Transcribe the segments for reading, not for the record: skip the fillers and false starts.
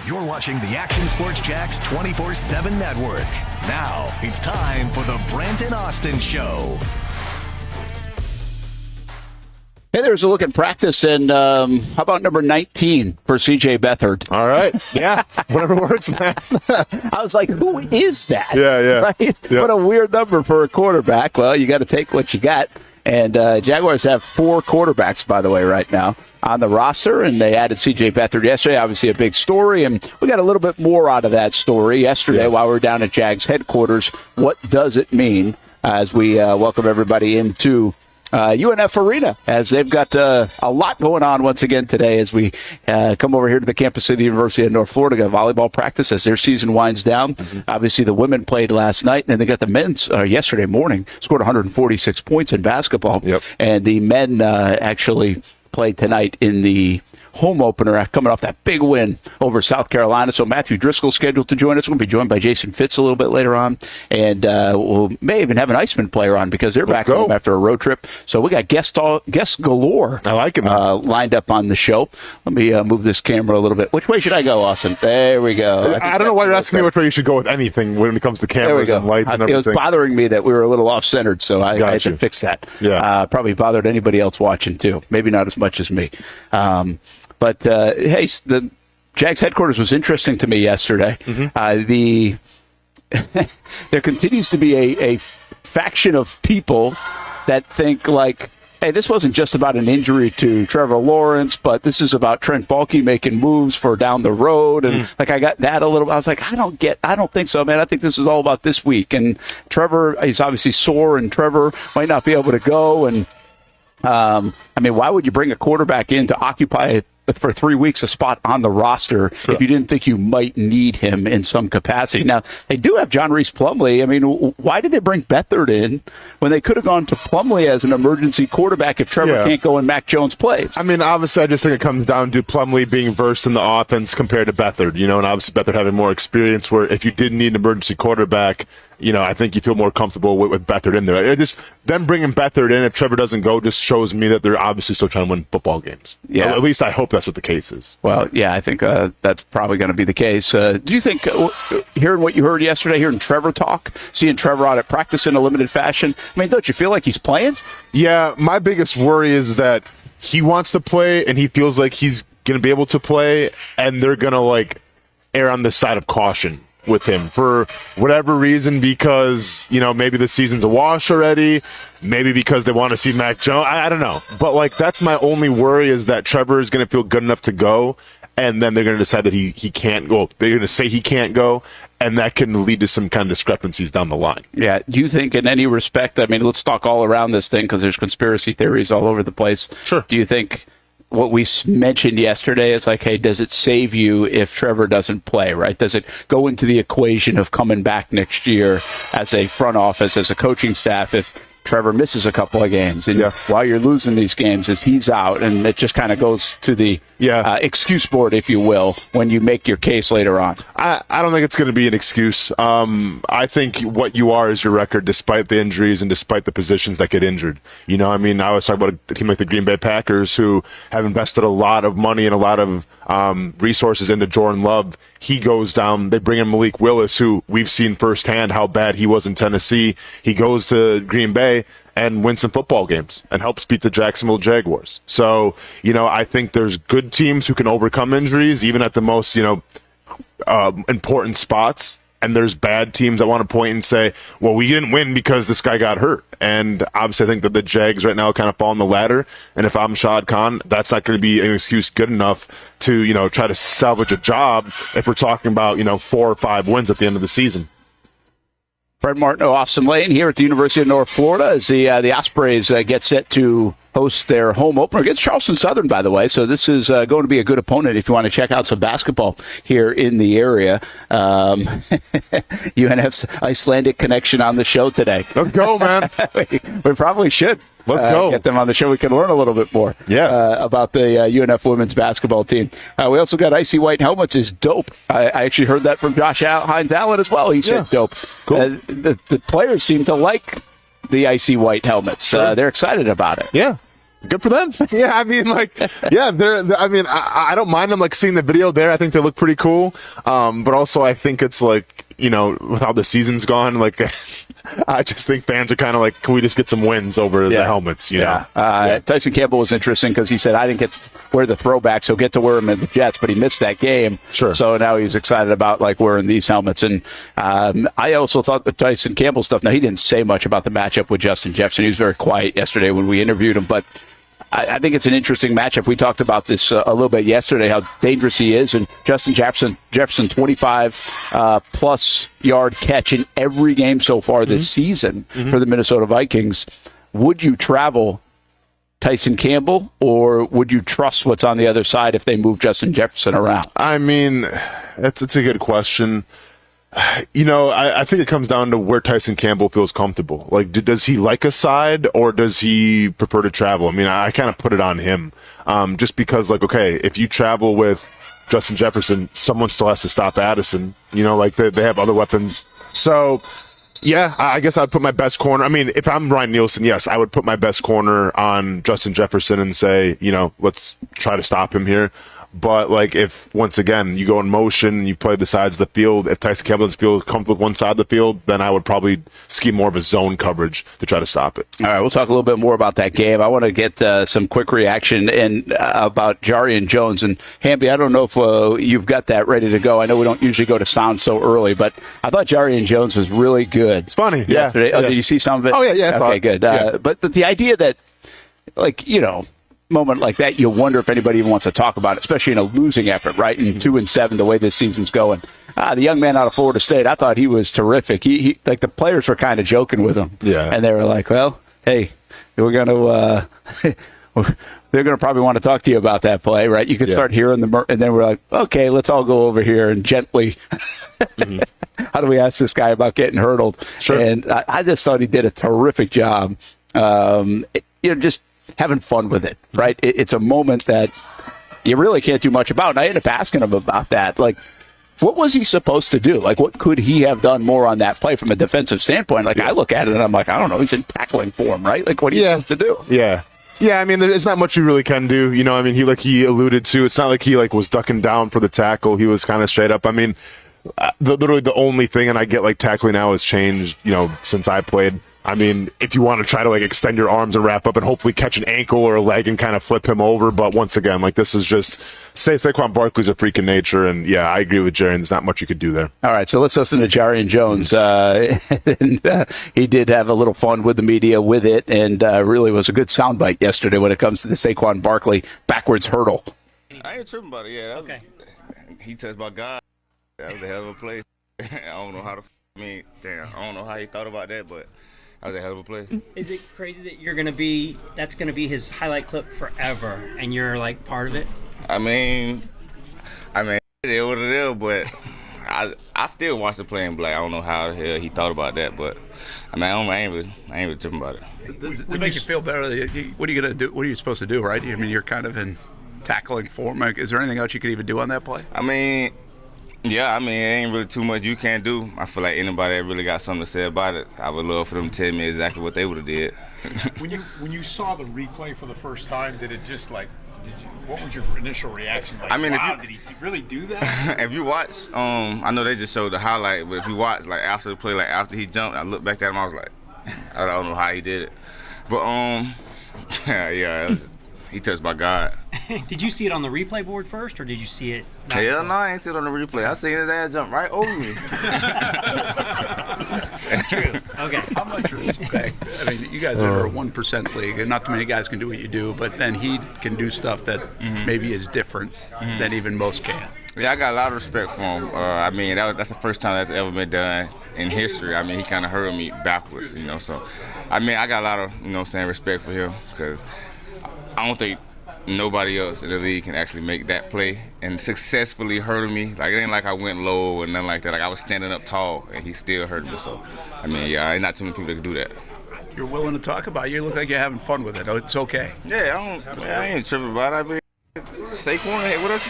You're watching the Action Sports Jax 24/7 network. Now it's time for the Brent and Austen Show. Hey, there's a look at practice, and how about number 19 for C.J. Beathard? All right. Yeah. Whatever works, man. I was like, who is that? Yeah. Right? Yeah. What a weird number for a quarterback. Well, you got to take what you got. And Jaguars have 4 quarterbacks, by the way, right now on the roster, and they added C.J. Beathard yesterday. Obviously a big story, and we got a little bit more out of that story yesterday while we were down at Jags headquarters. What does it mean as we welcome everybody into UNF Arena, as they've got a lot going on once again today as we come over here to the campus of the University of North Florida. Got volleyball practice as their season winds down. Mm-hmm. Obviously, the women played last night, and then they got the men's yesterday morning, scored 146 points in basketball. Yep. And the men actually played tonight in the home opener coming off that big win over South Carolina. So Matthew Driscoll scheduled to join us. We'll be joined by Jason Fitz a little bit later on. And we'll may even have an Iceman player on because they're back home after a road trip. So we got guests galore. I like it. Lined up on the show. Let me move this camera a little bit. Which way should I go, Austin? There we go. I don't know why you're asking me which way you should go with anything when it comes to cameras and lights and everything. It was bothering me that we were a little off-centered, so I had to fix that. Yeah. Probably bothered anybody else watching, too. Maybe not as much as me. But, hey, the Jags headquarters was interesting to me yesterday. Mm-hmm. There continues to be a faction of people that think, like, hey, this wasn't just about an injury to Trevor Lawrence, but this is about Trent Baalke making moves for down the road. And, like, I got that a little. I was like, I don't think so, man. I think this is all about this week. And Trevor, he's obviously sore, and Trevor might not be able to go. And, I mean, why would you bring a quarterback in to occupy for 3 weeks a spot on the roster if you didn't think you might need him in some capacity? Now, they do have John Reese Plumlee. I mean, why did they bring Beathard in when they could have gone to Plumlee as an emergency quarterback if Trevor can't go and Mac Jones plays? I mean, obviously, I just think it comes down to Plumlee being versed in the offense compared to Beathard, and obviously Beathard having more experience where if you did need an emergency quarterback, I think you feel more comfortable with Beathard in there. Them bringing Beathard in if Trevor doesn't go just shows me that they're obviously still trying to win football games. Yeah. At least I hope that's what the case is. Well, yeah, I think that's probably going to be the case. Do you think, hearing what you heard yesterday, hearing Trevor talk, seeing Trevor out at practice in a limited fashion, I mean, don't you feel like he's playing? Yeah, my biggest worry is that he wants to play and he feels like he's going to be able to play, and they're going to, err on the side of caution with him for whatever reason, because maybe the season's a wash already, maybe because they want to see Mac Jones. I don't know, but that's my only worry, is that Trevor is going to feel good enough to go, and then they're going to decide that he can't go. They're going to say he can't go, and that can lead to some kind of discrepancies down the line. Yeah. Do you think in any respect, I mean, let's talk all around this thing because there's conspiracy theories all over the place. Sure. Do you think what we mentioned yesterday is like, hey, does it save you if Trevor doesn't play, right? Does it go into the equation of coming back next year as a front office, as a coaching staff, if Trevor misses a couple of games? And while you're losing these games, is he's out, and it just kind of goes to the excuse board, if you will, when you make your case later on. I don't think it's going to be an excuse. I think what you are is your record, despite the injuries and despite the positions that get injured. I mean, I was talking about a team like the Green Bay Packers, who have invested a lot of money and a lot of resources into Jordan Love. He goes down. They bring in Malik Willis, who we've seen firsthand how bad he was in Tennessee. He goes to Green Bay and wins some football games and helps beat the Jacksonville Jaguars. So, I think there's good teams who can overcome injuries, even at the most, important spots. And there's bad teams that want to point and say, well, we didn't win because this guy got hurt. And obviously I think that the Jags right now kind of fall on the ladder. And if I'm Shad Khan, that's not going to be an excuse good enough to, try to salvage a job if we're talking about, 4 or 5 wins at the end of the season. Brent Martineau Austen Lane here at the University of North Florida as the Ospreys get set to host their home opener against Charleston Southern, by the way. So this is going to be a good opponent if you want to check out some basketball here in the area. UNF's Icelandic connection on the show today. Let's go, man. we probably should. Let's go. Get them on the show. We can learn a little bit more about the UNF women's basketball team. We also got icy white helmets is dope. I actually heard that from Josh Hines-Allen as well. He said dope. Cool. The players seem to like the icy white helmets. Sure. They're excited about it. Yeah. Good for them. Yeah, I mean, like, yeah, I don't mind them, like, seeing the video there. I think they look pretty cool. But also, I think it's like, with how the season's gone, like, I just think fans are kind of like, can we just get some wins over the helmets, you know? Tyson Campbell was interesting because he said, I didn't get to wear the throwbacks. He'll get to wear them in the Jets, but he missed that game. Sure. So now he's excited about, like, wearing these helmets. And I also thought the Tyson Campbell stuff, now he didn't say much about the matchup with Justin Jefferson. He was very quiet yesterday when we interviewed him, but I think it's an interesting matchup. We talked about this a little bit yesterday, how dangerous he is. And Justin Jefferson 25-plus yard catch in every game so far this season for the Minnesota Vikings. Would you travel Tyson Campbell, or would you trust what's on the other side if they move Justin Jefferson around? I mean, it's a good question. I think it comes down to where Tyson Campbell feels comfortable. Like, does he like a side, or does he prefer to travel? I mean, I kind of put it on him, just because, like, okay, if you travel with Justin Jefferson, someone still has to stop Addison. Like they have other weapons. So, yeah, I guess I'd put my best corner. I mean, if I'm Ryan Nielsen, yes, I would put my best corner on Justin Jefferson and say, let's try to stop him here. But, like, if, once again, you go in motion and you play the sides of the field, if Tyson Campbell doesn't feel comfortable with one side of the field, then I would probably scheme more of a zone coverage to try to stop it. All right, we'll talk a little bit more about that game. I want to get some quick reaction about Jarrian Jones. And, Hamby, I don't know if you've got that ready to go. I know we don't usually go to sound so early, but I thought Jarrian Jones was really good. It's funny. Yesterday. Yeah. Oh, did you see some of it? Oh, yeah. Okay, good. But the idea that, like, moment like that, you wonder if anybody even wants to talk about it, especially in a losing effort, right? And 2-7, the way this season's going. The young man out of Florida State, I thought he was terrific. He like, the players were kind of joking with him, and they were like, "Well, hey, we're gonna they're gonna probably want to talk to you about that play, right?" You could start hearing and then we're like, "Okay, let's all go over here and gently." How do we ask this guy about getting hurdled? Sure. And I just thought he did a terrific job. Just having fun with it, right? It's a moment that you really can't do much about. And I ended up asking him about that. Like, what was he supposed to do? Like, what could he have done more on that play from a defensive standpoint? Like, I look at it and I'm like, I don't know. He's in tackling form, right? Like, what are you supposed to do? Yeah. Yeah, I mean, there's not much you really can do. I mean, he alluded to, it's not like he, like, was ducking down for the tackle. He was kind of straight up. I mean, literally the only thing, and I get, like, tackling now has changed, since I played. I mean, if you want to try to, like, extend your arms and wrap up and hopefully catch an ankle or a leg and kind of flip him over. But once again, like, this is just, Saquon Barkley's a freak in nature. And, yeah, I agree with Jarrian. There's not much you could do there. All right, so let's listen to Jarrian Jones. He did have a little fun with the media with it, and really was a good soundbite yesterday when it comes to the Saquon Barkley backwards hurdle. I ain't tripping about it, yeah. Okay. He touched by God. That was a hell of a play. I don't know how I don't know how he thought about that, but that was a hell of a play. Is it crazy that that's going to be his highlight clip forever, and you're, like, part of it? I mean, it is what it is, but I still watch the play and be like, I don't know how the hell he thought about that, but I ain't really tripping about it. Does it make you feel better? What are you going to do? What are you supposed to do, right? I mean, you're kind of in tackling form. Is there anything else you could even do on that play? Yeah, it ain't really too much you can't do. I feel like anybody that really got something to say about it, I would love for them to tell me exactly what they would have did. When you saw the replay for the first time, did it just like, what was your initial reaction? Like, wow, did he really do that? If you watch, I know they just showed the highlight, but if you watch, like, after the play, like, after he jumped, I looked back at him, I was like, I don't know how he did it. But, he touched by God. Did you see it on the replay board first, or did you see it? Hell no, I ain't see it on the replay. I seen his ass jump right over me. True. Okay. How much respect? I mean, you guys are a 1% league, and not too many guys can do what you do, but then he can do stuff that maybe is different than even most can. Yeah, I got a lot of respect for him. That's the first time that's ever been done in history. He kind of hurdled me backwards, So, I got a lot of, respect for him, because I don't think nobody else in the league can actually make that play and successfully hurdle me. Like, it ain't like I went low or nothing like that. Like, I was standing up tall and he still hurt me. So, ain't not too many people that can do that. You're willing to talk about it. You look like you're having fun with it. It's okay. Yeah, I ain't tripping about it. Saquon, hey, what else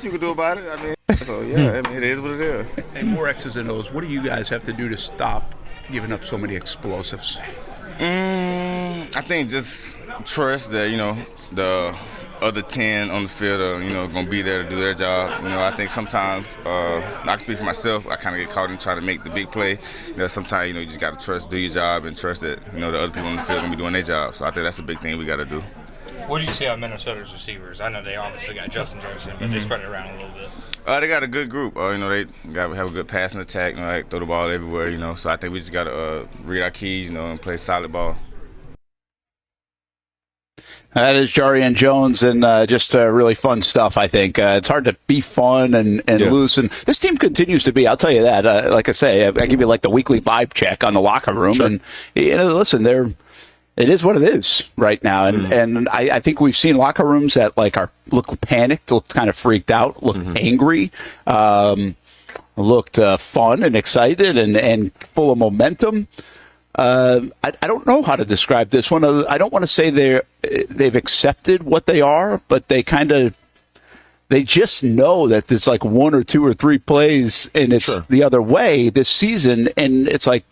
you can do about it? It is what it is. Hey, more X's and O's. What do you guys have to do to stop giving up so many explosives? I think just trust that, the other 10 on the field are, going to be there to do their job. I think sometimes, I can speak for myself, I kind of get caught in trying to make the big play. Sometimes, you just got to do your job and trust that, the other people on the field are going to be doing their job. So I think that's a big thing we got to do. What do you see on Minnesota's receivers? I know they obviously got Justin Jefferson, but they spread it around a little bit. They got a good group. They got to have a good passing attack, throw the ball everywhere, So I think we just got to read our keys, and play solid ball. That is Jarrian Jones, and just really fun stuff, I think. It's hard to be fun and loose, and this team continues to be, I'll tell you that. Like I say, I give you like the weekly vibe check on the locker room, sure. And listen, it is what it is right now, and I think we've seen locker rooms that look panicked, look kind of freaked out, look angry, looked fun and excited and full of momentum. I don't know how to describe this one. I don't want to say they've accepted what they are, but they just know that there's like 1 or 2 or 3 plays and it's the other way this season, and it's like,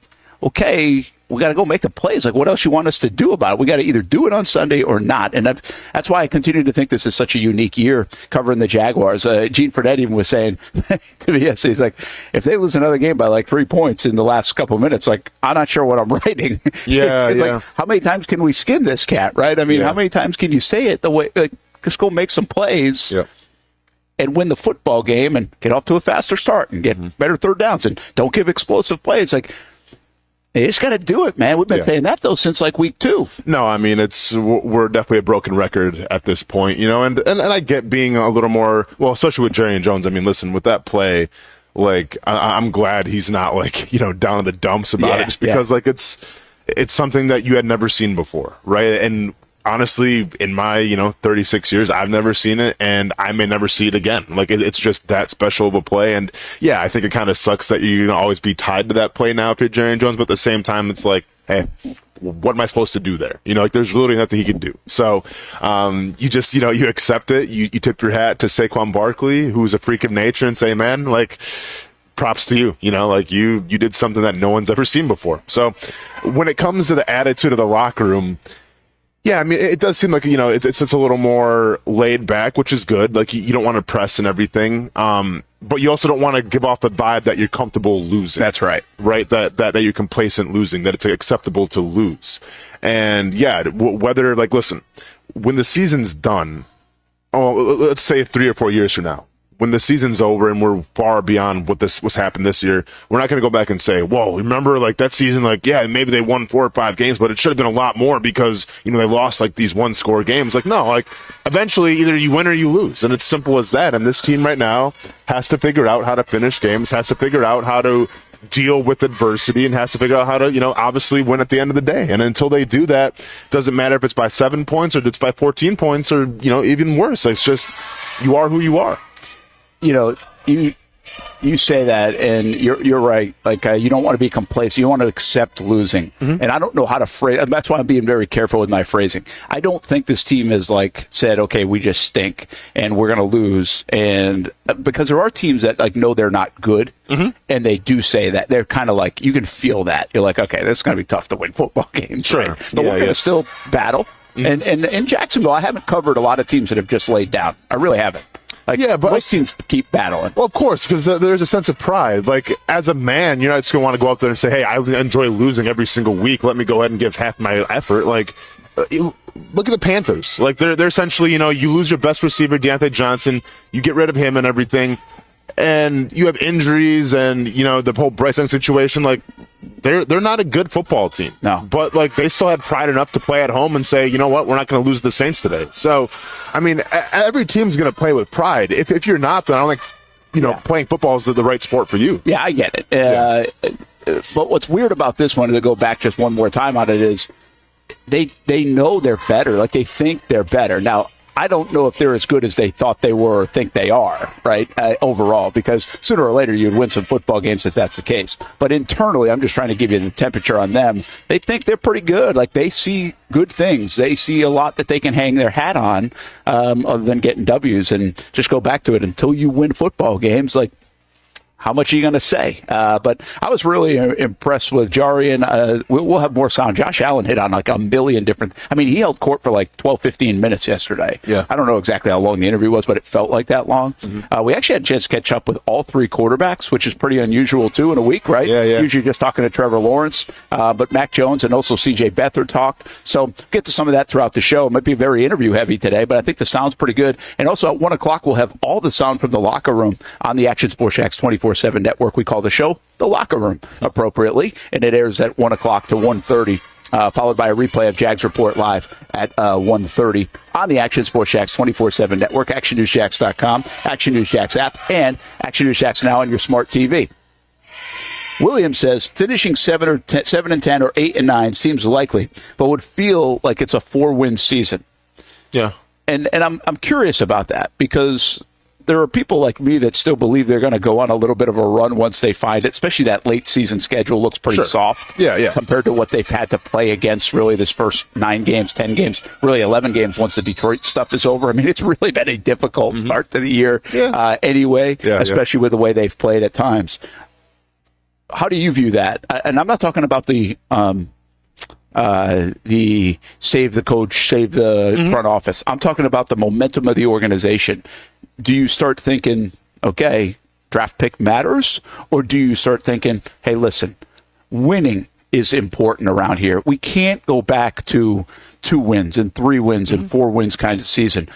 okay, we got to go make the plays. Like, what else you want us to do about it? We got to either do it on Sunday or not. And that's why I continue to think this is such a unique year covering the Jaguars. Gene Fredette even was saying to me yesterday, he's like, if they lose another game by like 3 points in the last couple of minutes, like, I'm not sure what I'm writing. Yeah, Like, how many times can we skin this cat, right? I mean, how many times can you say it the way, just go make some plays and win the football game and get off to a faster start and get better third downs and don't give explosive plays. Like, you just got to do it, man. We've been saying that, though, since like week 2. No, I mean, we're definitely a broken record at this point, and I get being a little more, well, especially with Jarrian Jones. I mean, listen, with that play, like, I'm glad he's not like, down in the dumps about it, just because like it's something that you had never seen before, right? And honestly, in my 36 years, I've never seen it, and I may never see it again. Like, it's just that special of a play. And yeah, I think it kind of sucks that you're gonna always be tied to that play now after Jarrian Jones, but at the same time, it's like, hey, what am I supposed to do there? Like, there's literally nothing he can do. So you just you accept it. You tip your hat to Saquon Barkley, who's a freak of nature, and say, man, like, props to you. Like, you did something that no one's ever seen before. So when it comes to the attitude of the locker room, yeah, I mean, it does seem like, it's a little more laid back, which is good. Like, you don't want to press and everything. But you also don't want to give off the vibe that you're comfortable losing. That's right. Right? That you're complacent losing, that it's acceptable to lose. And yeah, whether, like, listen, when the season's done, let's say 3 or 4 years from now, when the season's over and we're far beyond what's happened this year, we're not going to go back and say, whoa, remember like that season, like, yeah, maybe they won 4 or 5 games, but it should have been a lot more because, they lost like these 1-score games. Like, no, like eventually either you win or you lose. And it's simple as that. And this team right now has to figure out how to finish games, has to figure out how to deal with adversity, and has to figure out how to, obviously win at the end of the day. And until they do that, doesn't matter if it's by 7 points or it's by 14 points or, even worse. It's just, you are who you are. You say that, and you're right. Like, you don't want to be complacent. You want to accept losing. And I don't know how to phrase. That's why I'm being very careful with my phrasing. I don't think this team has like said, okay, we just stink and we're going to lose. And because there are teams that like know they're not good, and they do say that. They're kind of like, you can feel that. You're like, okay, this is going to be tough to win football games. Sure. Right? But we're going to still battle. And in Jacksonville, I haven't covered a lot of teams that have just laid down. I really haven't. Like, yeah, but most teams keep battling. Well, of course, because there's a sense of pride. Like, as a man, you're not just going to want to go out there and say, hey, I enjoy losing every single week. Let me go ahead and give half my effort. Like, look at the Panthers. Like, they're essentially, you lose your best receiver, Deontay Johnson. You get rid of him and everything. And you have injuries and, the whole Bryce Young situation. Like, they're not a good football team. No. But, like, they still had pride enough to play at home and say, you know what, we're not going to lose the Saints today. So, I mean, every team's going to play with pride. If you're not, then I don't think, playing football is the right sport for you. Yeah, I get it. But what's weird about this one, to go back just one more time on it, is they know they're better. Like, they think they're better. Now, I don't know if they're as good as they thought they were or think they are, right, overall, because sooner or later you'd win some football games if that's the case. But internally, I'm just trying to give you the temperature on them. They think they're pretty good. Like, they see good things. They see a lot that they can hang their hat on other than getting W's. And just go back to it, until you win football games, like, how much are you going to say? But I was really impressed with Jarrian. We'll have more sound. Josh Allen hit on like a million different. I mean, he held court for like 12, 15 minutes yesterday. Yeah. I don't know exactly how long the interview was, but it felt like that long. We actually had a chance to catch up with all three quarterbacks, which is pretty unusual too in a week, right? Yeah. Usually just talking to Trevor Lawrence, but Mac Jones and also C.J. Beathard talked. So get to some of that throughout the show. It might be very interview heavy today, but I think the sound's pretty good. And also at 1 o'clock, we'll have all the sound from the locker room on the Action Sports Jax 24/7 network. We call the show The Locker Room appropriately, and it airs at 1 o'clock to 1:30, followed by a replay of Jags Report Live at 1:30 on the Action Sports Jax 24/7 network, actionnewsjax.com, Action News Jax app, and Action News Jax now on your smart TV. Williams says finishing 7-10 or 8-9 seems likely, but would feel like it's a 4-win season. Yeah. And I'm curious about that because there are people like me that still believe they're going to go on a little bit of a run once they find it, especially that late season schedule looks pretty soft compared to what they've had to play against really this first 9 games, 10 games, really 11 games once the Detroit stuff is over. I mean, it's really been a difficult start to the year anyway, especially with the way they've played at times. How do you view that? And I'm not talking about the save the coach, save the front office. I'm talking about the momentum of the organization. Do you start thinking, okay, draft pick matters? Or do you start thinking, hey, listen, winning is important around here. We can't go back to 2 wins and 3 wins and 4 wins kind of season.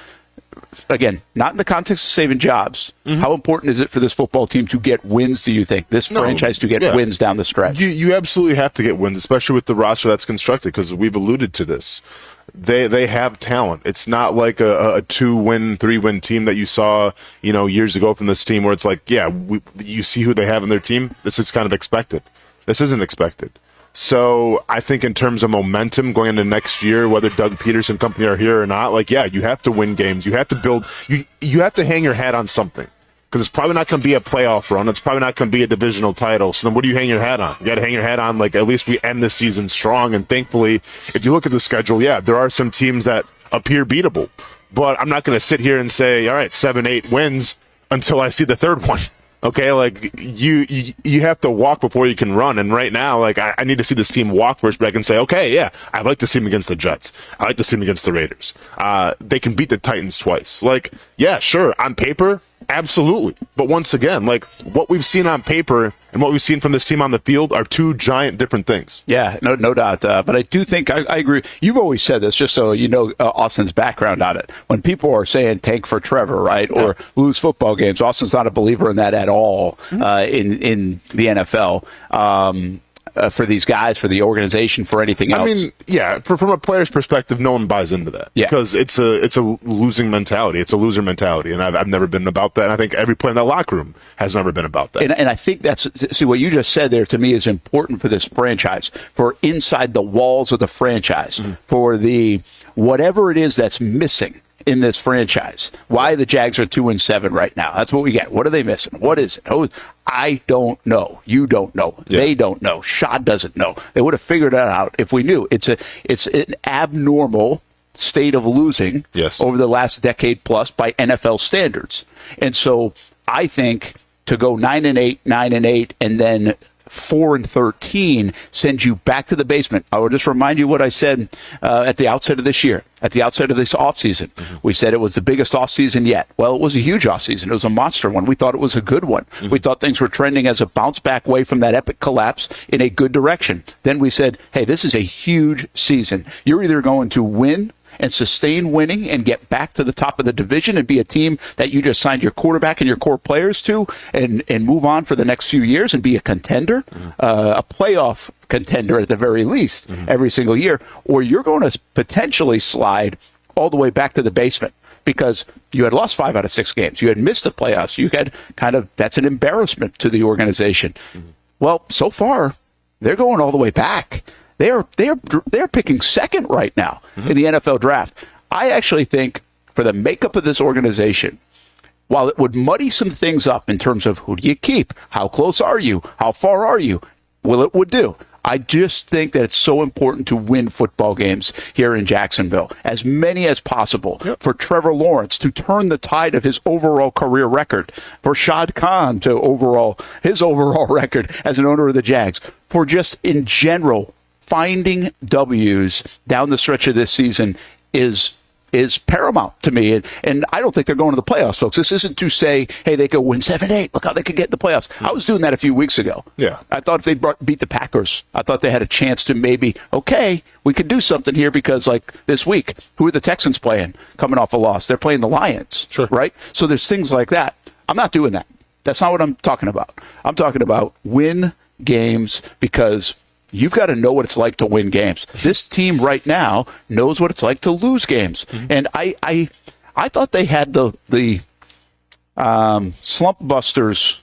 Again, not in the context of saving jobs. How important is it for this football team to get wins, do you think? This franchise to get wins down the stretch? You absolutely have to get wins, especially with the roster that's constructed, because we've alluded to this. They have talent. It's not like a 2-win, 3-win team that you saw, years ago from this team where it's like, you see who they have in their team. This is kind of expected. This isn't expected. So I think in terms of momentum going into next year, whether Doug Peterson company are here or not, you have to win games. You have to build. You have to hang your hat on something, because it's probably not going to be a playoff run. It's probably not going to be a divisional title. So then what do you hang your hat on? You got to hang your hat on, at least we end this season strong. And thankfully, if you look at the schedule, there are some teams that appear beatable. But I'm not going to sit here and say, all right, 7-8 wins until I see the third one. Okay, you have to walk before you can run, and right now, I need to see this team walk first, but I can say, okay, I like this team against the Jets. I like this team against the Raiders. They can beat the Titans twice. Sure, on paper, absolutely. But once again, what we've seen on paper and what we've seen from this team on the field are 2 giant different things. Yeah, no doubt. But I do think I agree. You've always said this, just so you know Austin's background on it. When people are saying tank for Trevor, right, or lose football games, Austin's not a believer in that at all in the NFL. For these guys, for the organization, for anything else. I mean, from a player's perspective, no one buys into that. Yeah. Because it's a losing mentality. It's a loser mentality, and I've never been about that. And I think every player in that locker room has never been about that. And I think see, what you just said there to me is important for this franchise, for inside the walls of the franchise, for the whatever it is that's missing in this franchise. Why the Jags are 2-7 right now. That's what we get. What are they missing? What is it? I don't know. You don't know. Yeah. They don't know. Shad doesn't know. They would have figured that out if we knew. It's an abnormal state of losing over the last decade plus by NFL standards. And so I think to go 9-8, 9-8, and then 4-13 sends you back to the basement. I will just remind you what I said at the outset of this year, at the outset of this offseason. We said it was the biggest offseason yet. Well, it was a huge offseason. It was a monster one. We thought it was a good one. We thought things were trending as a bounce back way from that epic collapse in a good direction. Then we said, hey, this is a huge season. You're either going to win and sustain winning and get back to the top of the division and be a team that you just signed your quarterback and your core players to and move on for the next few years and be a contender, a playoff contender at the very least every single year, or you're going to potentially slide all the way back to the basement because you had lost 5 out of 6 games. You had missed the playoffs. You had that's an embarrassment to the organization. Well, so far, they're going all the way back. They're picking second right now in the NFL draft. I actually think for the makeup of this organization, while it would muddy some things up in terms of who do you keep, how close are you, how far are you, it would do. I just think that it's so important to win football games here in Jacksonville, as many as possible, for Trevor Lawrence to turn the tide of his overall career record, for Shad Khan to his overall record as an owner of the Jags, for just in general, finding W's down the stretch of this season is paramount to me. And I don't think they're going to the playoffs, folks. This isn't to say, hey, they could win 7-8. Look how they could get in the playoffs. I was doing that a few weeks ago. Yeah. I thought if they beat the Packers, I thought they had a chance to maybe, okay, we could do something here because, like, this week, who are the Texans playing coming off a loss? They're playing the Lions, right? So there's things like that. I'm not doing that. That's not what I'm talking about. I'm talking about win games because you've got to know what it's like to win games. This team right now knows what it's like to lose games. And I thought they had the slump busters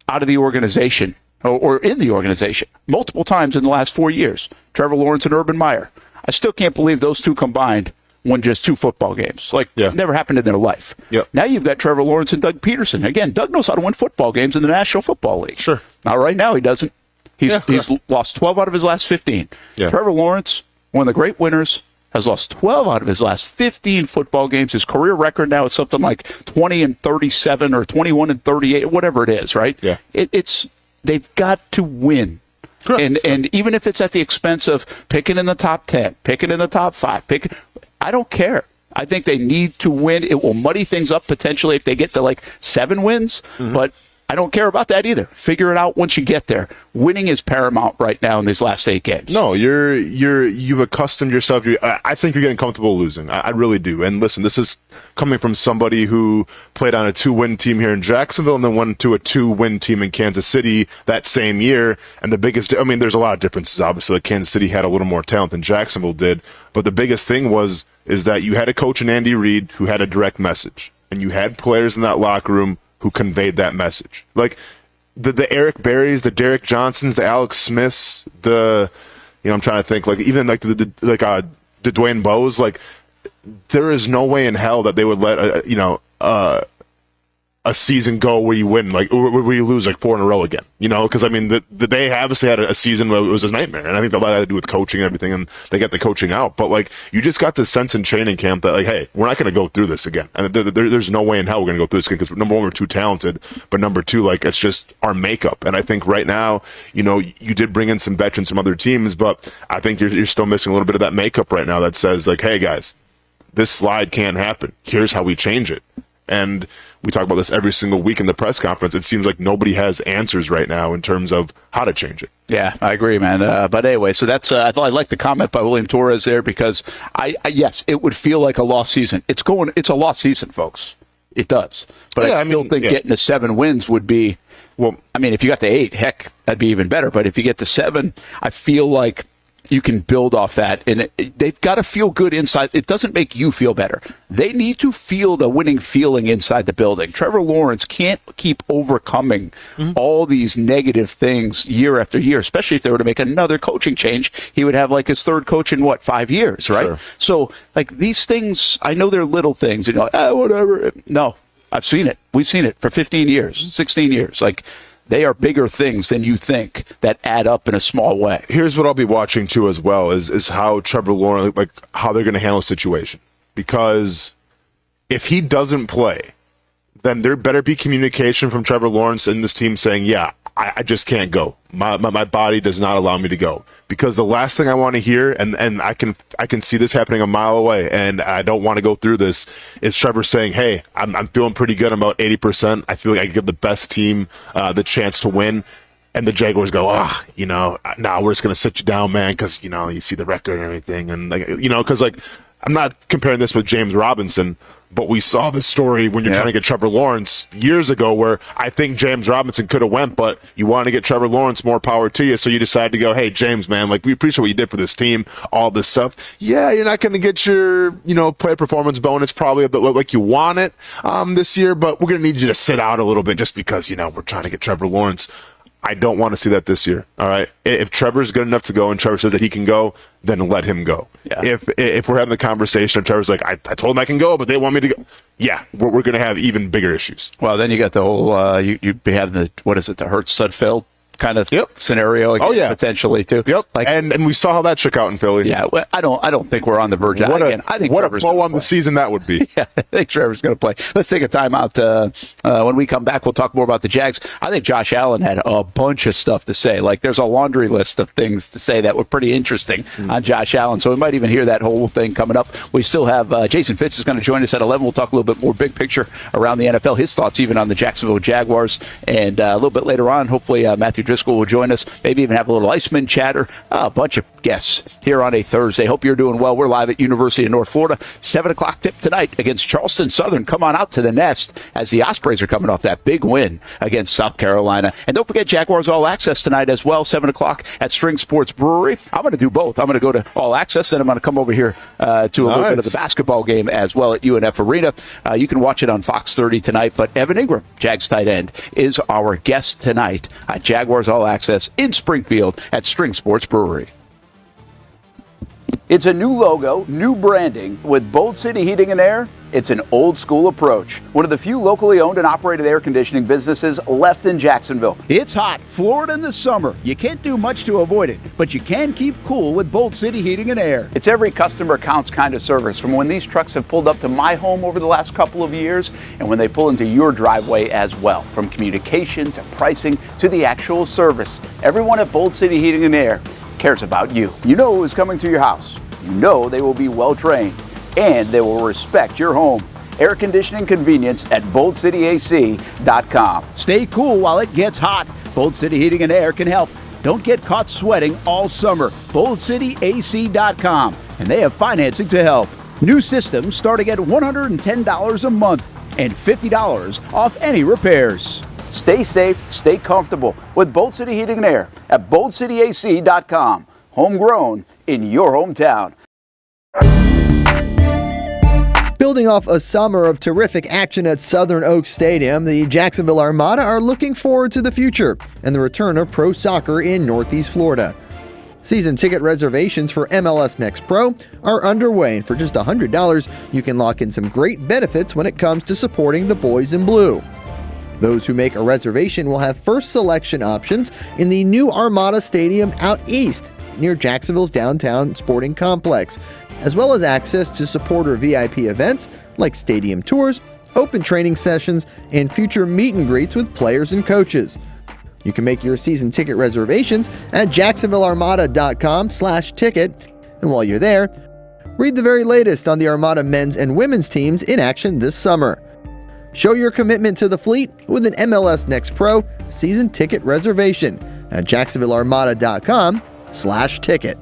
out of the organization or in the organization multiple times in the last 4 years. Trevor Lawrence and Urban Meyer. I still can't believe those two combined won just 2 football games. It never happened in their life. Now you've got Trevor Lawrence and Doug Peterson. Again, Doug knows how to win football games in the National Football League. Sure. Now, right now, he doesn't. He's lost 12 out of his last 15. Trevor Lawrence, one of the great winners, has lost 12 out of his last 15 football games. His career record now is something like 20-37 or 21-38, whatever it is, right? They've got to win. And even if it's at the expense of picking in the top 10, picking in the top 5, I don't care. I think they need to win. It will muddy things up potentially if they get to like 7 wins, but I don't care about that either. Figure it out once you get there. Winning is paramount right now in these last 8 games. No, you've accustomed yourself. I think you're getting comfortable losing. I really do. And listen, this is coming from somebody who played on a 2-win team here in Jacksonville and then went to a 2-win team in Kansas City that same year. And there's a lot of differences. Obviously, like Kansas City had a little more talent than Jacksonville did. But the biggest thing is that you had a coach in Andy Reid who had a direct message, and you had players in that locker room who conveyed that message. Like the Eric Berrys, the Derek Johnsons, the Alex Smiths, I'm trying to think, like even like the Dwayne Bowes, like there is no way in hell that they would let a season go where you win, like where you lose like 4 in a row again, because they obviously had a season where it was a nightmare, and I think that had to do with coaching and everything, and they got the coaching out. But like you just got this sense in training camp that like, hey, we're not going to go through this again, and there's no way in hell we're going to go through this again because number one, we're too talented, but number two, like it's just our makeup. And I think right now, you did bring in some veterans from other teams, but I think you're still missing a little bit of that makeup right now that says like, hey guys, this slide can't happen. Here's how we change it. And we talk about this every single week in the press conference. It seems like nobody has answers right now in terms of how to change it. Yeah, I agree, man. But anyway, so that's I thought I liked the comment by William Torres there because yes, it would feel like a lost season. It's a lost season, folks. It does. But I still think getting to 7 wins would be, well, I mean, if you got to 8, heck, that'd be even better. But if you get to 7, I feel like you can build off that, and they've got to feel good inside. It doesn't make you feel better. They need to feel the winning feeling inside the building. Trevor Lawrence can't keep overcoming all these negative things year after year, especially if they were to make another coaching change. He would have like his 3rd coach in 5 years, right? Sure. So like these things, I know they're little things, whatever. No, I've seen it. We've seen it for 15 years, 16 years. Like, they are bigger things than you think that add up in a small way. Here's what I'll be watching too as well is how Trevor Lawrence, like how they're going to handle the situation. Because if he doesn't play, then there better be communication from Trevor Lawrence and this team saying, yeah, I just can't go. My body does not allow me to go. Because the last thing I want to hear, and I can see this happening a mile away, and I don't want to go through this, is Trevor saying, hey, I'm feeling pretty good. I'm about 80%. I feel like I can give the best team the chance to win. And the Jaguars go, nah, we're just going to sit you down, man, because, you see the record and everything. And, because, I'm not comparing this with James Robinson, but we saw this story when you're trying to get Trevor Lawrence years ago where I think James Robinson could have went, but you want to get Trevor Lawrence, more power to you. So you decided to go, hey, James, man, like we appreciate what you did for this team, all this stuff. Yeah, you're not going to get your, player performance bonus probably like you want it this year, but we're going to need you to sit out a little bit just because, we're trying to get Trevor Lawrence. I don't want to see that this year. All right. If Trevor's good enough to go and Trevor says that he can go, then let him go. Yeah. If we're having the conversation and Trevor's like, I told him I can go, but they want me to go. Yeah, we're going to have even bigger issues. Well, then you got the whole, you'd be having the Hurts Sudfeld kind of scenario again, potentially too. Yep. Like, and we saw how that shook out in Philly. Yeah, well, I don't think we're on the verge. I think what Trevor's a blow on the season that would be. Yeah, I think Trevor's going to play. Let's take a timeout. When we come back, we'll talk more about the Jags. I think Josh Allen had a bunch of stuff to say. Like, there's a laundry list of things to say that were pretty interesting on Josh Allen. So we might even hear that whole thing coming up. We still have Jason Fitz is going to join us at 11. We'll talk a little bit more big picture around the NFL, his thoughts even on the Jacksonville Jaguars. And a little bit later on, hopefully Matthew Driscoll will join us. Maybe even have a little Iceman chatter. A bunch of guests here on a Thursday. Hope you're doing well. We're live at University of North Florida. 7 o'clock tip tonight against Charleston Southern. Come on out to the nest as the Ospreys are coming off that big win against South Carolina. And don't forget Jaguars All Access tonight as well, 7 o'clock at String Sports Brewery. I'm going to do both. I'm going to go to All Access, then I'm going to come over here to a little bit of the basketball game as well at UNF Arena. You can watch it on Fox 30 tonight. But Evan Ingram, Jags tight end, is our guest tonight at Jaguars All Access in Springfield at String Sports Brewery. It's a new logo, new branding. With Bold City Heating and Air, it's an old school approach. One of the few locally owned and operated air conditioning businesses left in Jacksonville. It's hot, Florida in the summer. You can't do much to avoid it, but you can keep cool with Bold City Heating and Air. It's every customer counts kind of service, from when these trucks have pulled up to my home over the last couple of years and when they pull into your driveway as well. From communication to pricing to the actual service, everyone at Bold City Heating and Air cares about you. You know who is coming to your house. You know they will be well trained and they will respect your home. Air conditioning convenience at boldcityac.com. Stay cool while it gets hot. Bold City Heating and Air can help. Don't get caught sweating all summer. boldcityac.com, and they have financing to help. New systems starting at $110 a month and $50 off any repairs. Stay safe, stay comfortable with Bold City Heating and Air at boldcityac.com. Homegrown in your hometown. Building off a summer of terrific action at Southern Oaks Stadium, the Jacksonville Armada are looking forward to the future and the return of pro soccer in Northeast Florida. Season ticket reservations for MLS Next Pro are underway, and for just $100, you can lock in some great benefits when it comes to supporting the boys in blue. Those who make a reservation will have first selection options in the new Armada Stadium out east, near Jacksonville's downtown sporting complex, as well as access to supporter VIP events like stadium tours, open training sessions, and future meet and greets with players and coaches. You can make your season ticket reservations at jacksonvillearmada.com/ticket, and while you're there, read the very latest on the Armada men's and women's teams in action this summer. Show your commitment to the fleet with an MLS Next Pro season ticket reservation at jacksonvillearmada.com/ticket.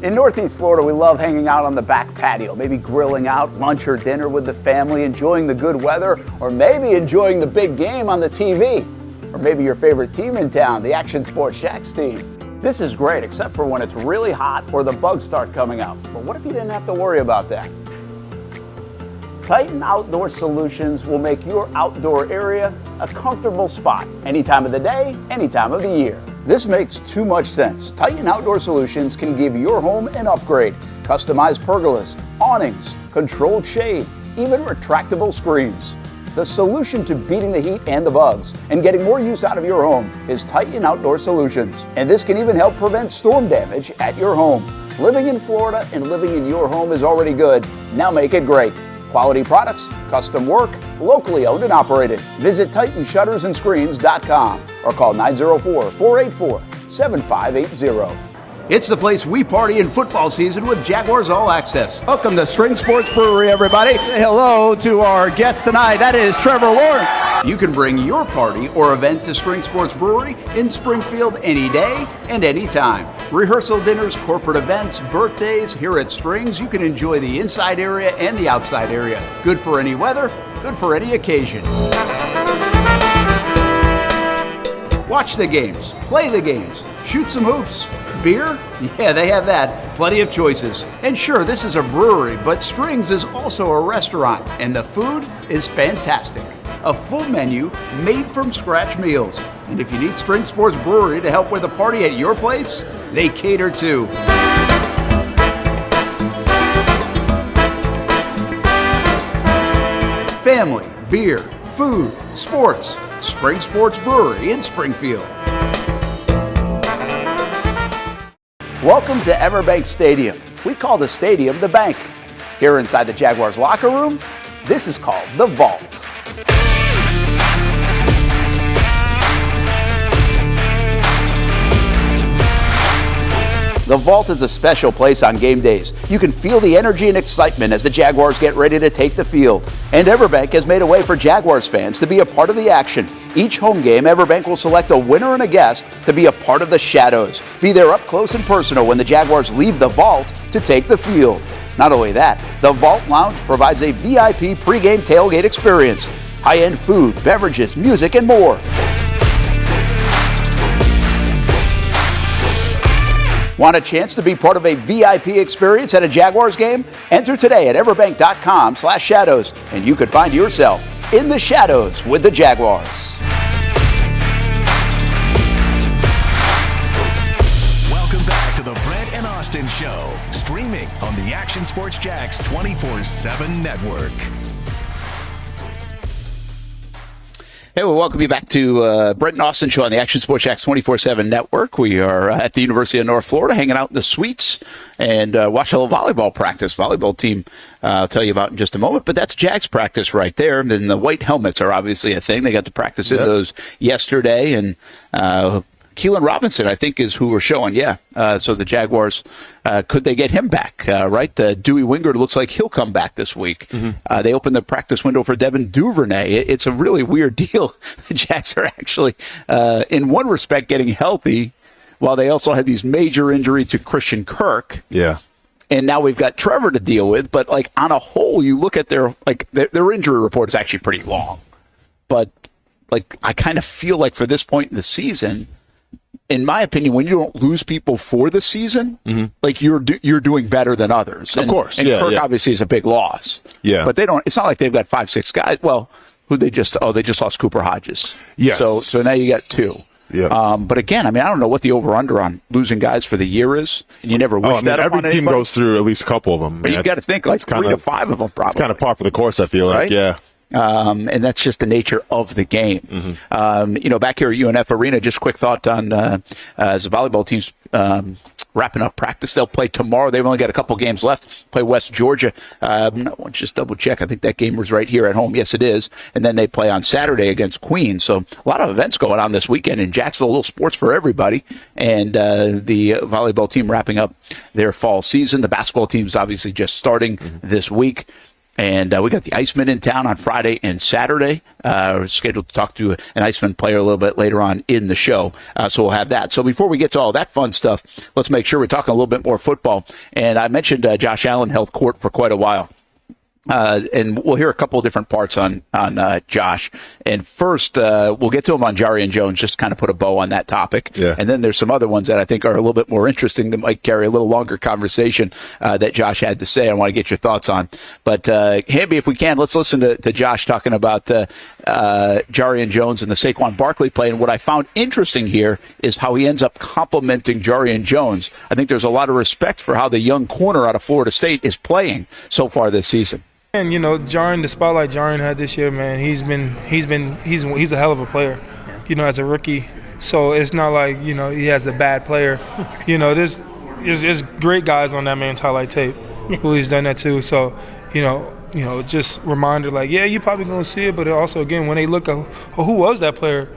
In Northeast Florida, we love hanging out on the back patio, maybe grilling out lunch or dinner with the family, enjoying the good weather, or maybe enjoying the big game on the TV. Or maybe your favorite team in town, the Action Sports Jacks team. This is great, except for when it's really hot or the bugs start coming out. But what if you didn't have to worry about that? Titan Outdoor Solutions will make your outdoor area a comfortable spot, any time of the day, any time of the year. This makes too much sense. Titan Outdoor Solutions can give your home an upgrade. Customized pergolas, awnings, controlled shade, even retractable screens. The solution to beating the heat and the bugs and getting more use out of your home is Titan Outdoor Solutions. And this can even help prevent storm damage at your home. Living in Florida and living in your home is already good. Now make it great. Quality products, custom work, locally owned and operated. Visit TitanShuttersAndScreens.com or call 904-484-7580. It's the place we party in football season with Jaguars All Access. Welcome to String Sports Brewery, everybody. Say hello to our guest tonight. That is Trevor Lawrence. You can bring your party or event to String Sports Brewery in Springfield any day and any time. Rehearsal dinners, corporate events, birthdays. Here at Strings, you can enjoy the inside area and the outside area. Good for any weather, good for any occasion. Watch the games, play the games, shoot some hoops. Beer? Yeah, they have that. Plenty of choices. And sure, this is a brewery, but Strings is also a restaurant, and the food is fantastic. A full menu made from scratch meals. And if you need String Sports Brewery to help with a party at your place, they cater too. Family, beer, food, sports. Spring Sports Brewery in Springfield. Welcome to Everbank Stadium. We call the stadium the bank. Here inside the Jaguars locker room, this is called the Vault. The Vault is a special place on game days. You can feel the energy and excitement as the Jaguars get ready to take the field. And Everbank has made a way for Jaguars fans to be a part of the action. Each home game, Everbank will select a winner and a guest to be a part of the Shadows. Be there up close and personal when the Jaguars leave the Vault to take the field. Not only that, the Vault Lounge provides a VIP pregame tailgate experience. High-end food, beverages, music, and more. Want a chance to be part of a VIP experience at a Jaguars game? Enter today at everbank.com/shadows, and you could find yourself in the shadows with the Jaguars. Welcome back to the Brent and Austin Show, streaming on the Action Sports Jax 24/7 network. Hey, we'll welcome you back to Brent and Austin Show on the Action Sports Jax 24/7 network. We are at the University of North Florida, hanging out in the suites and watch a little volleyball practice. Volleyball team I'll tell you about in just a moment, but that's Jags practice right there. And then the white helmets are obviously a thing. They got to practice in those yesterday, and Keelan Robinson, I think, is who we're showing. Yeah. So the Jaguars, could they get him back? Right. Dewey Wingard looks like he'll come back this week. Mm-hmm. They opened the practice window for Devin Duvernay. It's a really weird deal. The Jags are actually, in one respect, getting healthy, while they also had these major injury to Christian Kirk. Yeah. And now we've got Trevor to deal with. But like on a whole, you look at their injury report is actually pretty long. But like I kind of feel like for this point in the season, in my opinion, when you don't lose people for the season, mm-hmm. like you're doing better than others. Of course. And Kirk obviously is a big loss. Yeah. But it's not like they've got 5-6 guys. Well, they just lost Cooper Hodges. Yeah. So now you got 2. Yeah. But again, I mean, I don't know what the over-under on losing guys for the year is. And you never wish that every upon team anybody. goes through at least a couple of them. But you got to think like 3 to 5 of them probably. It's kind of par for the course, I feel like. Right? Yeah. And that's just the nature of the game. Mm-hmm. Back here at UNF Arena, just a quick thought on as the volleyball team's wrapping up practice. They'll play tomorrow. They've only got a couple games left. Play West Georgia. Let's just double check. I think that game was right here at home. Yes, it is. And then they play on Saturday against Queens. So a lot of events going on this weekend in Jacksonville. A little sports for everybody. And the volleyball team wrapping up their fall season. The basketball team's obviously just starting this week. And we got the Iceman in town on Friday and Saturday. We're scheduled to talk to an Iceman player a little bit later on in the show. So we'll have that. So before we get to all that fun stuff, let's make sure we're talking a little bit more football. And I mentioned Josh Allen held court for quite a while. And we'll hear a couple of different parts on Josh. And first, we'll get to him on Jarrian Jones, just kind of put a bow on that topic. Yeah. And then there's some other ones that I think are a little bit more interesting that might carry a little longer conversation that Josh had to say. I want to get your thoughts on. But, Hamby, if we can, let's listen to Josh talking about Jarrian Jones and the Saquon Barkley play. And what I found interesting here is how he ends up complimenting Jarrian Jones. I think there's a lot of respect for how the young corner out of Florida State is playing so far this season. And Jarrian, the spotlight Jarrian had this year, man, he's a hell of a player, as a rookie. So it's not like he has a bad player. There's great guys on that man's highlight tape who he's done that to. So just reminder, like, yeah, you probably gonna see it, but also again when they look at who was that player,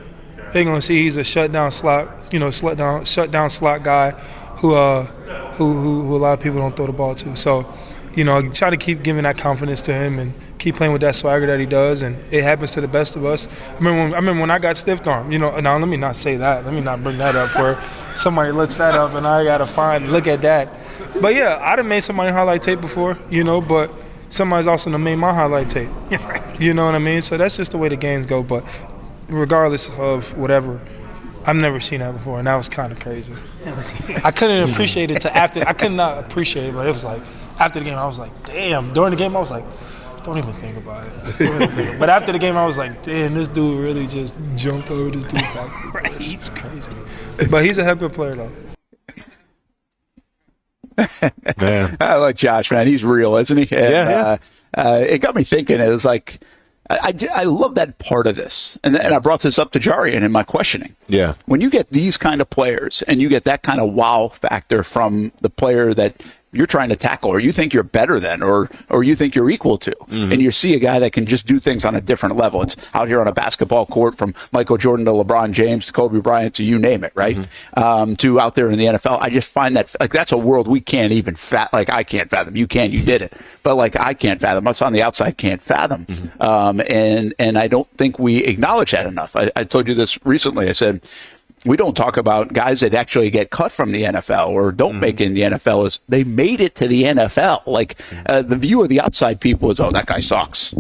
they're gonna see he's a shutdown slot slot guy who a lot of people don't throw the ball to. So. Try to keep giving that confidence to him and keep playing with that swagger that he does, and it happens to the best of us. I remember when I got stiff arm. Now let me not say that. Let me not bring that up where somebody looks that up and I gotta look at that. But yeah, I'd have made somebody highlight tape before, but somebody's also made my highlight tape. You know what I mean? So that's just the way the games go. But regardless of whatever, I've never seen that before, and that was kind of crazy. I couldn't appreciate it after. I could not appreciate it, but it was like. After the game, I was like, damn. During the game, I was like, don't even think about it. But after the game, I was like, damn, this dude really just jumped over this dude back. Right. It's crazy. But he's a heck of a player, though. Man. I like Josh, man. He's real, isn't he? And, yeah. It got me thinking. It was like, I love that part of this. And I brought this up to Jarrian in my questioning. Yeah. When you get these kind of players and you get that kind of wow factor from the player that you're trying to tackle, or you think you're better than, or you think you're equal to, and you see a guy that can just do things on a different level. It's out here on a basketball court, from Michael Jordan to LeBron James to Kobe Bryant to you name it, right? To out there in the NFL. I just find that that's a world we can't even I can't fathom. You can, you did it, but I can't fathom. Us on the outside can't fathom, and I don't think we acknowledge that enough. I told you this recently. I said, we don't talk about guys that actually get cut from the NFL or don't make it in the NFL is they made it to the NFL. The view of the outside people is, oh, that guy sucks.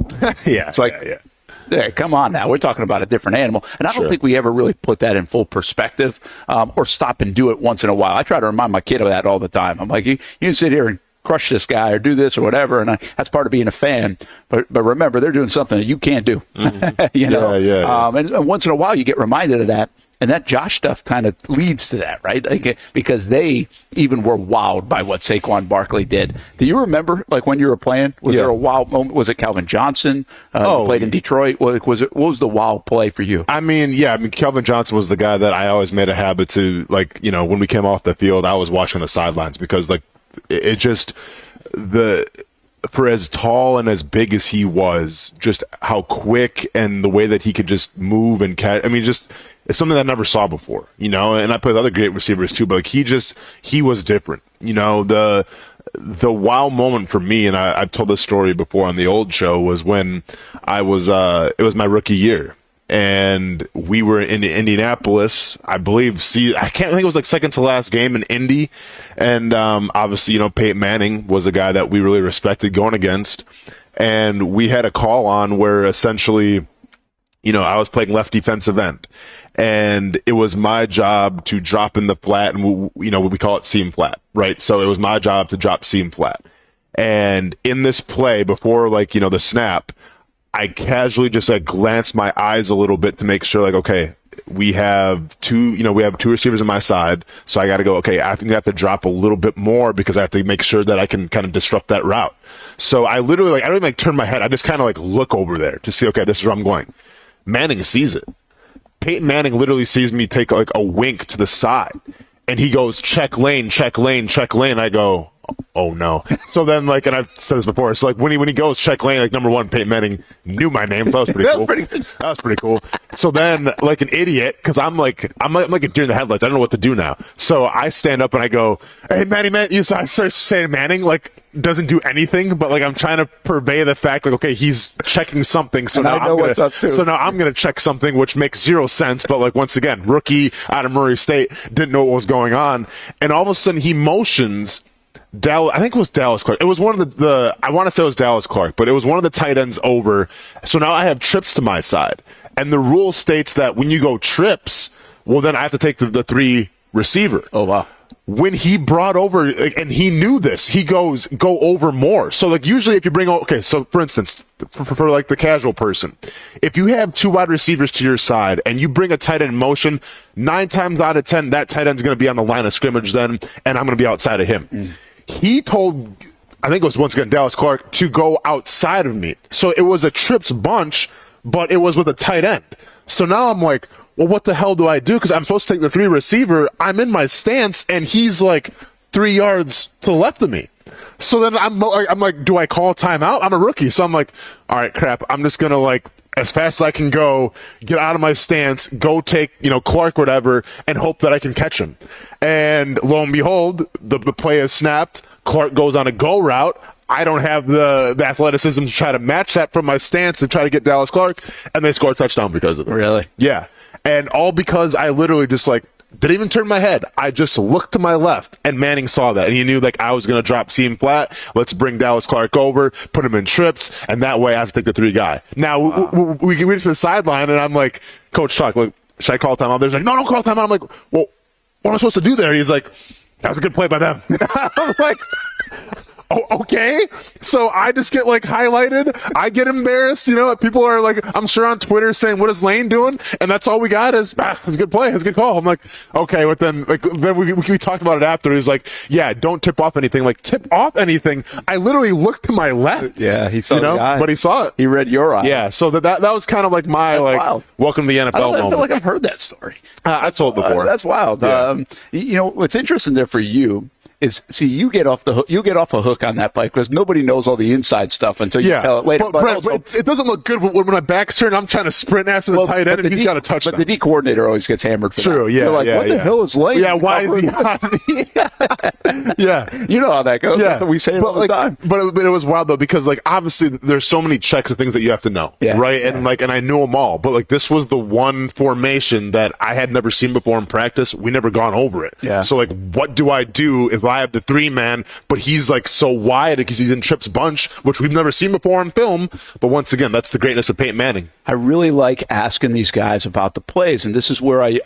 Yeah. It's yeah, come on now. We're talking about a different animal. And I don't think we ever really put that in full perspective or stop and do it once in a while. I try to remind my kid of that all the time. I'm like, you can sit here and crush this guy or do this or whatever, and that's part of being a fan. But remember, they're doing something that you can't do. Yeah. And once in a while, you get reminded of that. And that Josh stuff kind of leads to that, right? Because they even were wowed by what Saquon Barkley did. Do you remember, when you were playing, was there a wow moment? Was it Calvin Johnson who played in Detroit? What was the wow play for you? Calvin Johnson was the guy that I always made a habit to, when we came off the field, I was watching the sidelines because, it just for as tall and as big as he was, just how quick and the way that he could just move and catch. It's something that I never saw before, and I played with other great receivers too, but he was different. The wow moment for me, and I've told this story before on the old show, was when it was my rookie year. And we were in Indianapolis, I believe. I think it was second to last game in Indy. And obviously, Peyton Manning was a guy that we really respected going against. And we had a call on where essentially, I was playing left defensive end. And it was my job to drop in the flat, and we call it seam flat, right? So it was my job to drop seam flat. And in this play, before the snap, I casually just glanced my eyes a little bit to make sure okay, we have two receivers on my side, so I got to go, okay, I think I have to drop a little bit more because I have to make sure that I can kind of disrupt that route. So I literally, I don't even turn my head. I just kind of look over there to see, okay, this is where I'm going. Manning sees it. Peyton Manning literally sees me take a wink to the side, and he goes, check lane, check lane, check lane. I go, oh no. So then and I've said this before, it's when he goes check lane, number one, Peyton Manning knew my name, so that was pretty cool. That was pretty cool. So then an idiot, because I'm like a deer in the headlights, I don't know what to do now. So I stand up and I go, hey Manny, I start saying Manning, doesn't do anything, but I'm trying to purvey the fact okay, he's checking something, so now what's up too. So now I'm gonna check something which makes zero sense, but once again, rookie out of Murray State, didn't know what was going on, and all of a sudden he motions I think it was Dallas Clark. It was one of I want to say it was Dallas Clark, but it was one of the tight ends over. So now I have trips to my side. And the rule states that when you go trips, well, then I have to take the three receiver. Oh, wow. When he brought over, and he knew this, he goes, go over more. So usually if you bring, okay, so for instance, for the casual person, if you have two wide receivers to your side and you bring a tight end in motion, 9 times out of 10, that tight end's going to be on the line of scrimmage then, and I'm going to be outside of him. He told, I think it was once again Dallas Clark, to go outside of me. So it was a trips bunch, but it was with a tight end. So now I'm like, well, what the hell do I do? Because I'm supposed to take the three receiver. I'm in my stance, and he's 3 yards to the left of me. So then I'm like, do I call timeout? I'm a rookie. So I'm like, all right, crap. I'm just going to as fast as I can go, get out of my stance, go take, Clark or whatever, and hope that I can catch him. And lo and behold, the play is snapped. Clark goes on a go route. I don't have the athleticism to try to match that from my stance to try to get Dallas Clark, and they score a touchdown because of it. Really? Yeah. And all because I literally just didn't even turn my head. I just looked to my left, and Manning saw that, and he knew I was going to drop seam flat. Let's bring Dallas Clark over, put him in trips, and that way I have to take the three guy. Now we went to the sideline, and I'm like, Coach Chuck, should I call timeout? There's no, don't call timeout. I'm like, well, what am I supposed to do there? He's like, that was a good play by them. I'm like, oh, okay. So I just get like highlighted. I get embarrassed. People are like, I'm sure on Twitter saying, what is Lane doing? And that's all we got is, it's a good play. It's a good call. I'm like, okay. But then we talked about it after. He's like, yeah, don't tip off anything. Like, tip off anything. I literally looked to my left. Yeah, he saw the eye. But he saw it. He read your eye. Yeah. So that was kind of like my welcome to the NFL moment. I feel like I've heard that story. I told before. That's wild. Yeah. What's interesting there for you is, you get off the hook. You get off a hook on that play because nobody knows all the inside stuff until you tell it later. But also, it doesn't look good when my back's turned. I'm trying to sprint after the tight end, and he's got a touchdown. But the D coordinator always gets hammered for True, that. yeah. You're like, what the hell is Lane? Yeah, why is he Yeah. You know how that goes. Yeah. That's what we say all the time. But it was wild, though, because, obviously there's so many checks of things that you have to know, right? And, and I knew them all. But, this was the one formation that I had never seen before in practice. We never gone over it. Yeah. So, what do I do if I have the 3-man, but he's, so wide because he's in Tripp's bunch, which we've never seen before on film. But once again, that's the greatness of Peyton Manning. I really like asking these guys about the plays, and this is where I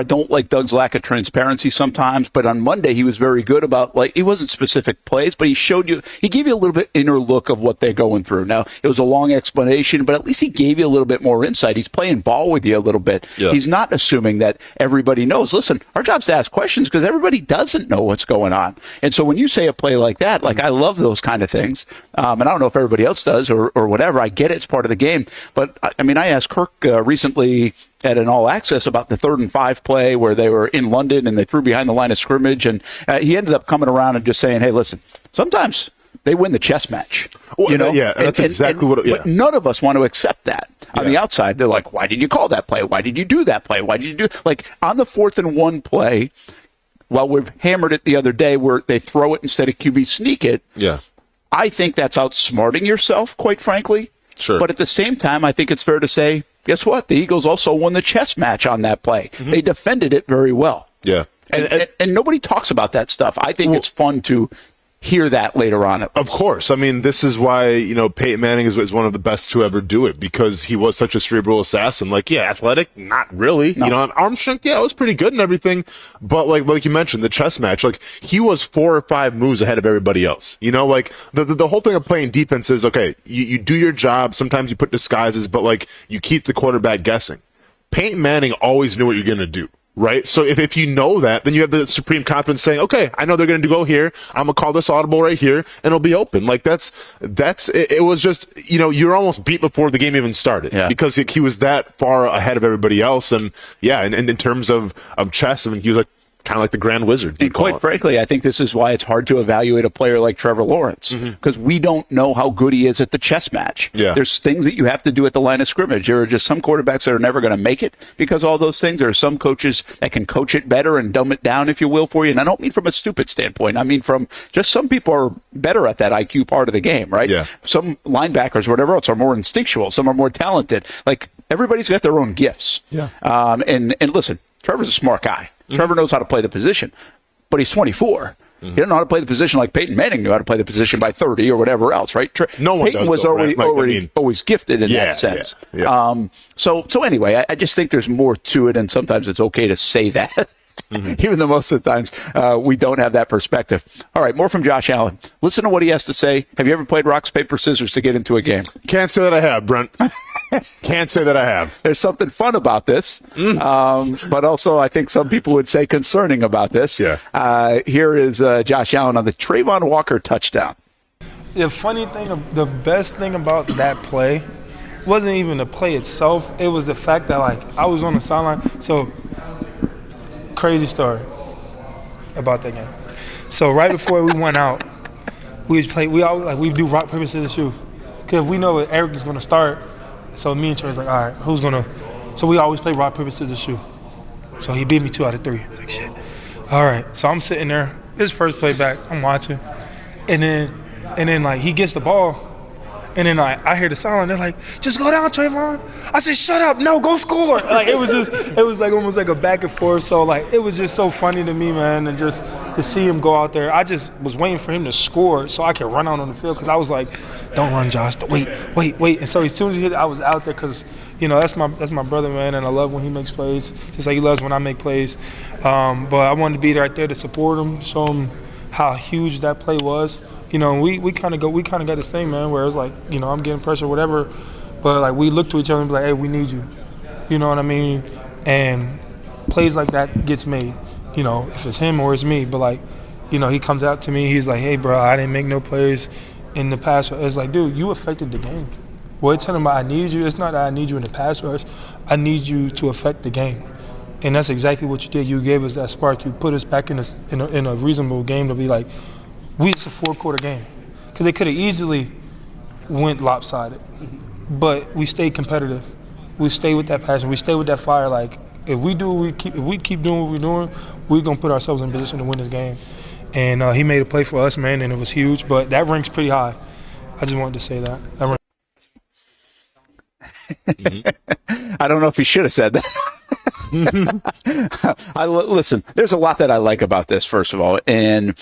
don't like Doug's lack of transparency sometimes. But on Monday, he was very good about, he wasn't specific plays, but he gave you a little bit inner look of what they're going through. Now, it was a long explanation, but at least he gave you a little bit more insight. He's playing ball with you a little bit. Yeah. He's not assuming that everybody knows. Listen, our job's to ask questions because everybody doesn't know what's going on. And so when you say a play like that, I love those kind of things. And I don't know if everybody else does or whatever. I get it. It's part of the game. But, I asked Kirk recently at an All Access about the 3rd and 5 play where they were in London and they threw behind the line of scrimmage. And he ended up coming around and just saying, hey, listen, sometimes they win the chess match. Yeah, that's exactly what But none of us want to accept that. On the outside, they're like, why did you call that play? Why did you do that play? Why did you do on the 4th and 1 play? Well, we've hammered it the other day where they throw it instead of QB sneak it. Yeah. I think that's outsmarting yourself, quite frankly. Sure. But at the same time, I think it's fair to say, guess what? The Eagles also won the chess match on that play. Mm-hmm. They defended it very well. Yeah. And nobody talks about that stuff. I think it's fun to hear that later on. Of course. This is why, Peyton Manning is one of the best to ever do it because he was such a cerebral assassin. Athletic? Not really. No. Arm strength, it was pretty good and everything. But like you mentioned, the chess match, he was 4 or 5 moves ahead of everybody else. The whole thing of playing defense is, okay, you do your job. Sometimes you put disguises, but you keep the quarterback guessing. Peyton Manning always knew what you're going to do. Right? So if you know that, then you have the supreme confidence saying, okay, I know they're going to go here. I'm going to call this audible right here, and it'll be open. It was just, you're almost beat before the game even started because he was that far ahead of everybody else. And in terms of chess, he was kind of like the Grand Wizard. And quite frankly, I think this is why it's hard to evaluate a player like Trevor Lawrence because we don't know how good he is at the chess match. Yeah. There's things that you have to do at the line of scrimmage. There are just some quarterbacks that are never going to make it because of all those things. There are some coaches that can coach it better and dumb it down, if you will, for you. And I don't mean from a stupid standpoint. I mean from just some people are better at that IQ part of the game, right? Yeah. Some linebackers, whatever else, are more instinctual. Some are more talented. Everybody's got their own gifts. Yeah. And listen, Trevor's a smart guy. Trevor knows how to play the position, but he's 24. He doesn't know how to play the position like Peyton Manning knew how to play the position by 30 or whatever else, right? No one Peyton does, was though, right? always gifted in that sense. Yeah. So anyway, I just think there's more to it, and sometimes it's okay to say that. Even though most of the times we don't have that perspective. All right, more from Josh Allen. Listen to what he has to say. Have you ever played rocks, paper, scissors to get into a game? Can't say that I have, Brent. Can't say that I have. There's something fun about this, but also I think some people would say concerning about this. Yeah. Here is Josh Allen on the Travon Walker touchdown. The funny thing, the best thing about that play wasn't even the play itself. It was the fact that I was on the sideline. So crazy story about that game. So right before we went out, we do rock, paper, scissors, shoot. Because we know that Eric is going to start. So me and Trey's all right, who's going to? So we always play rock, paper, scissors, shoot. So he beat me 2 out of 3. I was like, shit. All right. So I'm sitting there. This first play back, I'm watching. And then he gets the ball. And then I hear the silence. They're like, just go down, Travon. I said, shut up. No, go score. It was almost like a back and forth. So it was just so funny to me, man. And just to see him go out there. I just was waiting for him to score so I could run out on the field. Because I was like, don't run, Josh. Wait. And so as soon as he hit it, I was out there because, that's my brother, man. And I love when he makes plays, just like he loves when I make plays. But I wanted to be right there to support him, show him how huge that play was. You know, we kind of got this thing, man, where it's like, you know, I'm getting pressure, whatever, but like we look to each other and be like, hey, we need you. You know what I mean? And plays like that gets made. You know, if it's him or it's me, but like, you know, he comes out to me, he's like, hey, bro, I didn't make no plays in the pass rush. It's like, dude, you affected the game. We're telling him I need you. It's not that I need you in the pass rush. I need you to affect the game. And that's exactly what you did. You gave us that spark. You put us back in a reasonable game to be like, it's a 4-quarter game. Because they could have easily went lopsided. But we stayed competitive. We stayed with that passion. We stayed with that fire. Like, if we keep doing what we're doing, we're going to put ourselves in position to win this game. And he made a play for us, man, and it was huge. But that ranks pretty high. I just wanted to say that. I don't know if he should have said that. Listen, there's a lot that I like about this, first of all, and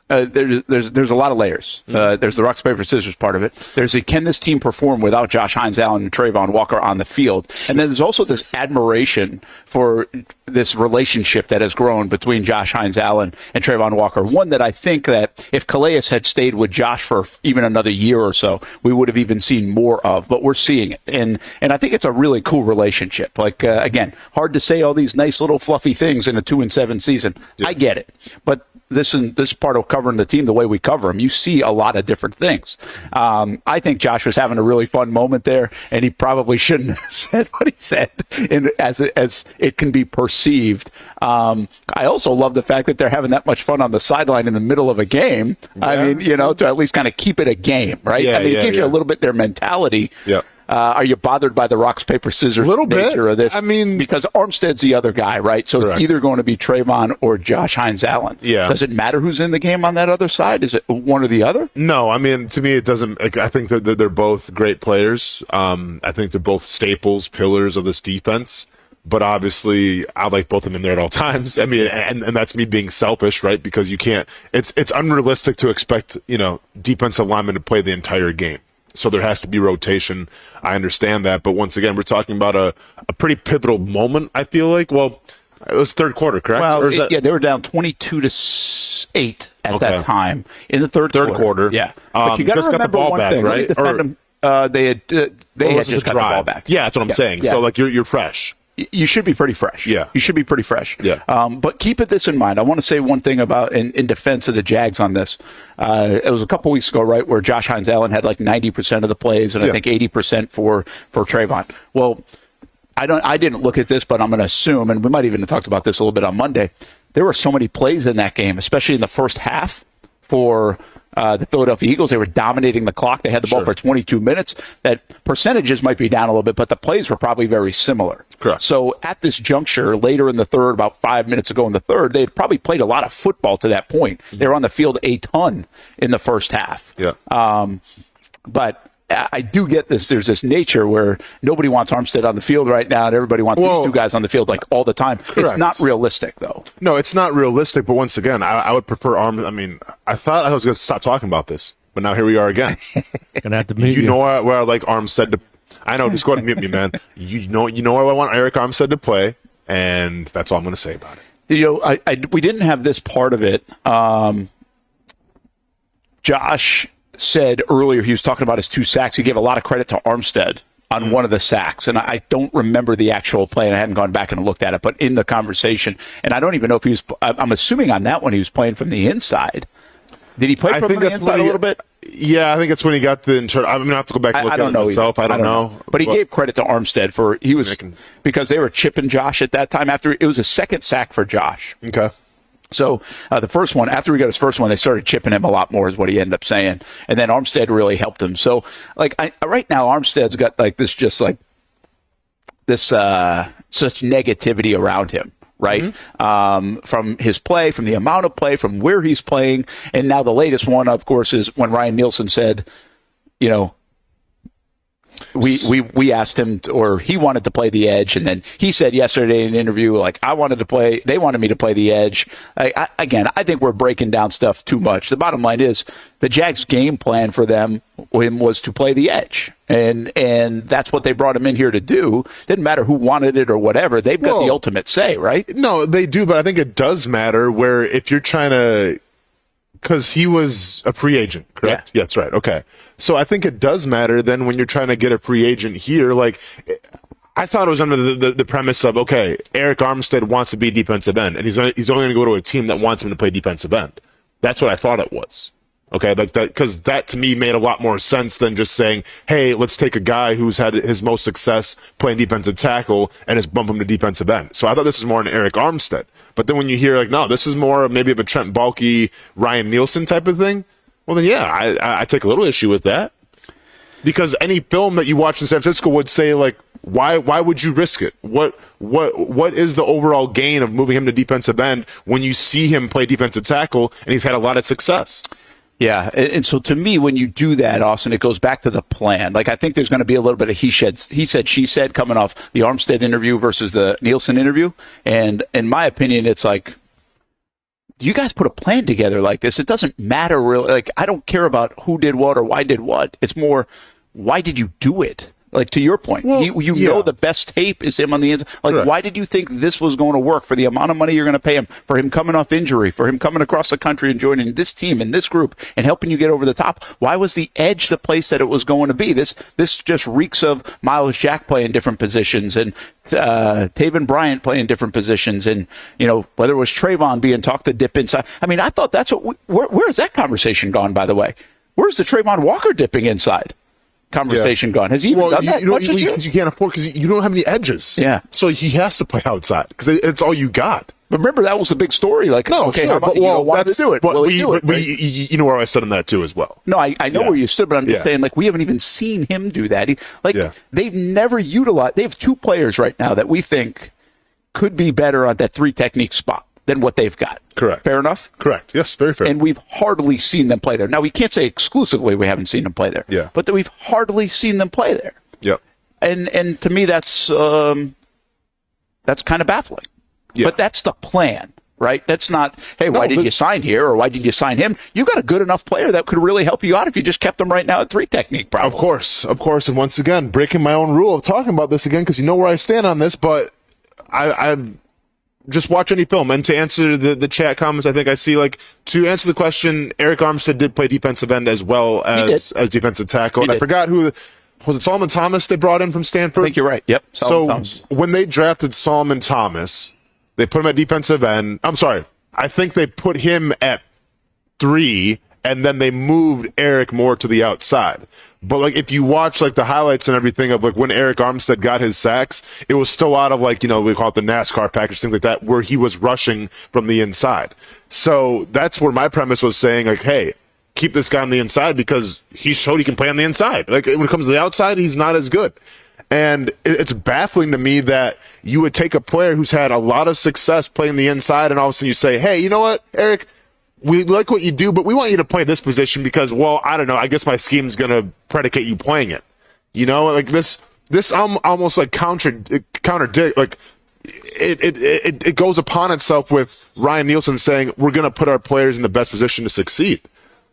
there's a lot of layers. There's the rock, paper, scissors part of it. There's can this team perform without Josh Hines-Allen and Travon Walker on the field? And then there's also this admiration for this relationship that has grown between Josh Hines-Allen and Travon Walker. One that I think that if Calais had stayed with Josh for even another year or so, we would have even seen more of. But we're seeing it, and I think it's a really cool relationship. Like again, hard to say all these nice little fluffy things in a 2-7 season. Yeah. I get it, but this part of covering the team the way we cover them, you see a lot of different things. I think Josh was having a really fun moment there, and he probably shouldn't have said what he said as it can be perceived. I also love the fact that they're having that much fun on the sideline in the middle of a game. Yeah. I mean, you know, to at least kind of keep it a game, right? Yeah, I mean, it gives you a little bit their mentality. Yeah. Are you bothered by the rocks, paper, scissors nature of this? I mean, because Armstead's the other guy, right? So correct. It's either going to be Trevon or Josh Hines-Allen. Yeah. Does it matter who's in the game on that other side? Is it one or the other? No, I mean, to me, it doesn't. I think that they're both great players. I think they're both staples, pillars of this defense. But obviously, I like both of them in there at all times. I mean, and that's me being selfish, right? Because you can't. It's unrealistic to expect, you know, defensive linemen to play the entire game. So there has to be rotation. I understand that. But once again, we're talking about a pretty pivotal moment, I feel like. Well, it was third quarter, correct? Well, yeah, they were down 22-8 at that time in the third quarter. Yeah. But you got to remember one thing. Right? They had just got the ball back. Yeah, that's what I'm saying. Yeah. So, like, you're fresh. You should be pretty fresh. Yeah. You should be pretty fresh. Yeah. But keep this in mind. I want to say one thing about in defense of the Jags on this. It was a couple weeks ago, right, where Josh Hines-Allen had like 90% of the plays and I think 80% for Travon. Well, I didn't look at this, but I'm going to assume, and we might even have talked about this a little bit on Monday, there were so many plays in that game, especially in the first half for the Philadelphia Eagles. They were dominating the clock. They had the ball for 22 minutes. That percentages might be down a little bit, but the plays were probably very similar. Correct. So at this juncture, later in the third, about 5 minutes ago in the third, they had probably played a lot of football to that point. They were on the field a ton in the first half. Yeah. But I do get this. There's this nature where nobody wants Armstead on the field right now, and everybody wants these two guys on the field like all the time. Correct. It's not realistic, though. No, it's not realistic. But once again, I would prefer I mean, I thought I was going to stop talking about this, but now here we are again. Gonna have to mute you. You know where I like Armstead to. I know. Just go ahead and mute me, man. You know where I want Eric Armstead to play, and that's all I'm going to say about it. You know, we didn't have this part of it. Josh said earlier he was talking about his 2 sacks. He gave a lot of credit to Armstead on one of the sacks, and I don't remember the actual play, and I hadn't gone back and looked at it, but in the conversation, and I don't even know if he was, I'm assuming on that one he was playing from the inside. Did he play from the inside a little bit? Yeah, I think it's when he got the internal. I'm going to have to go back and look at it myself. I don't know. But he gave credit to Armstead because they were chipping Josh at that time. After it was a second sack for Josh. Okay. So the first one, after he got his first one, they started chipping him a lot more, is what he ended up saying. And then Armstead really helped him. So, like, right now, Armstead's got like this, just like this, such negativity around him, right? Mm-hmm. From his play, from the amount of play, from where he's playing. And now the latest one, of course, is when Ryan Nielsen said, you know, we asked him or he wanted to play the edge, and then he said yesterday in an interview, like, they wanted me to play the edge. I think we're breaking down stuff too much. The bottom line is the Jags game plan for him was to play the edge, and that's what they brought him in here to do. Didn't matter who wanted it or whatever. They've got the ultimate say, right? No, they do, but I think it does matter where if you're trying to Because he was a free agent, correct? Yeah, that's right. Okay. So I think it does matter then when you're trying to get a free agent here. Like, I thought it was under the premise of, okay, Eric Armstead wants to be defensive end, and he's only going to go to a team that wants him to play defensive end. That's what I thought it was. Okay, like that, because that to me made a lot more sense than just saying, hey, let's take a guy who's had his most success playing defensive tackle and just bump him to defensive end. So I thought this was more an Eric Armstead. But then when you hear like, no, this is more maybe of a Trent Baalke, Ryan Nielsen type of thing, well then yeah, I take a little issue with that. Because any film that you watch in San Francisco would say like, why would you risk it? What is the overall gain of moving him to defensive end when you see him play defensive tackle and he's had a lot of success? Yeah, and so to me, when you do that, Austin, it goes back to the plan. Like, I think there's going to be a little bit of he said, she said coming off the Armstead interview versus the Nielsen interview. And in my opinion, it's like, do you guys put a plan together like this? It doesn't matter really. Like, I don't care about who did what or why did what. It's more, why did you do it? Like, to your point, well, you know the best tape is him on the inside. Like, why did you think this was going to work for the amount of money you're going to pay him, for him coming off injury, for him coming across the country and joining this team and this group and helping you get over the top? Why was the edge the place that it was going to be? This just reeks of Miles Jack playing different positions and Tavon Bryant playing different positions, and whether it was Travon being talked to dip inside. I mean, I thought that's what. Where's that conversation gone? By the way, where's the Travon Walker dipping inside conversation gone? Has he even done that much this year? You can't afford, because you don't have any edges. Yeah. So he has to play outside because it's all you got. But remember, that was the big story. Like, no, okay, sure, how about but that's to do it? But Will we, do it, right? you know where I stood on that too as well. No, I know where you stood, but I'm just saying, like, we haven't even seen him do that. They've never utilized. They have two players right now that we think could be better on that three technique spot than what they've got. Correct. Fair enough? Correct. Yes, very fair. And we've hardly seen them play there. Now, we can't say exclusively we haven't seen them play there. Yeah. But that we've hardly seen them play there. Yep. And to me, that's kind of baffling. Yeah. But that's the plan, right? That's not, hey, why did you sign here or why did you sign him? You've got a good enough player that could really help you out if you just kept them right now at three technique, probably. Of course. And once again, breaking my own rule of talking about this again, because you know where I stand on this, but I just watch any film. And to answer the chat comments, I think I see, like, to answer the question, Eric Armstead did play defensive end as well as defensive tackle. And I forgot who, was it Solomon Thomas they brought in from Stanford? I think you're right. Yep. Thomas. When they drafted Solomon Thomas, they put him at defensive end. I'm sorry. I think they put him at 3, and then they moved Eric more to the outside. But, like, if you watch, like, the highlights and everything of, like, when Eric Armstead got his sacks, it was still out of, like, we call it the NASCAR package, things like that, where he was rushing from the inside. So that's where my premise was saying, like, hey, keep this guy on the inside because he showed he can play on the inside. Like, when it comes to the outside, he's not as good. And it's baffling to me that you would take a player who's had a lot of success playing the inside, and all of a sudden you say, hey, you know what, Eric, we like what you do, but we want you to play this position because, well, I don't know, I guess my scheme's going to predicate you playing it. Like this almost like contradict, like it goes upon itself with Ryan Nielsen saying we're going to put our players in the best position to succeed.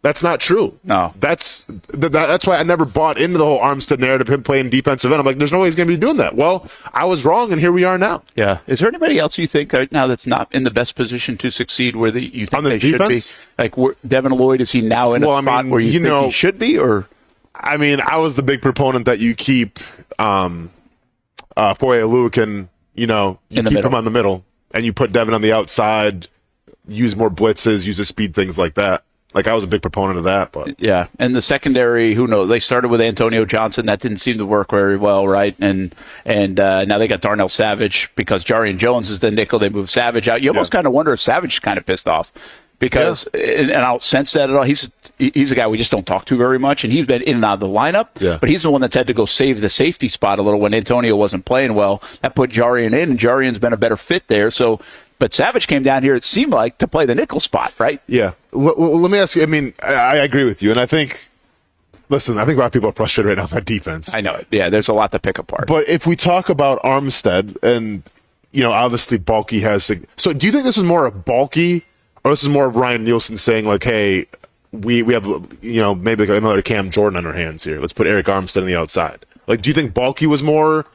That's not true. No. That's why I never bought into the whole Armstead narrative, him playing defensive end. I'm like, there's no way he's going to be doing that. Well, I was wrong, and here we are now. Yeah. Is there anybody else you think right now that's not in the best position to succeed where you think they defense? Should be? Like, Devin Lloyd, is he now in a spot where you think he should be? Or I mean, I was the big proponent that you keep Foye Luke and, you keep him on the middle, and you put Devin on the outside, use more blitzes, use the speed, things like that. Like, I was a big proponent of that, but yeah. And the secondary, who knows? They started with Antonio Johnson, that didn't seem to work very well, right? And now they got Darnell Savage because Jarrian Jones is the nickel. They moved Savage out. You almost kind of wonder if Savage is kind of pissed off because, and I don't sense that at all. He's a guy we just don't talk to very much, and he's been in and out of the lineup. Yeah. But he's the one that's had to go save the safety spot a little when Antonio wasn't playing well. That put Jarrian in, and Jarrian's been a better fit there. So. But Savage came down here, it seemed like, to play the nickel spot, right? Yeah. Well, let me ask you, I mean, I agree with you, and I think a lot of people are frustrated right now with that defense. I know it. Yeah, there's a lot to pick apart. But if we talk about Armstead, and, obviously Baalke has... So do you think this is more of Baalke, or this is more of Ryan Nielsen saying, like, hey, we have, maybe like another Cam Jordan on our hands here. Let's put Eric Armstead on the outside. Like, do you think Baalke was more...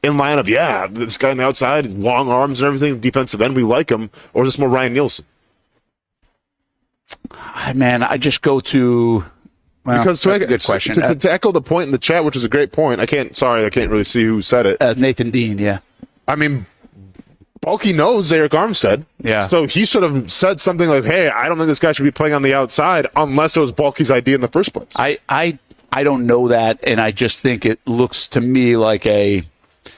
in line of, this guy on the outside, long arms and everything, defensive end, we like him, or is this more Ryan Nielsen? I just go to. Well, because that's a good question. To echo the point in the chat, which is a great point, I can't really see who said it. Nathan Dean, yeah. I mean, Bulky knows Eric Armstead. Yeah. So he should have said something like, hey, I don't think this guy should be playing on the outside unless it was Bulky's idea in the first place. I don't know that, and I just think it looks to me like a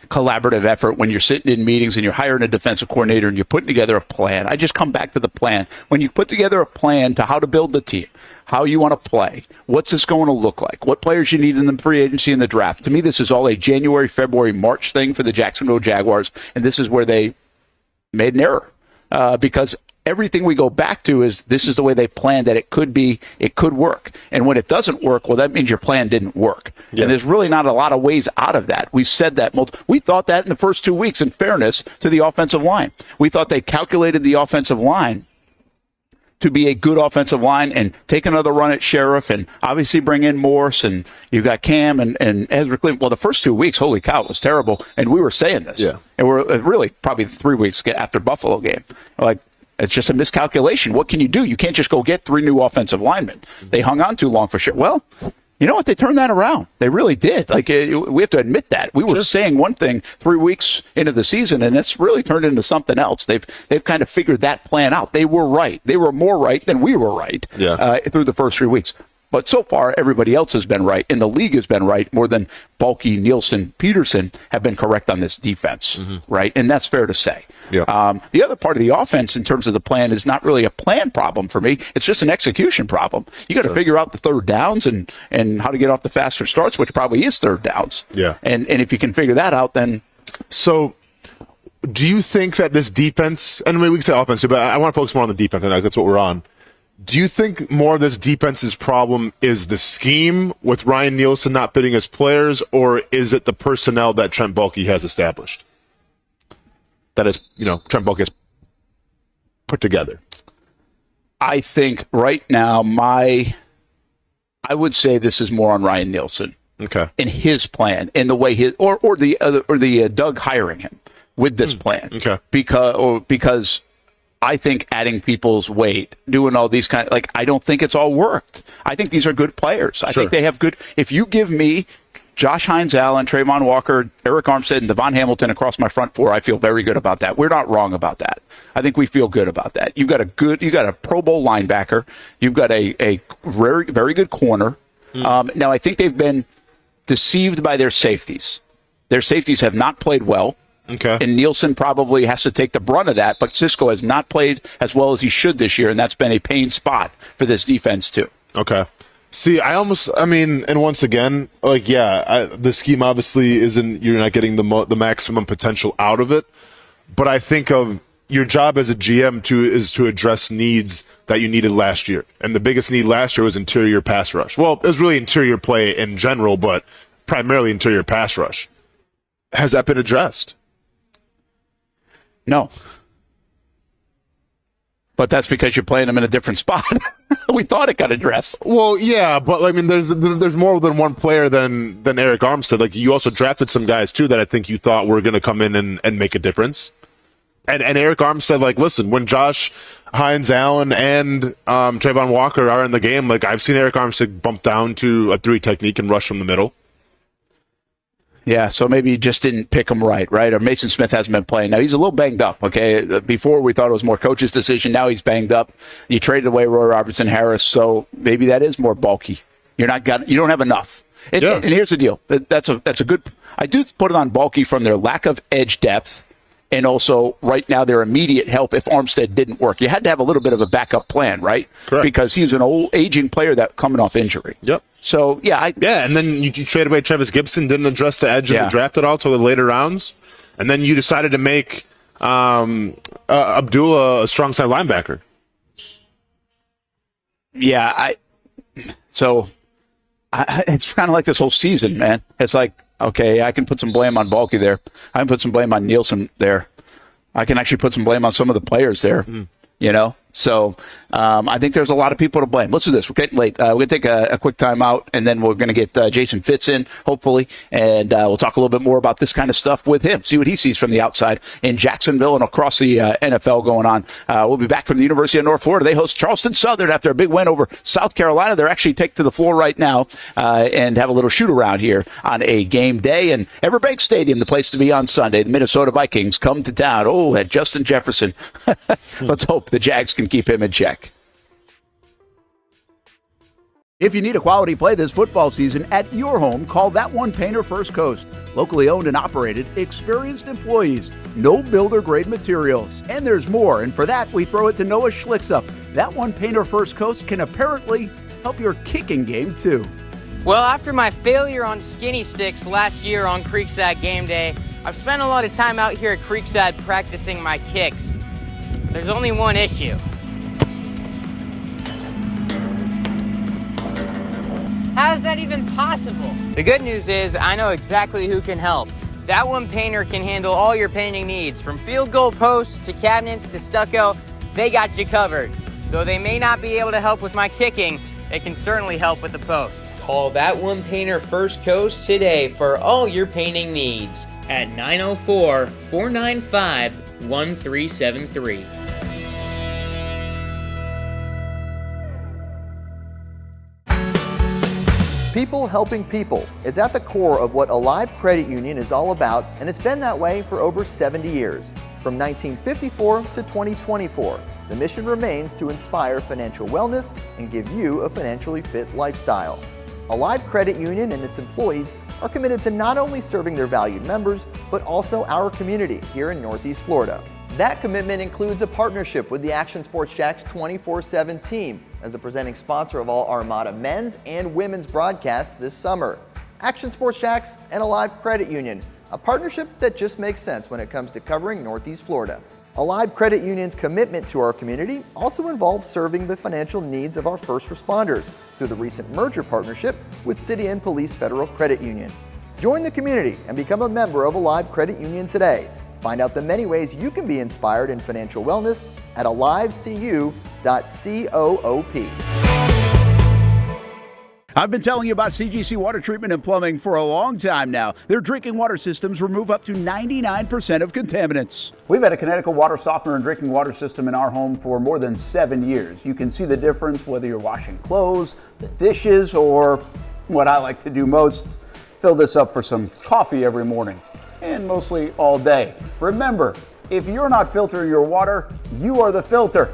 collaborative effort when you're sitting in meetings and you're hiring a defensive coordinator and you're putting together a plan. I just come back to the plan. When you put together a plan to how to build the team, how you want to play, what's this going to look like, what players you need in the free agency and the draft. To me, this is all a January, February, March thing for the Jacksonville Jaguars, and this is where they made an error because everything we go back to is this is the way they planned that it could work. And when it doesn't work, well, that means your plan didn't work. Yeah. And there's really not a lot of ways out of that. We've said that. We thought that in the first 2 weeks, in fairness to the offensive line. We thought they calculated the offensive line to be a good offensive line and take another run at Sheriff and obviously bring in Morse and you got Cam and Ezra Cleveland. Well, the first 2 weeks, holy cow, it was terrible. And we were saying this. Yeah. And we're really probably 3 weeks after Buffalo game. We're like, it's just a miscalculation. What can you do? You can't just go get 3 new offensive linemen. They hung on too long for sure. Well, you know what? They turned that around. They really did. Like, we have to admit that. We were saying one thing 3 weeks into the season, and it's really turned into something else. They've kind of figured that plan out. They were right. They were more right than we were right through the first 3 weeks. But so far, everybody else has been right, and the league has been right more than Bulky, Nielsen, Peterson have been correct on this defense, right? And that's fair to say. Yeah. The other part of the offense in terms of the plan is not really a plan problem for me. It's just an execution problem. You got to figure out the third downs and how to get off the faster starts, which probably is third downs. Yeah. And if you can figure that out, then. So do you think that this defense, and maybe we can say offense, but I want to focus more on the defense, and that's what we're on. Do you think more of this defense's problem is the scheme with Ryan Nielsen not fitting his players, or is it the personnel that Trent Baalke has established? That is, Trent Baalke has put together. I think right now, I would say this is more on Ryan Nielsen. Okay. In his plan, in the way or the Doug hiring him with this plan. Okay. Because I think adding people's weight, doing all these I don't think it's all worked. I think these are good players. I think they have good. If you give me Josh Hines-Allen, Travon Walker, Eric Armstead, and Devon Hamilton across my front four, I feel very good about that. We're not wrong about that. I think we feel good about that. You've got a Pro Bowl linebacker. You've got a very, very good corner. Now, I think they've been deceived by their safeties. Their safeties have not played well. Okay. And Nielsen probably has to take the brunt of that, but Cisco has not played as well as he should this year, and that's been a pain spot for this defense, too. Okay. See, and once again, the scheme obviously isn't, you're not getting the maximum potential out of it, but I think of your job as a GM is to address needs that you needed last year. And the biggest need last year was interior pass rush. Well, it was really interior play in general, but primarily interior pass rush. Has that been addressed? No. But that's because you're playing them in a different spot. We thought it got addressed. Well, yeah, but there's more than one player than Eric Armstead. You also drafted some guys too that I think you thought were going to come in and make a difference. And Eric Armstead, listen, when Josh Hines-Allen and Travon Walker are in the game, I've seen Eric Armstead bump down to a 3 technique and rush from the middle. Yeah, so maybe you just didn't pick him right? Or Mason Smith hasn't been playing. Now, he's a little banged up, okay? Before, we thought it was more coach's decision. Now he's banged up. You traded away Roy Robertson-Harris, so maybe that is more bulky. You don't have enough. And here's the deal. That's a good – I do put it on bulky from their lack of edge depth and also right now their immediate help if Armstead didn't work. You had to have a little bit of a backup plan, right? Correct. Because he's an old, aging player that coming off injury. Yep. So, and then you traded away Travis Gibson, didn't address the edge of the draft at all till the later rounds. And then you decided to make Abdullah a strong side linebacker. Yeah, it's kind of like this whole season, man. It's like, okay, I can put some blame on Baalke there. I can put some blame on Nielsen there. I can actually put some blame on some of the players there, So I think there's a lot of people to blame. Let's do this. We're getting late. We're going to take a quick time out, and then we're going to get Jason Fitz in, hopefully, and we'll talk a little bit more about this kind of stuff with him, see what he sees from the outside in Jacksonville and across the NFL going on. We'll be back from the University of North Florida. They host Charleston Southern after a big win over South Carolina. They're actually taking to the floor right now and have a little shoot-around here on a game day. And Everbank Stadium, the place to be on Sunday. The Minnesota Vikings come to town. Oh, at Justin Jefferson. Let's hope the Jags can keep him in check. If you need a quality play this football season at your home, call That One Painter First Coast. Locally owned and operated, experienced employees, no builder-grade materials. And there's more, and for that, we throw it to Noah Schlicksup. That One Painter First Coast can apparently help your kicking game, too. Well, after my failure on skinny sticks last year on Creekside game day, I've spent a lot of time out here at Creekside practicing my kicks. There's only one issue. How is that even possible? The good news is I know exactly who can help. That One Painter can handle all your painting needs, from field goal posts to cabinets to stucco. They got you covered. Though they may not be able to help with my kicking, they can certainly help with the posts. Call That One Painter First Coast today for all your painting needs at 904-495-1373. People helping people. It's at the core of what Alive Credit Union is all about, and it's been that way for over 70 years. From 1954 to 2024, the mission remains to inspire financial wellness and give you a financially fit lifestyle. Alive Credit Union and its employees are committed to not only serving their valued members, but also our community here in Northeast Florida. That commitment includes a partnership with the Action Sports Jacks 24/7 team as the presenting sponsor of all Armada men's and women's broadcasts this summer. Action Sports Jacks and Alive Credit Union, a partnership that just makes sense when it comes to covering Northeast Florida. Alive Credit Union's commitment to our community also involves serving the financial needs of our first responders through the recent merger partnership with City and Police Federal Credit Union. Join the community and become a member of Alive Credit Union today. Find out the many ways you can be inspired in financial wellness at alivecu.coop. I've been telling you about CGC Water Treatment and Plumbing for a long time now. Their drinking water systems remove up to 99% of contaminants. We've had a Connecticut water softener and drinking water system in our home for more than 7 years. You can see the difference whether you're washing clothes, the dishes, or what I like to do most, fill this up for some coffee every morning, and mostly all day. Remember, if you're not filtering your water, you are the filter.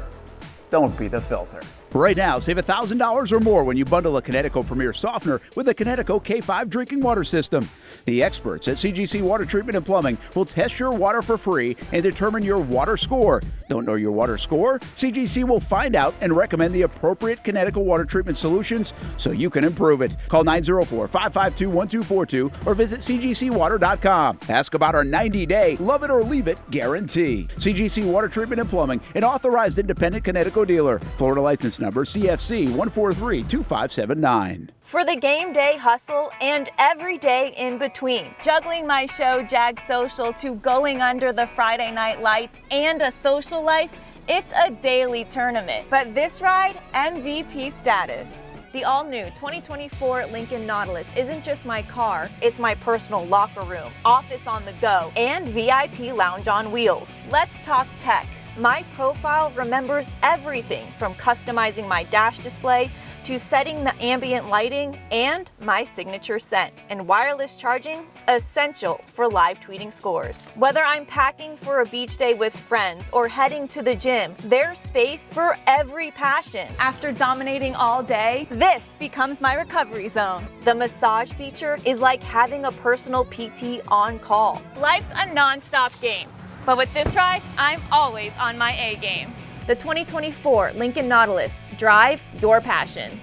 Don't be the filter. Right now, save $1,000 or more when you bundle a Connecticut Premier Softener with a Connecticut K5 drinking water system. The experts at CGC Water Treatment and Plumbing will test your water for free and determine your water score. Don't know your water score? CGC will find out and recommend the appropriate Connecticut water treatment solutions so you can improve it. Call 904-552-1242 or visit cgcwater.com. Ask about our 90-day love it or leave it guarantee. CGC Water Treatment and Plumbing, an authorized independent Connecticut dealer. Florida license number CFC 1432579. For the game day hustle and every day in between, juggling my show Jags Social to going under the Friday night lights and a social life, it's a daily tournament. But this ride, MVP status. The all-new 2024 Lincoln Nautilus isn't just my car, it's my personal locker room, office on the go, and VIP lounge on wheels. Let's talk tech. My profile remembers everything from customizing my dash display to setting the ambient lighting and my signature scent. And wireless charging, essential for live tweeting scores. Whether I'm packing for a beach day with friends or heading to the gym, there's space for every passion. After dominating all day, this becomes my recovery zone. The massage feature is like having a personal PT on call. Life's a non-stop game. But with this ride, I'm always on my A game. The 2024 Lincoln Nautilus. Drive your passion.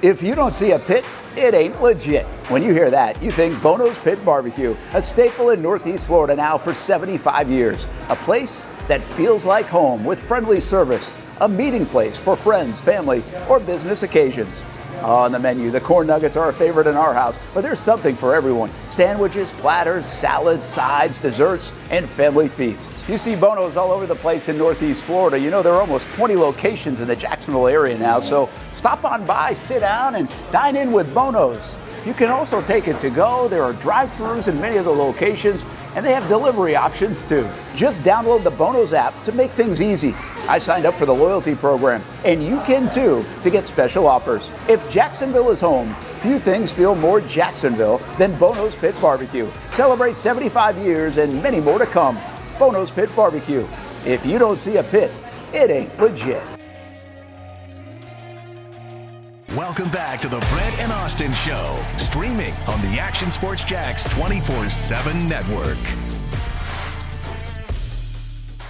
If you don't see a pit, it ain't legit. When you hear that, you think Bono's Pit Barbecue, a staple in Northeast Florida now for 75 years. A place that feels like home with friendly service, a meeting place for friends, family, or business occasions. on the menu. The corn nuggets are a favorite in our house, but there's something for everyone. Sandwiches, platters, salads, sides, desserts, and family feasts. You see Bono's all over the place in Northeast Florida. You know, there are almost 20 locations in the Jacksonville area now, so stop on by, sit down, and dine in with Bono's. You can also take it to go. There are drive-thrus in many of the locations, and they have delivery options too. Just download the Bono's app to make things easy. I signed up for the loyalty program, and you can too, to get special offers. If Jacksonville is home, few things feel more Jacksonville than Bono's Pit Barbecue. Celebrate 75 years and many more to come. Bono's Pit Barbecue. If you don't see a pit, it ain't legit. Welcome back to the Brent and Austin Show, streaming on the Action Sports Jax 24/7 network.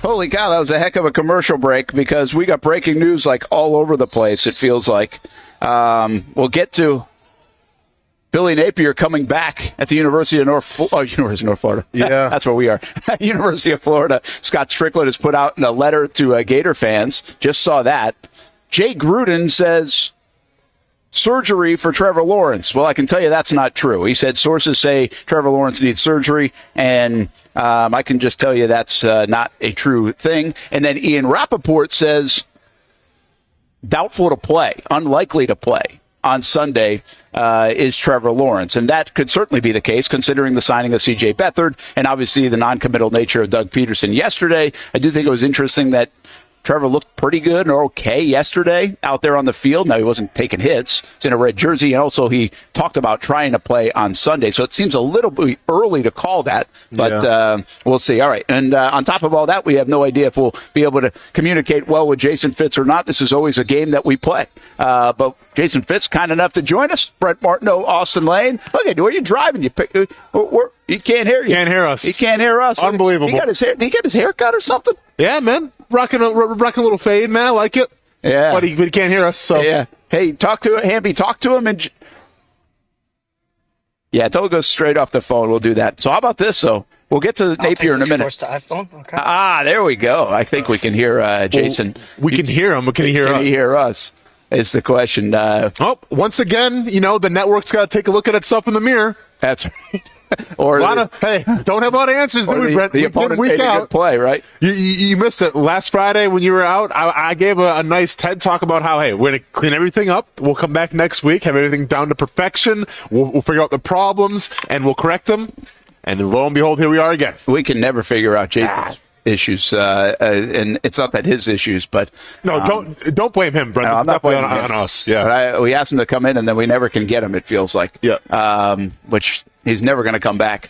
Holy cow, that was a heck of a commercial break because we got breaking news like all over the place, it feels like. We'll get to Billy Napier coming back at the University of North Florida. Yeah. That's where we are. University of Florida. Scott Strickland has put out a letter to Gator fans. Just saw that. Jay Gruden says surgery for Trevor Lawrence. Well, I can tell you that's not true. He said sources say Trevor Lawrence needs surgery, and I can just tell you that's not a true thing. And then Ian Rappaport says doubtful to play, unlikely to play on Sunday is Trevor Lawrence. And that could certainly be the case considering the signing of C.J. Beathard and obviously the non-committal nature of Doug Peterson yesterday. I do think it was interesting that Trevor looked pretty good or okay yesterday out there on the field. Now, he wasn't taking hits. He's in a red jersey, and also he talked about trying to play on Sunday. So it seems a little bit early to call that, but we'll see. All right, and on top of all that, we have no idea if we'll be able to communicate well with Jason Fitz or not. This is always a game that we play. But Jason Fitz, kind enough to join us. Brent Martineau, Austen Lane. Look at where you driving. You can't hear you. Can't hear us. He can't hear us. Unbelievable. Did he get his hair cut or something? Yeah, man. Rocking a little fade, man. I like it. Yeah. But he can't hear us, so. Yeah. Hey, Hamby, talk to him. And yeah, don't go straight off the phone. We'll do that. So how about this, though? We'll get to Napier in a minute. To iPhone? Okay. There we go. I think we can hear Jason. Well, we can hear him, but can he hear us? Can he hear us? Is the question. Once again, the network's got to take a look at itself in the mirror. That's right. Or don't have a lot of answers, do we, Brent? The opponent made a good play, right? You missed it. Last Friday when you were out, I gave a nice TED talk about how, hey, we're going to clean everything up. We'll come back next week, have everything down to perfection. We'll figure out the problems, and we'll correct them. And lo and behold, here we are again. We can never figure out Jason's issues, and it's not that his issues, but don't blame him, Brent. No, I'm not blaming on us. Yeah, but we asked him to come in, and then we never can get him. It feels like, which he's never going to come back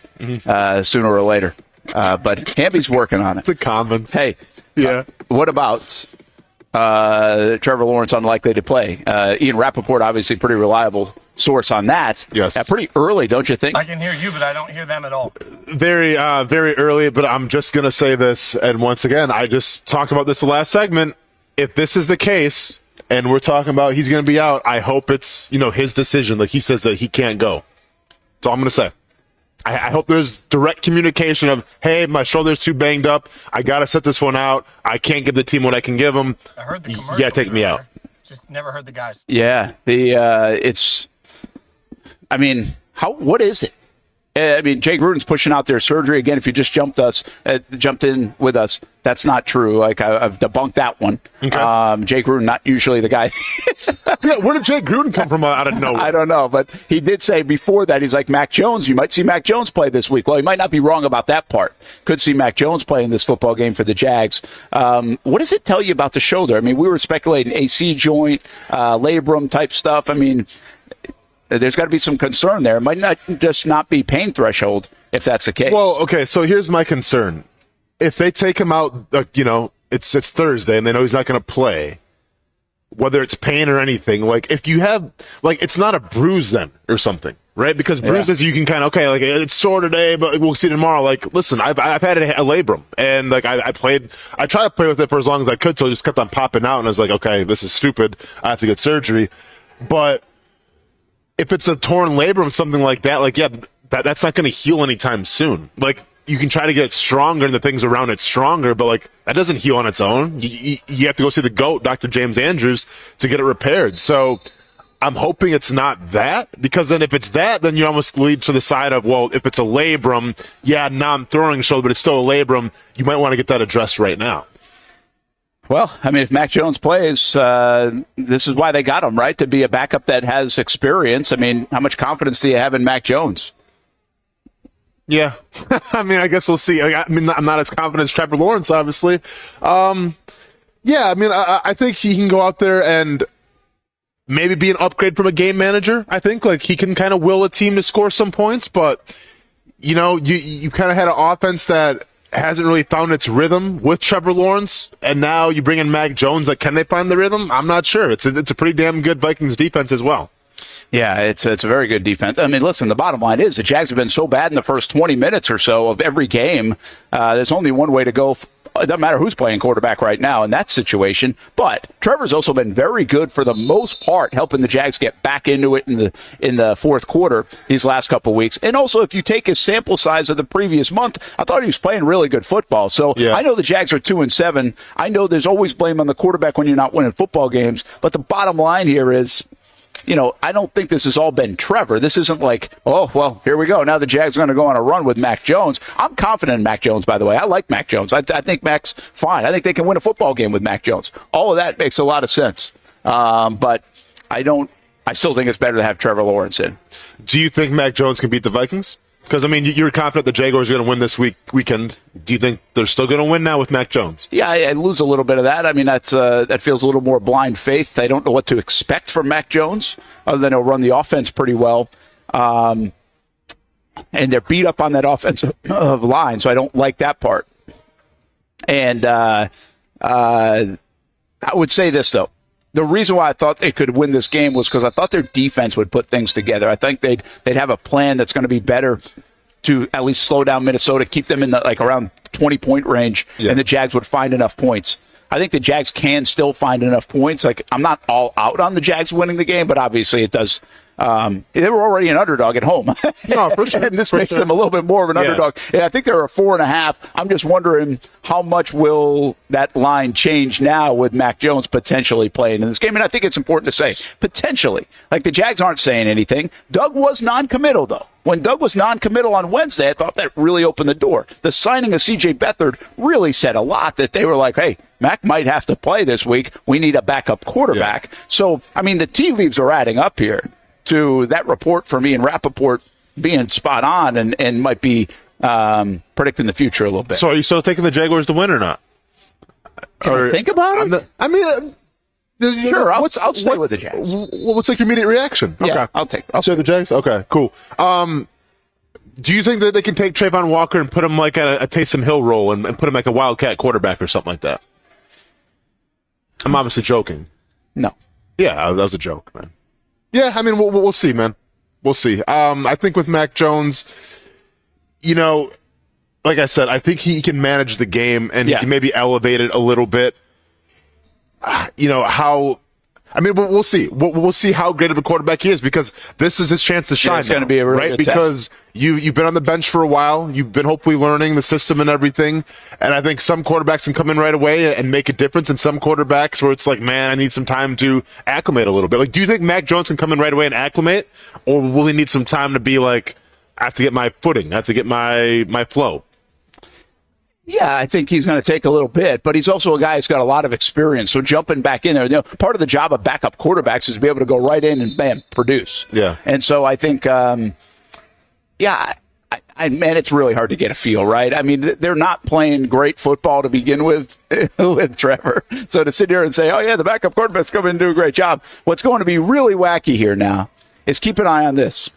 sooner or later. But Hamby's working on it. The comments. Hey, what about Trevor Lawrence unlikely to play? Ian Rappaport, obviously pretty reliable source on that. Yes. Pretty early, don't you think? I can hear you, but I don't hear them at all. Very, very early, but I'm just going to say this, and once again, I just talked about this the last segment. If this is the case, and we're talking about he's going to be out, I hope it's, his decision. Like he says that he can't go. That's all I'm going to say. I hope there's direct communication of, hey, my shoulder's too banged up. I got to set this one out. I can't give the team what I can give them. I heard the commercial. Yeah, take me out. Just never heard the guys. Yeah. What is it? Jay Gruden's pushing out their surgery. Again, if you just jumped in with us, that's not true. Like, I've debunked that one. Okay. Jay Gruden, not usually the guy. Where did Jay Gruden come from out of nowhere? I don't know, but he did say before that, he's like, Mac Jones, you might see Mac Jones play this week. Well, he might not be wrong about that part. Could see Mac Jones play in this football game for the Jags. What does it tell you about the shoulder? We were speculating AC joint, labrum type stuff. There's got to be some concern there. It might not just not be pain threshold if that's the case. Well, okay, so here's my concern. If they take him out, it's Thursday and they know he's not going to play, whether it's pain or anything, like if you have, it's not a bruise then or something, right? Because bruises you can kind of, it's sore today, but we'll see tomorrow. Listen, I've had a labrum, and I tried to play with it for as long as I could, so it just kept on popping out, and I was like, okay, this is stupid. I have to get surgery. But if it's a torn labrum, something like that, that's not going to heal anytime soon. You can try to get it stronger and the things around it stronger, but that doesn't heal on its own. You have to go see the GOAT, Dr. James Andrews, to get it repaired. So I'm hoping it's not that, because then if it's that, then you almost lead to the side of, well, if it's a labrum, non-throwing shoulder, but it's still a labrum, you might want to get that addressed right now. Well, I mean, if Mac Jones plays, this is why they got him, right? To be a backup that has experience. I mean, how much confidence do you have in Mac Jones? Yeah. I mean, I guess we'll see. I mean, I'm not as confident as Trevor Lawrence, obviously. Yeah, I mean, I think he can go out there and maybe be an upgrade from a game manager. I think, like, he can kind of will a team to score some points, but, you know, you've kind of had an offense that hasn't really found its rhythm with Trevor Lawrence, and now you bring in Mac Jones. Like, can they find the rhythm? I'm not sure. It's a pretty damn good Vikings defense as well. Yeah, it's a very good defense. I mean, listen, the bottom line is the Jags have been so bad in the first 20 minutes or so of every game. There's only one way to go. It doesn't matter who's playing quarterback right now in that situation. But Trevor's also been very good for the most part, helping the Jags get back into it in the fourth quarter these last couple of weeks. And also, if you take his sample size of the previous month, I thought he was playing really good football. So I know the Jags are 2-7. I know there's always blame on the quarterback when you're not winning football games. But the bottom line here is, you know, I don't think this has all been Trevor. This isn't like, oh, well, here we go. Now the Jags are going to go on a run with Mac Jones. I'm confident in Mac Jones, by the way. I like Mac Jones. I think Mac's fine. I think they can win a football game with Mac Jones. All of that makes a lot of sense. But I still think it's better to have Trevor Lawrence in. Do you think Mac Jones can beat the Vikings? Because, I mean, you're confident the Jaguars are going to win this weekend. Do you think they're still going to win now with Mac Jones? Yeah, I lose a little bit of that. I mean, that feels a little more blind faith. I don't know what to expect from Mac Jones, other than he'll run the offense pretty well. And they're beat up on that offensive line, so I don't like that part. And I would say this, though. The reason why I thought they could win this game was because I thought their defense would put things together. I think they'd have a plan that's going to be better to at least slow down Minnesota, keep them in the around 20-point range, and the Jags would find enough points. I think the Jags can still find enough points. Like, I'm not all out on the Jags winning the game, but obviously it does. They were already an underdog at home. No, for sure. And this makes them a little bit more of an underdog. And I think they're a 4.5. I'm just wondering how much will that line change now with Mac Jones potentially playing in this game. And I think it's important to say, potentially. Like, the Jags aren't saying anything. Doug was non-committal, though. When Doug was non-committal on Wednesday, I thought that really opened the door. The signing of C.J. Beathard really said a lot, that they were like, hey, Mac might have to play this week. We need a backup quarterback. Yeah. So, I mean, the tea leaves are adding up here to that report for me and Rappaport being spot on and might be predicting the future a little bit. So are you still taking the Jaguars to win or not? Can I think about it? I mean, sure, I'll stay with the Jags. What's like your immediate reaction? Yeah, okay. I'll say the Jags? Okay, cool. Do you think that they can take Travon Walker and put him like a Taysom Hill role and put him like a Wildcat quarterback or something like that? I'm obviously joking. No. Yeah, that was a joke, man. Yeah, I mean, we'll see, man. We'll see. I think with Mac Jones, you know, like I said, I think he can manage the game and he can maybe elevate it a little bit. You know, we'll see. We'll see how great of a quarterback he is, because this is his chance to shine. It's going to be a really good because you've been on the bench for a while. You've been hopefully learning the system and everything. And I think some quarterbacks can come in right away and make a difference, and some quarterbacks where it's like, man, I need some time to acclimate a little bit. Like, do you think Mac Jones can come in right away and acclimate, or will he need some time to be like, I have to get my footing, I have to get my flow? Yeah, I think he's going to take a little bit, but he's also a guy who's got a lot of experience. So jumping back in there, you know, part of the job of backup quarterbacks is to be able to go right in and bam, produce. Yeah. And so I think, man, it's really hard to get a feel, right? I mean, they're not playing great football to begin with Trevor. So to sit here and say, oh yeah, the backup quarterback's coming and do a great job. What's going to be really wacky here now is keep an eye on this.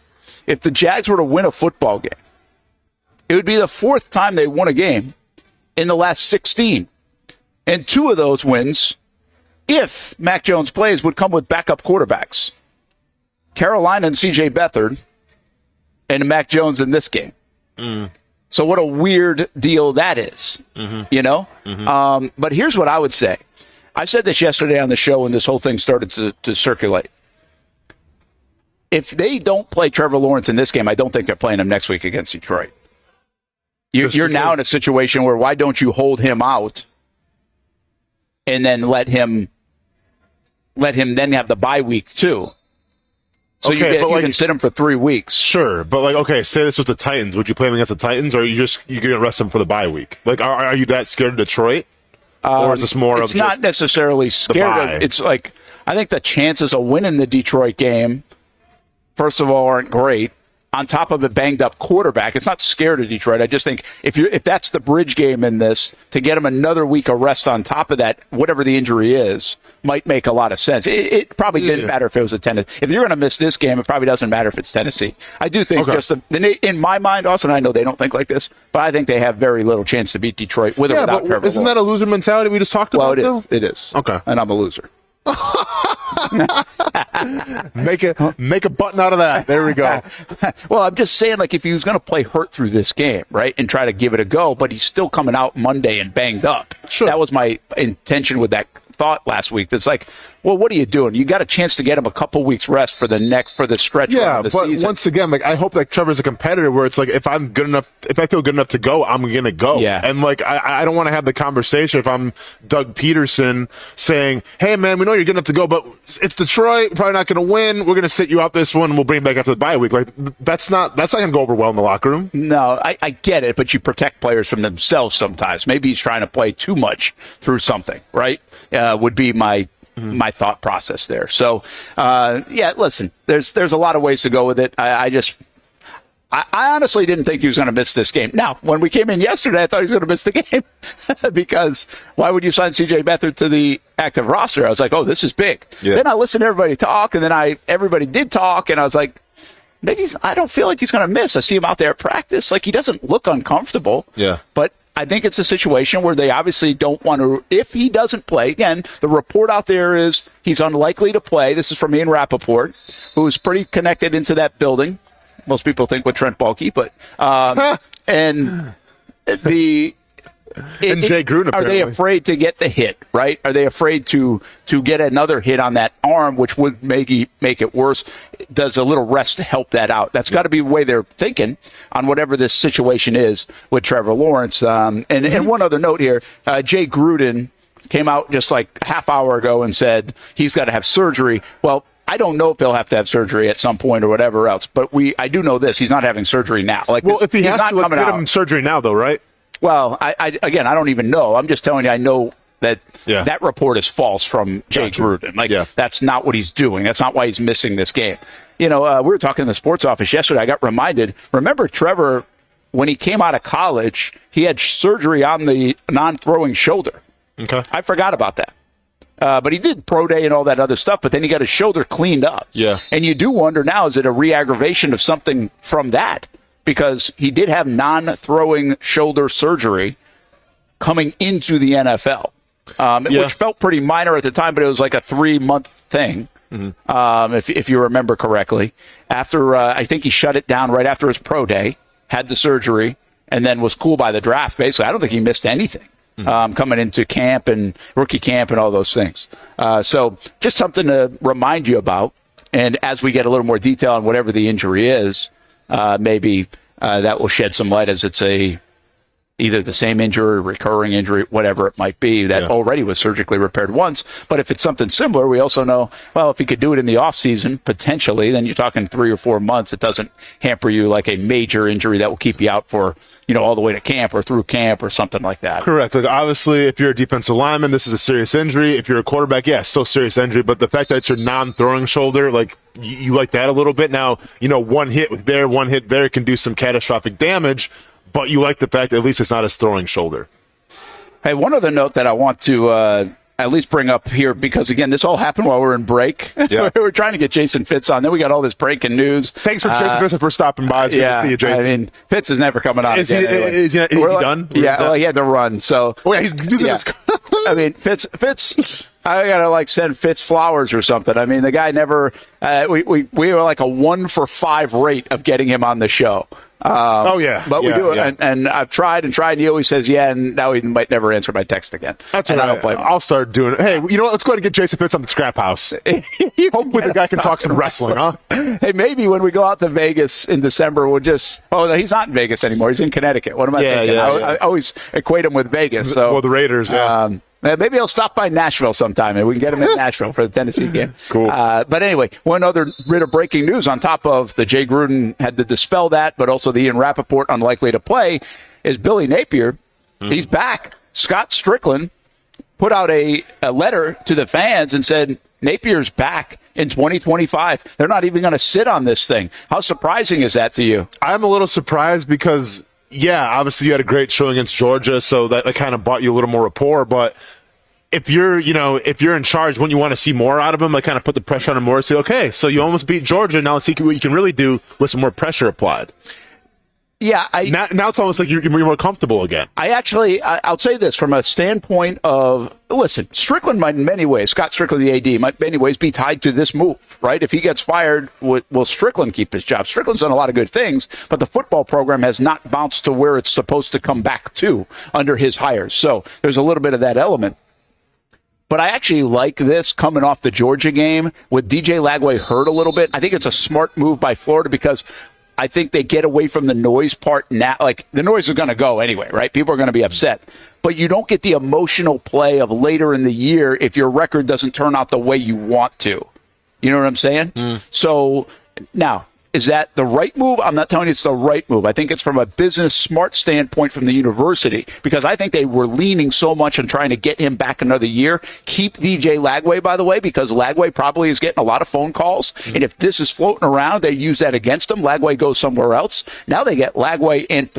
If the Jags were to win a football game, it would be the fourth time they won a game in the last 16. And 2 of those wins, if Mac Jones plays, would come with backup quarterbacks. Carolina and C.J. Beathard and Mac Jones in this game. So what a weird deal that is, you know? But here's what I would say. I said this yesterday on the show when this whole thing started to circulate. If they don't play Trevor Lawrence in this game, I don't think they're playing him next week against Detroit. You're now in a situation where why don't you hold him out and then let him then have the bye week too? So Okay, you can sit him for 3 weeks. Sure, but say this was the Titans. Would you play him against the Titans, or you're going to rest him for the bye week? Are you that scared of Detroit? Or is this more of it's not necessarily scared of, it's like, I think the chances of winning the Detroit game, first of all, aren't great. On top of a banged up quarterback, it's not scared of Detroit. I just think if that's the bridge game in this, to get him another week of rest on top of that, whatever the injury is, might make a lot of sense. It probably didn't matter if it was a Tennessee. If you're going to miss this game, it probably doesn't matter if it's Tennessee. I do think in my mind, Austin, I know they don't think like this, but I think they have very little chance to beat Detroit with or without Trevor. Isn't that a loser mentality we just talked about? Well, it is. Okay, and I'm a loser. make a button out of that. There we go. Well, I'm just saying, if he was going to play hurt through this game, right, and try to give it a go, but he's still coming out Monday and banged up. Sure. That was my intention with that thought last week. It's like, well, what are you doing? You got a chance to get him a couple weeks rest for the stretch of the season. Once again, I hope that Trevor's a competitor where it's like, if I feel good enough to go, I'm going to go. Yeah. And I don't want to have the conversation if I'm Doug Peterson saying, hey man, we know you're good enough to go, but it's Detroit, we're probably not going to win. We're going to sit you out this one and we'll bring you back after the bye week. That's not going to go over well in the locker room. No, I get it, but you protect players from themselves sometimes. Maybe he's trying to play too much through something, right? Would be my thought process there. So, listen, there's a lot of ways to go with it. I honestly didn't think he was going to miss this game. Now, when we came in yesterday, I thought he was going to miss the game because why would you sign C.J. Beathard to the active roster? I was like, oh, this is big. Yeah. Then I listened to everybody talk, and then everybody did talk, and I was like, maybe I don't feel like he's going to miss. I see him out there at practice. He doesn't look uncomfortable. Yeah. But I think it's a situation where they obviously don't want to, if he doesn't play, again, the report out there is he's unlikely to play. This is from Ian Rappaport, who's pretty connected into that building. Most people think with Trent Baalke, but and Jay Gruden, apparently. Are they afraid to get the hit, right? Are they afraid to get another hit on that arm, which would make it worse? Does a little rest to help that out? That's got to be the way they're thinking on whatever this situation is with Trevor Lawrence. And one other note here, Jay Gruden came out just like a half hour ago and said he's got to have surgery. Well, I don't know if he'll have to have surgery at some point or whatever else, but I do know this: he's not having surgery now. If he has to, let's get him surgery now, though, right? Well, I don't even know. I'm just telling you, I know that that report is false from Jay Gruden. That's not what he's doing. That's not why he's missing this game. We were talking in the sports office yesterday. I got reminded. Remember, Trevor, when he came out of college, he had surgery on the non-throwing shoulder. Okay, I forgot about that. But he did pro day and all that other stuff, but then he got his shoulder cleaned up. Yeah. And you do wonder now, is it a re-aggravation of something from that? Because he did have non-throwing shoulder surgery coming into the NFL, which felt pretty minor at the time, but it was like a 3-month thing, if you remember correctly. After I think he shut it down right after his pro day, had the surgery, and then was cool by the draft, basically. I don't think he missed anything. Coming into camp and rookie camp and all those things. So just something to remind you about. And as we get a little more detail on whatever the injury is, maybe that will shed some light as it's either the same injury, recurring injury, whatever it might be, that already was surgically repaired once. But if it's something similar, we also know, well, if he could do it in the offseason, potentially, then you're talking 3 or 4 months. It doesn't hamper you like a major injury that will keep you out for, all the way to camp or through camp or something like that. Correct. Obviously, if you're a defensive lineman, this is a serious injury. If you're a quarterback, still serious injury. But the fact that it's your non-throwing shoulder, you like that a little bit. Now, one hit there can do some catastrophic damage. But you like the fact that at least it's not his throwing shoulder. Hey, one other note that I want to at least bring up here, because, again, this all happened while we were in break. Yeah. We were trying to get Jason Fitz on. Then we got all this breaking news. Thanks for Jason Fitz for stopping by. It's good to see you, Jason. I mean, Fitz is never coming on is again. Is he done? Yeah, well, he had to run. So, he's using his... I mean, Fitz, I got to, send Fitz flowers or something. I mean, the guy never... we were like a 1-for-5 rate of getting him on the show. But we do it, and I've tried, and he always says, and now he might never answer my text again. That's what I don't blame him. I'll start doing it. Hey, you know what? Let's go ahead and get Jason Fitz on the Scrap House. Hopefully the guy can talk some wrestling, huh? Hey, maybe when we go out to Vegas in December, we'll just... Oh, no, he's not in Vegas anymore. He's in Connecticut. What am I thinking? I always equate him with Vegas. So, the Raiders, Maybe he'll stop by Nashville sometime, and we can get him in Nashville for the Tennessee game. Cool. But anyway, one other bit of breaking news on top of the Jay Gruden had to dispel that, but also the Ian Rappaport unlikely to play, is Billy Napier. He's back. Scott Strickland put out a letter to the fans and said Napier's back in 2025. They're not even going to sit on this thing. How surprising is that to you? I'm a little surprised because, yeah, obviously you had a great showing against Georgia, so that kind of brought you a little more rapport. But if you're in charge, wouldn't you want to see more out of him? Like, kind of put the pressure on him more and say, okay, so you almost beat Georgia. Now let's see what you can really do with some more pressure applied. Yeah, now it's almost like you're more comfortable again. I'll say this from a standpoint of, listen, Strickland might in many ways, Scott Strickland, the AD, might in many ways be tied to this move, right? If he gets fired, will Strickland keep his job? Strickland's done a lot of good things, but the football program has not bounced to where it's supposed to come back to under his hires. So there's a little bit of that element. But I actually like this coming off the Georgia game with DJ Lagway hurt a little bit. I think it's a smart move by Florida because I think they get away from the noise part now. Like, the noise is going to go anyway, right? People are going to be upset. But you don't get the emotional play of later in the year if your record doesn't turn out the way you want to. You know what I'm saying? So, now, is that the right move? I'm not telling you it's the right move. I think it's from a business smart standpoint from the university, because I think they were leaning so much on trying to get him back another year. Keep DJ Lagway, by the way, because Lagway probably is getting a lot of phone calls. And if this is floating around, they use that against him. Lagway goes somewhere else. Now they get Lagway and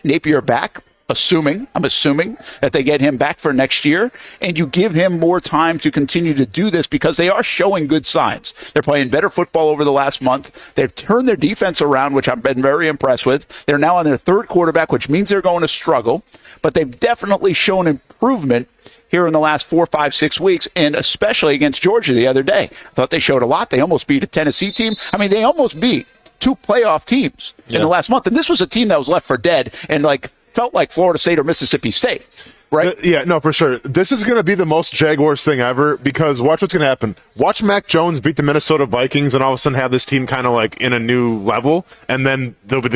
Napier back. I'm assuming that they get him back for next year, and you give him more time to continue to do this because they are showing good signs. They're playing better football over the last month. They've turned their defense around, which I've been very impressed with. They're now on their third quarterback, which means they're going to struggle, but they've definitely shown improvement here in the last 4, 5, 6 weeks, and especially against Georgia the other day. I thought they showed a lot. They almost beat a Tennessee team. I mean, they almost beat 2 playoff teams in the last month, and this was a team that was left for dead and felt like Florida State or Mississippi State, right? Yeah, no, for sure. This is going to be the most Jaguars thing ever, because watch what's going to happen. Watch Mac Jones beat the Minnesota Vikings and all of a sudden have this team kind of in a new level, and then they'll be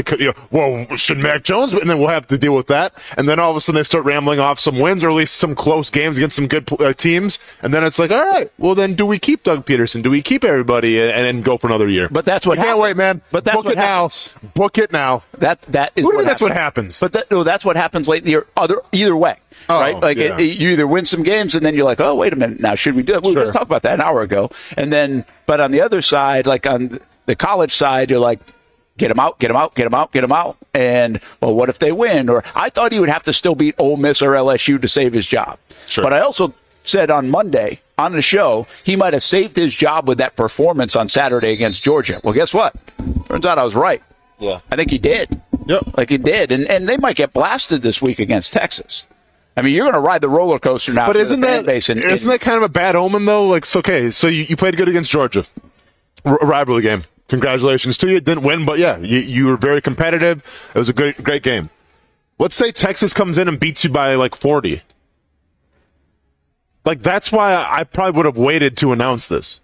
well, should Mac Jones? And then we'll have to deal with that. And then all of a sudden they start rambling off some wins or at least some close games against some good teams. And then it's like, all right, well then do we keep Doug Peterson? Do we keep everybody and go for another year? But that's what happens. Can't wait, man. But that's Book what it now. Book it now. That is what what that's what happens. But that's what happens lately. Either way. Right? You either win some games and then you're like, oh, wait a minute, now should we do it? We just talked about that an hour ago. And then, but on the other side, like on the college side, you're like, get them out, get them out, get them out, get them out. And, well, what if they win? Or I thought he would have to still beat Ole Miss or LSU to save his job. Sure. But I also said on Monday on the show, he might have saved his job with that performance on Saturday against Georgia. Well, guess what? Turns out I was right. Yeah. I think he did. Yep. Like he did. And they might get blasted this week against Texas. I mean, you're going to ride the roller coaster now. But isn't that kind of a bad omen, though? Like, so, okay, so you played good against Georgia. Rivalry game. Congratulations to you. Didn't win, but yeah, you were very competitive. It was a great game. Let's say Texas comes in and beats you by 40. That's why I probably would have waited to announce this.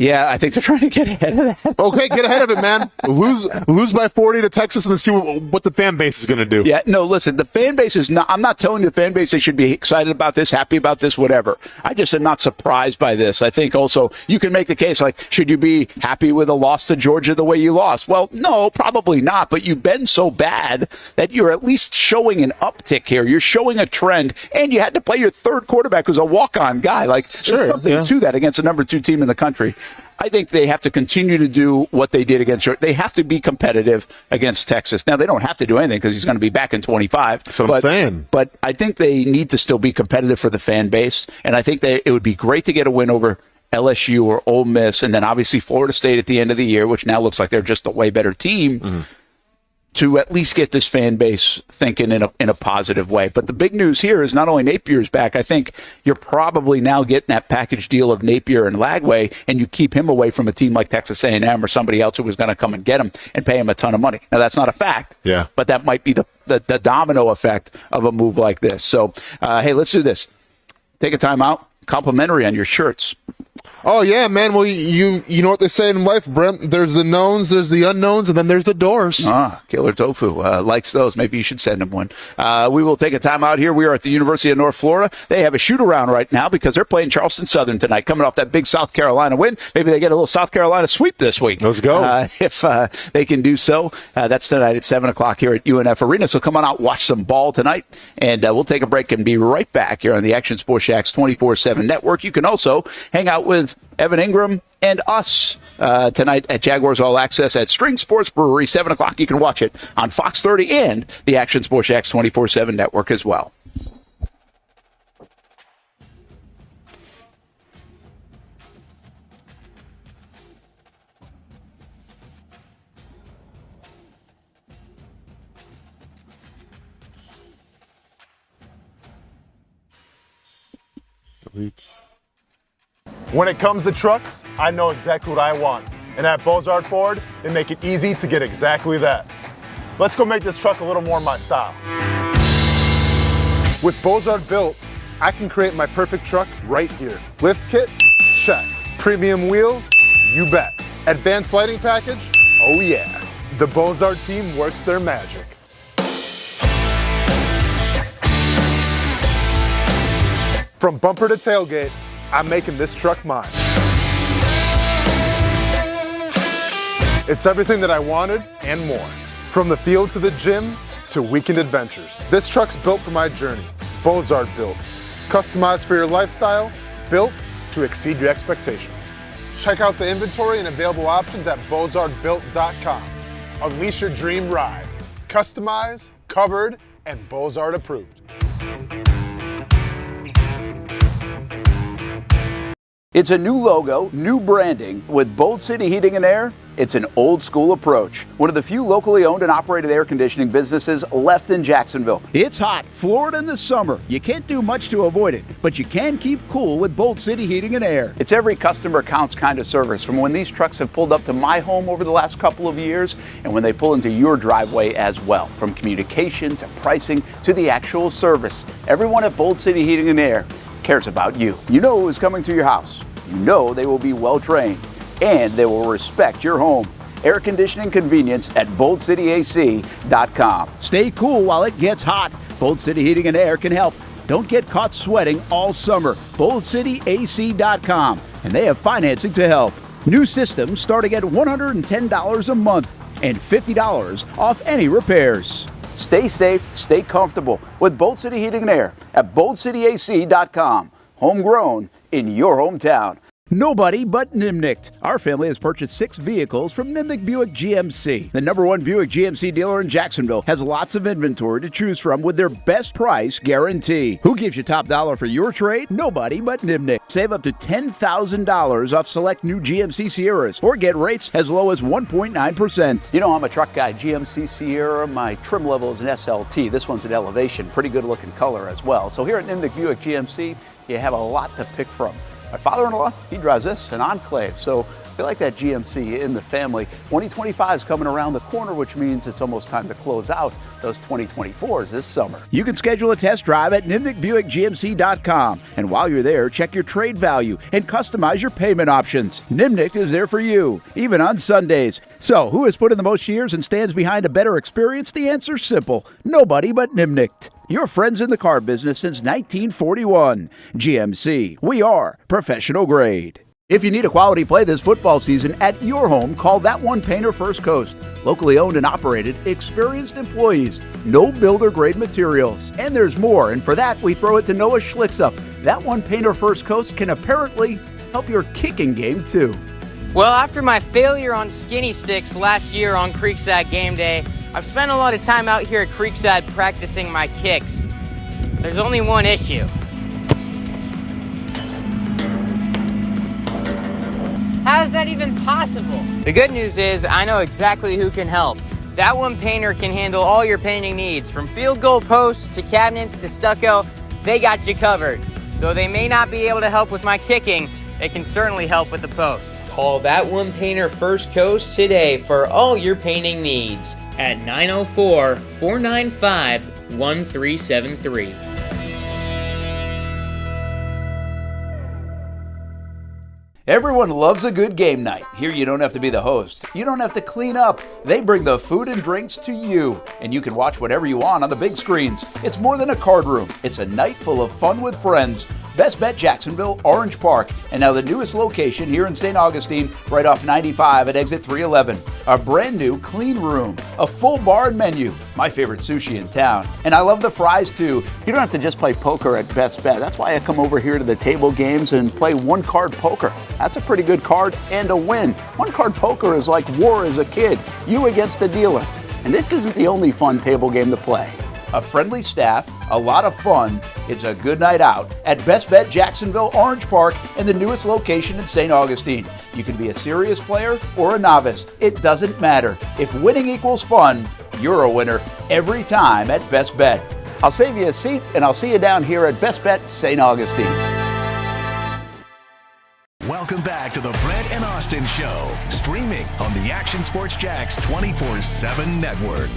Yeah, I think they're trying to get ahead of that. Okay, get ahead of it, man. Lose by 40 to Texas and then see what the fan base is going to do. Yeah, no, listen, the fan base is not, I'm not telling you the fan base they should be excited about this, happy about this, whatever. I just am not surprised by this. I think also you can make the case, should you be happy with a loss to Georgia the way you lost? Well, no, probably not, but you've been so bad that you're at least showing an uptick here. You're showing a trend, and you had to play your third quarterback who's a walk-on guy. There's something to that against the number 2 team in the country. I think they have to continue to do what they did against Georgia. They have to be competitive against Texas. Now, they don't have to do anything because he's going to be back in 25. That's what I'm saying. But I think they need to still be competitive for the fan base. And I think it would be great to get a win over LSU or Ole Miss, and then obviously Florida State at the end of the year, which now looks like they're just a way better team, to at least get this fan base thinking in a positive way. But the big news here is not only Napier's back, I think you're probably now getting that package deal of Napier and Lagway, and you keep him away from a team like Texas A&M or somebody else who was going to come and get him and pay him a ton of money. Now, that's not a fact, but that might be the domino effect of a move like this. So, hey, let's do this. Take a time out. Complimentary on your shirts. Oh yeah, man. Well, you know what they say in life, Brent. There's the knowns, there's the unknowns, and then there's the doors. Killer Tofu likes those. Maybe you should send him one. We will take a time out here. We are at the University of North Florida. They have a shoot around right now because they're playing Charleston Southern tonight, coming off that big South Carolina win. Maybe they get a little South Carolina sweep this week. Let's go. If they can do so. That's tonight at 7 o'clock here at UNF Arena. So come on out, watch some ball tonight, and we'll take a break and be right back here on the Action Sports Jacks 24/7 network. You can also hang out with Evan Ingram and us tonight at Jaguars All Access at String Sports Brewery, 7 o'clock. You can watch it on Fox 30 and the Action Sports Jacks 24/7 network as well. When it comes to trucks, I know exactly what I want. And at Bozard Ford, they make it easy to get exactly that. Let's go make this truck a little more my style. With Bozard Built, I can create my perfect truck right here. Lift kit? Check. Premium wheels? You bet. Advanced lighting package? Oh yeah. The Bozard team works their magic. From bumper to tailgate, I'm making this truck mine. It's everything that I wanted and more. From the field to the gym to weekend adventures. This truck's built for my journey. Bozard Built. Customized for your lifestyle, built to exceed your expectations. Check out the inventory and available options at bozardbuilt.com. Unleash your dream ride. Customized, covered, and Bozard approved. It's a new logo, new branding. With Bold City Heating and Air, it's an old school approach. One of the few locally owned and operated air conditioning businesses left in Jacksonville. It's hot, Florida in the summer. You can't do much to avoid it, but you can keep cool with Bold City Heating and Air. It's every customer counts kind of service, from when these trucks have pulled up to my home over the last couple of years and when they pull into your driveway as well. From communication to pricing to the actual service, everyone at Bold City Heating and Air cares about you. You know who is coming to your house. You know they will be well trained and they will respect your home. Air conditioning convenience at boldcityac.com. Stay cool while it gets hot. Bold City Heating and Air can help. Don't get caught sweating all summer. boldcityac.com, and they have financing to help. New systems starting at $110 a month and $50 off any repairs. Stay safe, stay comfortable with Bold City Heating and Air at boldcityac.com. Homegrown in your hometown. Nobody but Nimnicht. Our family has purchased 6 vehicles from Nimnicht Buick GMC. The #1 Buick GMC dealer in Jacksonville has lots of inventory to choose from with their best price guarantee. Who gives you top dollar for your trade? Nobody but Nimnicht. Save up to $10,000 off select new GMC Sierras or get rates as low as 1.9%. You know, I'm a truck guy. GMC Sierra, my trim level is an SLT. This one's an Elevation. Pretty good looking color as well. So here at Nimnicht Buick GMC, you have a lot to pick from. My father-in-law, he drives this, an Enclave, so I feel like that GMC in the family. 2025 is coming around the corner, which means it's almost time to close out those 2024s this summer. You can schedule a test drive at NimnichtBuickGMC.com, and while you're there, check your trade value and customize your payment options. Nimnicht is there for you, even on Sundays. So, who has put in the most years and stands behind a better experience? The answer's simple. Nobody but Nimnicht. Your friends in the car business since 1941. GMC. We are professional grade. If you need a quality play this football season at your home, call That One Painter First Coast. Locally owned and operated, experienced employees, no builder grade materials. And there's more, and for that we throw it to Noah Schlicksup. That One Painter First Coast can apparently help your kicking game too. Well, after my failure on skinny sticks last year on Creekside game day, I've spent a lot of time out here at Creekside practicing my kicks. There's only one issue. How is that even possible? The good news is I know exactly who can help. That One Painter can handle all your painting needs, from field goal posts to cabinets to stucco. They got you covered. Though they may not be able to help with my kicking, they can certainly help with the posts. Call That One Painter First Coast today for all your painting needs at 904-495-1373. Everyone loves a good game night. Here you don't have to be the host. You don't have to clean up. They bring the food and drinks to you, and you can watch whatever you want on the big screens. It's more than a card room. It's a night full of fun with friends. Best Bet Jacksonville, Orange Park, and now the newest location here in St. Augustine, right off 95 at exit 311. A brand new clean room, a full bar and menu, my favorite sushi in town. And I love the fries too. You don't have to just play poker at Best Bet. That's why I come over here to the table games and play one-card poker. That's a pretty good card and a win. One-card poker is like war as a kid, you against the dealer. And this isn't the only fun table game to play. A friendly staff, a lot of fun. It's a good night out at Best Bet Jacksonville, Orange Park, and the newest location in St. Augustine. You can be a serious player or a novice. It doesn't matter. If winning equals fun, you're a winner every time at Best Bet. I'll save you a seat, and I'll see you down here at Best Bet St. Augustine. Welcome back to the Brent and Austin Show, streaming on the Action Sports Jax 24/7 network.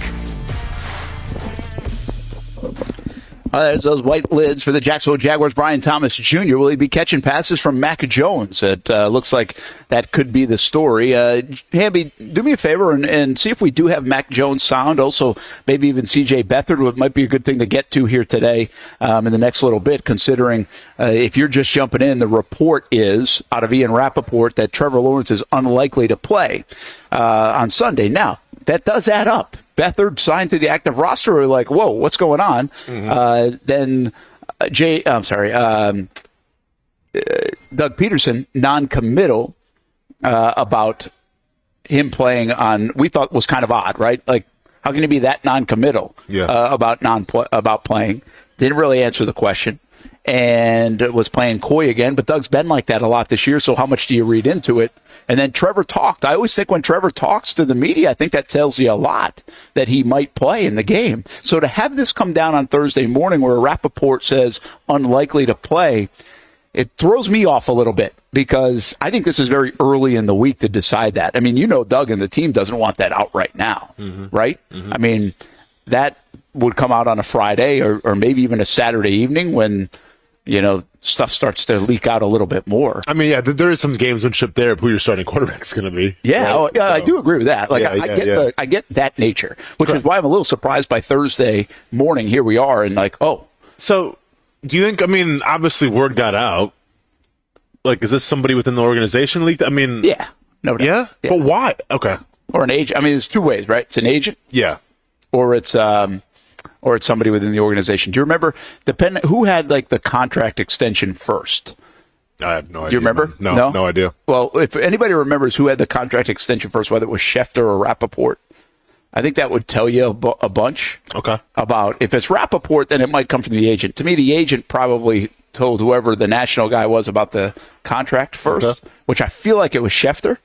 There's those white lids for the Jacksonville Jaguars. Brian Thomas Jr. Will he be catching passes from Mac Jones? It looks like that could be the story. Hamby, do me a favor and see if we do have Mac Jones sound. Also, maybe even C.J. Beathard might be a good thing to get to here today in the next little bit, considering if you're just jumping in, the report is out of Ian Rappaport that Trevor Lawrence is unlikely to play on Sunday. Now, that does add up. Beathard signed to the active roster. We're like, whoa, what's going on? Then Doug Peterson, non-committal about him playing on, we thought was kind of odd, right? Like, how can he be that non-committal about playing? Didn't really answer the question and was playing coy again. But Doug's been like that a lot this year, so how much do you read into it? And then Trevor talked. I always think when Trevor talks to the media, I think that tells you a lot that he might play in the game. So to have this come down on Thursday morning where Rappaport says unlikely to play, it throws me off a little bit because I think this is very early in the week to decide that. I mean, Doug and the team doesn't want that out right now, right? I mean, that would come out on a Friday or maybe even a Saturday evening when, stuff starts to leak out a little bit more. I mean, there is some gamesmanship there of who your starting quarterback is going to be. Yeah, right? I do agree with that. Like, I get that nature, which is why I'm a little surprised by Thursday morning. Here we are, and like, oh. So, do you think? I mean, obviously, word got out. Like, is this somebody within the organization leaked? I mean, yeah, no doubt. Yeah, but why? Okay, or an agent. I mean, there's two ways, right? It's an agent. Yeah, or it's somebody within the organization. Do you remember who had like the contract extension first? I have no idea. Do you remember? No idea. Well, if anybody remembers who had the contract extension first, whether it was Schefter or Rappaport, I think that would tell you a bunch. Okay. About if it's Rappaport, then it might come from the agent. To me, the agent probably told whoever the national guy was about the contract first, which I feel like it was Schefter,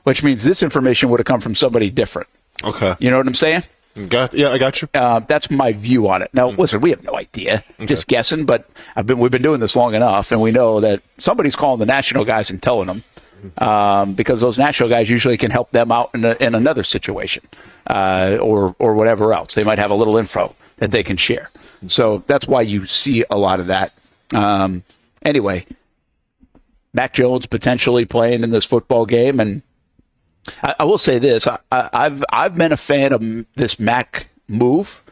which means this information would have come from somebody different. Okay. You know what I'm saying? I got you. That's my view on it. Now, listen, we have no idea, just guessing, but we've been doing this long enough, and we know that somebody's calling the national guys and telling them because those national guys usually can help them out in another situation or whatever else. They might have a little info that they can share. So that's why you see a lot of that. Anyway, Mac Jones potentially playing in this football game, and I will say this: I've been a fan of this Mac move.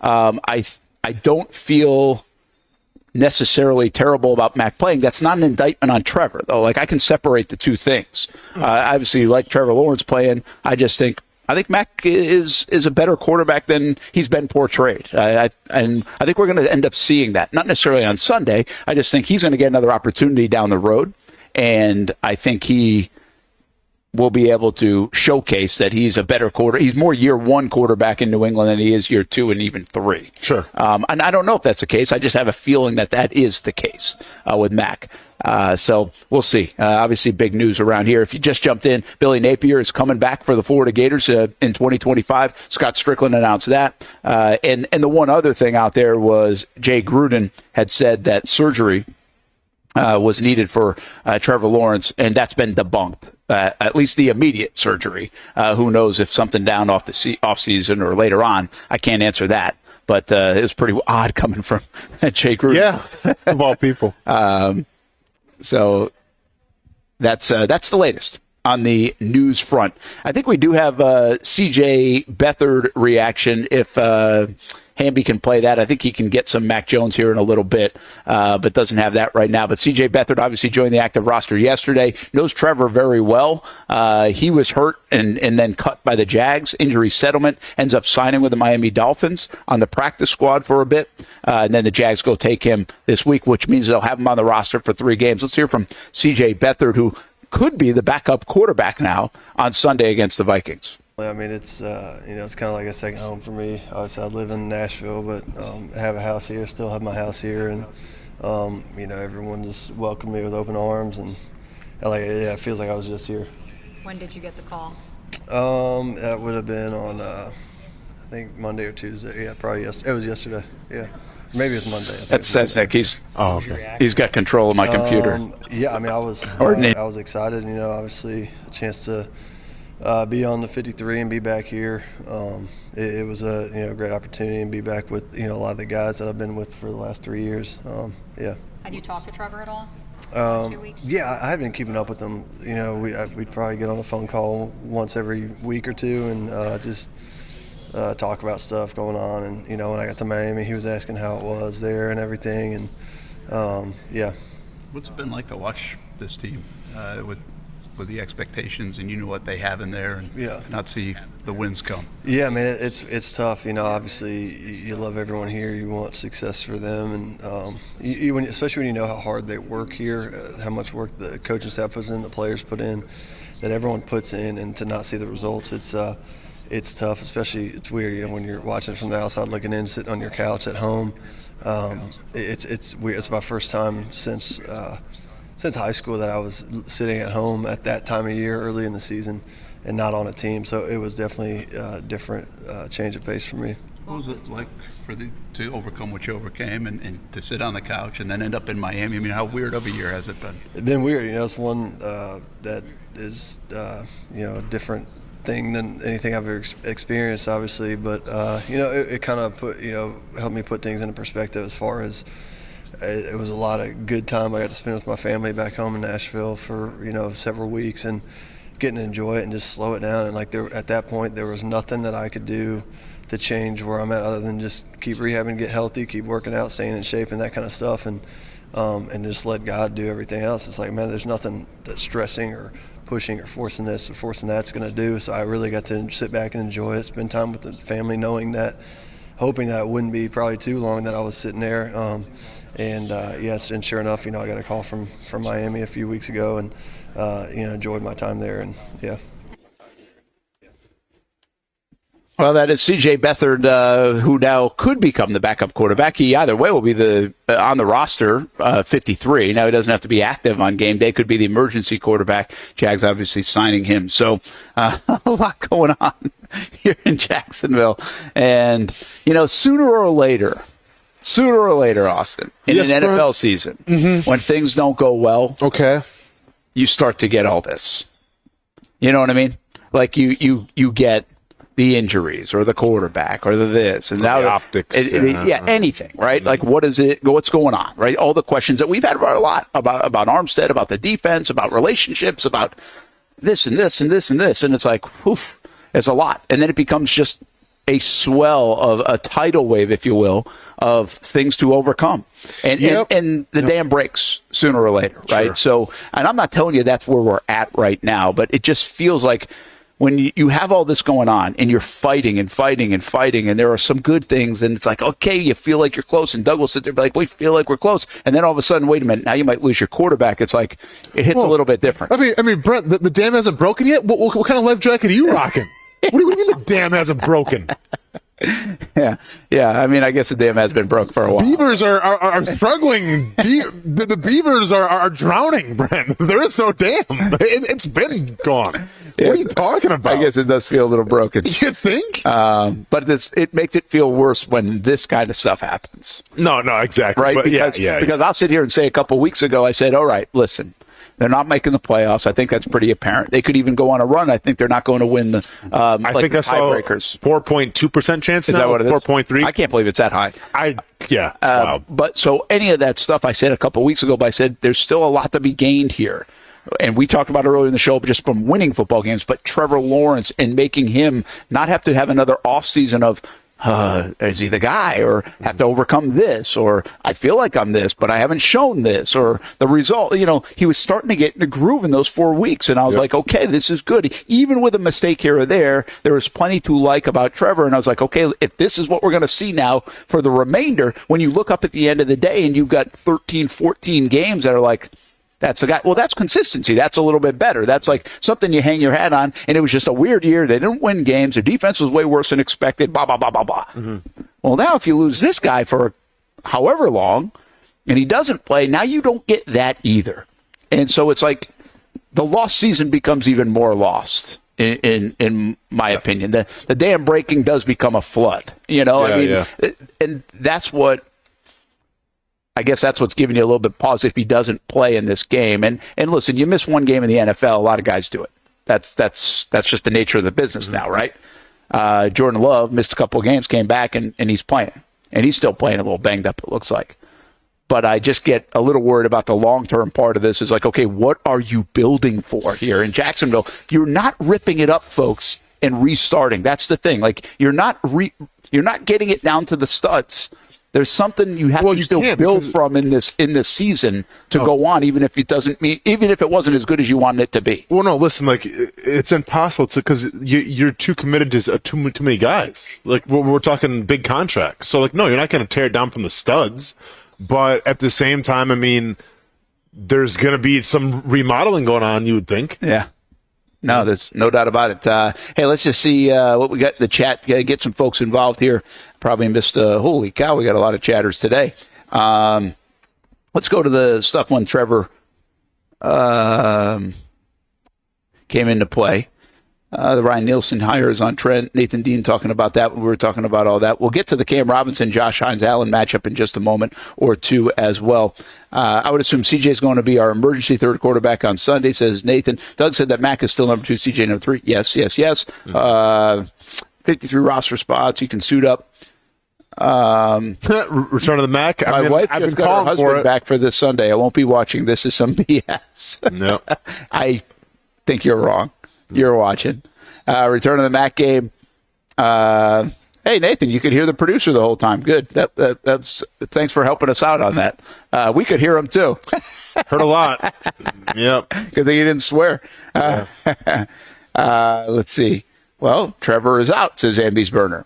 I don't feel necessarily terrible about Mac playing. That's not an indictment on Trevor, though. Like, I can separate the two things. I obviously like Trevor Lawrence playing. I think Mac is a better quarterback than he's been portrayed. And I think we're going to end up seeing that. Not necessarily on Sunday. I just think he's going to get another opportunity down the road, and I think he will be able to showcase that he's a better he's more year one quarterback in New England than he is year two and even three. Sure. And I don't know if that's the case. I just have a feeling that is the case with Mac. So we'll see. Obviously, big news around here. If you just jumped in, Billy Napier is coming back for the Florida Gators in 2025. Scott Strickland announced that. And the one other thing out there was Jay Gruden had said that surgery was needed for Trevor Lawrence, and that's been debunked. At least the immediate surgery. Who knows if something down off season or later on? I can't answer that. But it was pretty odd coming from Jay Gruden. Yeah, of all people. So that's the latest on the news front. I think we do have C.J. Beathard reaction if Hamby can play that. I think he can get some Mac Jones here in a little bit, but doesn't have that right now. But C.J. Beathard obviously joined the active roster yesterday. Knows Trevor very well. He was hurt and then cut by the Jags. Injury settlement. Ends up signing with the Miami Dolphins on the practice squad for a bit. And then the Jags go take him this week, which means they'll have him on the roster for 3 games. Let's hear from C.J. Beathard, who could be the backup quarterback now on Sunday against the Vikings. I mean, it's it's kind of like a second home for me. Obviously, I live in Nashville, but I have a house here, still have my house here, and everyone just welcomed me with open arms, and it feels like I was just here. When did you get the call? That would have been on I think Monday or Tuesday. Yeah, probably yesterday. It was yesterday. Yeah. Maybe it was Monday. That's Nick. He's got control of my computer. Yeah, I mean, I was excited. Obviously a chance to be on the 53 and be back here. It was a great opportunity and be back with a lot of the guys that I've been with for the last 3 years. Yeah. Had you talked to Trevor at all? Last 2 weeks? Yeah, I have been keeping up with them. We'd probably get on a phone call once every week or two and just talk about stuff going on. And when I got to Miami, he was asking how it was there and everything. And yeah. What's it been like to watch this team with the expectations, and what they have in there, and not see the wins come? Yeah, man, it's tough. Obviously you love everyone here. You want success for them, and especially when you know how hard they work here, how much work the coaching staff puts in, the players put in, that everyone puts in, and to not see the results, it's tough. Especially, it's weird, when you're watching from the outside looking in, sitting on your couch at home. It's weird. It's my first time since high school that I was sitting at home at that time of year, early in the season, and not on a team. So it was definitely a different change of pace for me. What was it like to overcome what you overcame and to sit on the couch and then end up in Miami? I mean, how weird of a year has it been? It's been weird. It's one that is a different thing than anything I've ever experienced, obviously. But it kind of helped me put things into perspective as far as. It was a lot of good time I got to spend with my family back home in Nashville for several weeks, and getting to enjoy it and just slow it down. And at that point there was nothing that I could do to change where I'm at other than just keep rehabbing, get healthy, keep working out, staying in shape, and that kind of stuff, and just let God do everything else. It's like, man, there's nothing that stressing or pushing or forcing this or forcing that's going to do. So I really got to sit back and enjoy it, spend time with the family, hoping that it wouldn't be probably too long that I was sitting there. And sure enough, I got a call from Miami a few weeks ago, and enjoyed my time there, and yeah. Well, that is C.J. Beathard, who now could become the backup quarterback. He either way will be on the roster, 53. Now he doesn't have to be active on game day. Could be the emergency quarterback. Jags obviously signing him. So a lot going on here in Jacksonville, and sooner or later, Austin, in an NFL season, when things don't go well, you start to get all this. You know what I mean? Like you get the injuries or the quarterback or the this and now the optics. Anything, right? Like what's going on, right? All the questions that we've had a lot about Armstead, about the defense, about relationships, about this and this and this and this. And it's like, whew, it's a lot. And then it becomes just a swell of a tidal wave, if you will, of things to overcome. And the dam breaks sooner or later, right? Sure. So, and I'm not telling you that's where we're at right now, but it just feels like when you have all this going on and you're fighting and fighting and fighting, and there are some good things, and it's like, okay, you feel like you're close, and Doug will sit there and be like, we feel like we're close. And then all of a sudden, wait a minute, now you might lose your quarterback. It's like, it hits a little bit different. I mean, Brent, the dam hasn't broken yet? What kind of life jacket are you rocking? What do you mean the dam hasn't broken? Yeah. I mean, I guess the dam has been broke for a while. Beavers are struggling. The beavers are drowning, Brent. There is no dam. It's been gone. What are you talking about? I guess it does feel a little broken. You think? But it makes it feel worse when this kind of stuff happens. No, exactly. Right? But because I'll sit here and say a couple weeks ago, I said, all right, listen. They're not making the playoffs. I think that's pretty apparent. They could even go on a run. I think they're not going to win the I think I saw tiebreakers. 4.2% chance. Is that what it is? 4.3. I can't believe it's that high. Wow. But so any of that stuff I said a couple weeks ago, but I said there's still a lot to be gained here. and we talked about it earlier in the show, but just from winning football games, but Trevor Lawrence and making him not have to have another offseason of, is he the guy, or have to overcome this, or I feel like I'm this, but I haven't shown this, or the result. He was starting to get in a groove in those 4 weeks, and I was like, okay, this is good. Even with a mistake here or there was plenty to like about Trevor, and I was like, okay, if this is what we're going to see now for the remainder, when you look up at the end of the day and you've got 13, 14 games that are like, that's the guy. Well, that's consistency. That's a little bit better. That's like something you hang your hat on. And it was just a weird year. They didn't win games. Their defense was way worse than expected. Blah, blah, blah, blah, blah. Mm-hmm. Well, now if you lose this guy for however long and he doesn't play, now you don't get that either. And so it's like the lost season becomes even more lost, in my opinion. The dam breaking does become a flood. And that's what. I guess that's what's giving you a little bit of pause if he doesn't play in this game. And listen, you miss one game in the NFL, a lot of guys do it. That's just the nature of the business now, right? Jordan Love missed a couple of games, came back, and he's playing. And he's still playing a little banged up, it looks like. But I just get a little worried about the long-term part of this. Is like, okay, what are you building for here in Jacksonville? You're not ripping it up, folks, and restarting. That's the thing. Like, you're not getting it down to the studs. There's something you have to still build from in this season to go on, even if it wasn't as good as you wanted it to be. Well, no, listen, like it's impossible because you're too committed to too many guys. Like we're talking big contracts, so like no, you're not going to tear it down from the studs, but at the same time, I mean, there's going to be some remodeling going on. You would think, yeah. No, there's no doubt about it. Hey, let's just see what we got in the chat. Get some folks involved here. Probably missed, holy cow, we got a lot of chatters today. Let's go to the stuff when Trevor came into play. The Ryan Nielsen hire is on Trent. Nathan Dean talking about that. We were talking about all that. We'll get to the Cam Robinson, Josh Hines-Allen matchup in just a moment or two as well. I would assume CJ is going to be our emergency third quarterback on Sunday, says Nathan. Doug said that Mac is still number 2, CJ number 3. Yes. 53 roster spots. You can suit up. Return of the Mac. My wife just got her husband back for this Sunday. I won't be watching. This is some BS. No. I think you're wrong. You're watching. Return of the Mac game. Hey, Nathan, you could hear the producer the whole time. Good. That's thanks for helping us out on that. We could hear him, too. Heard a lot. Yep. Good thing you didn't swear. Let's see. Well, Trevor is out, says Amby's Burner.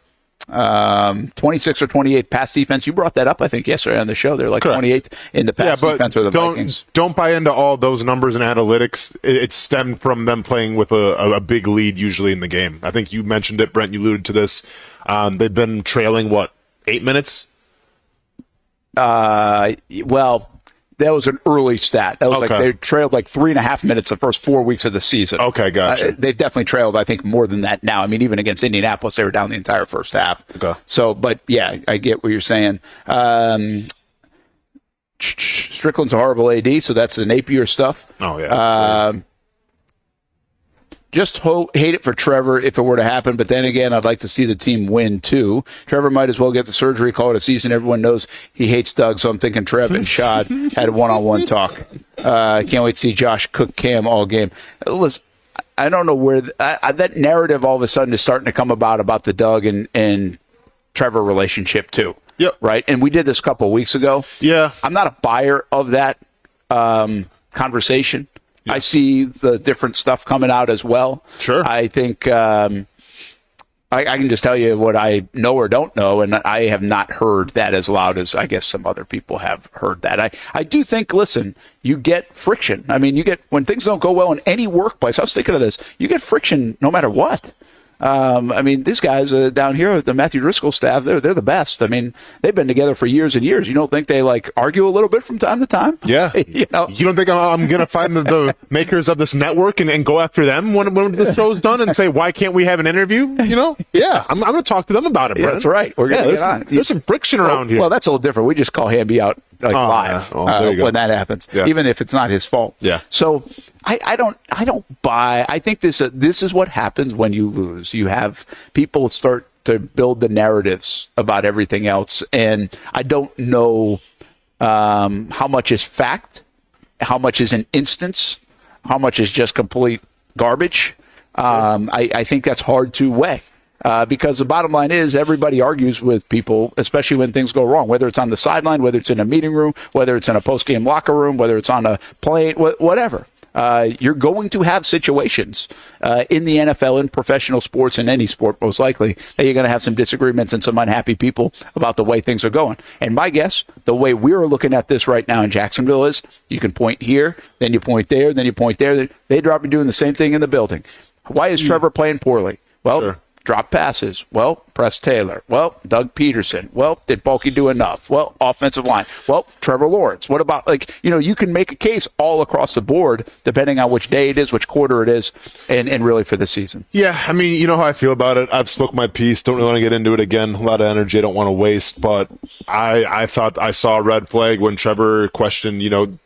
26 or 28 pass defense. You brought that up, I think, yesterday on the show. They're like 28th in the pass defense for the Vikings. Don't buy into all those numbers and analytics. It stemmed from them playing with a big lead usually in the game. I think you mentioned it, Brent. You alluded to this. They've been trailing, 8 minutes? Well, that was an early stat. That was like they trailed 3.5 minutes the first 4 weeks of the season. Okay, gotcha. They've definitely trailed, I think, more than that now. I mean, even against Indianapolis, they were down the entire first half. Okay. So, but yeah, I get what you're saying. Strickland's a horrible AD, so that's the Napier stuff. Oh, yeah. Just hate it for Trevor if it were to happen, but then again, I'd like to see the team win too. Trevor might as well get the surgery, call it a season. Everyone knows he hates Doug, so I'm thinking Trev and Shad had a one-on-one talk. I can't wait to see Josh cook Cam all game. I don't know where that narrative all of a sudden is starting to come about the Doug and Trevor relationship too. Yep. Right? And we did this a couple of weeks ago. Yeah. I'm not a buyer of that conversation. I see the different stuff coming out as well. Sure. I think I can just tell you what I know or don't know, and I have not heard that as loud as I guess some other people have heard that. I do think, listen, you get friction. I mean, when things don't go well in any workplace, I was thinking of this, you get friction no matter what. I mean, these guys down here, the Matthew Driscoll staff, they're the best. I mean, they've been together for years and years. You don't think they argue a little bit from time to time? Yeah. You don't think I'm going to find the makers of this network and go after them when the show's done and say, why can't we have an interview? Yeah, I'm going to talk to them about it, Brent. That's right. We're going to get on. There's some friction around here. Well, that's a little different. We just call Hamby out live when that happens, even if it's not his fault. Yeah. So I don't buy. I think this is what happens when you lose. You have people start to build the narratives about everything else, and I don't know how much is fact, how much is an instance. how much is just complete garbage. I think that's hard to weigh. Because the bottom line is everybody argues with people, especially when things go wrong, whether it's on the sideline, whether it's in a meeting room, whether it's in a post-game locker room, whether it's on a plane, whatever. You're going to have situations in the NFL, in professional sports, in any sport, most likely, that you're going to have some disagreements and some unhappy people about the way things are going. And my guess, the way we're looking at this right now in Jacksonville is you can point here, then you point there, then you point there. They'd probably be doing the same thing in the building. Why is Trevor playing poorly? Well, drop passes. Well, Press Taylor. Well, Doug Peterson. Well, did Bulky do enough? Well, offensive line. Well, Trevor Lawrence. What about, you can make a case all across the board depending on which day it is, which quarter it is, and really for the season. Yeah, I mean, you know how I feel about it. I've spoke my piece. Don't really want to get into it again. A lot of energy I don't want to waste, but I thought I saw a red flag when Trevor questioned,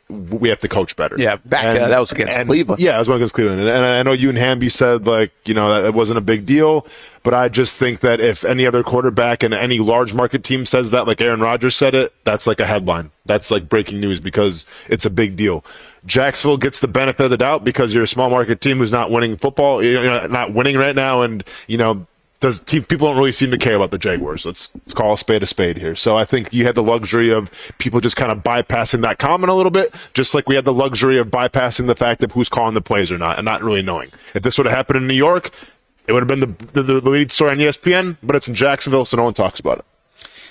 we have to coach better. Yeah, that was against Cleveland. Yeah, it was against Cleveland. And I know you and Hamby said, that it wasn't a big deal, but I just think that if any other quarterback and any large market team says that, like Aaron Rodgers said it, that's like a headline. That's like breaking news because it's a big deal. Jacksonville gets the benefit of the doubt because you're a small market team who's not winning football, not winning right now, and, people don't really seem to care about the Jaguars. Let's call a spade here. So I think you had the luxury of people just kind of bypassing that comment a little bit, just like we had the luxury of bypassing the fact of who's calling the plays or not and not really knowing. If this would have happened in New York, it would have been the lead story on ESPN, but it's in Jacksonville, so no one talks about it.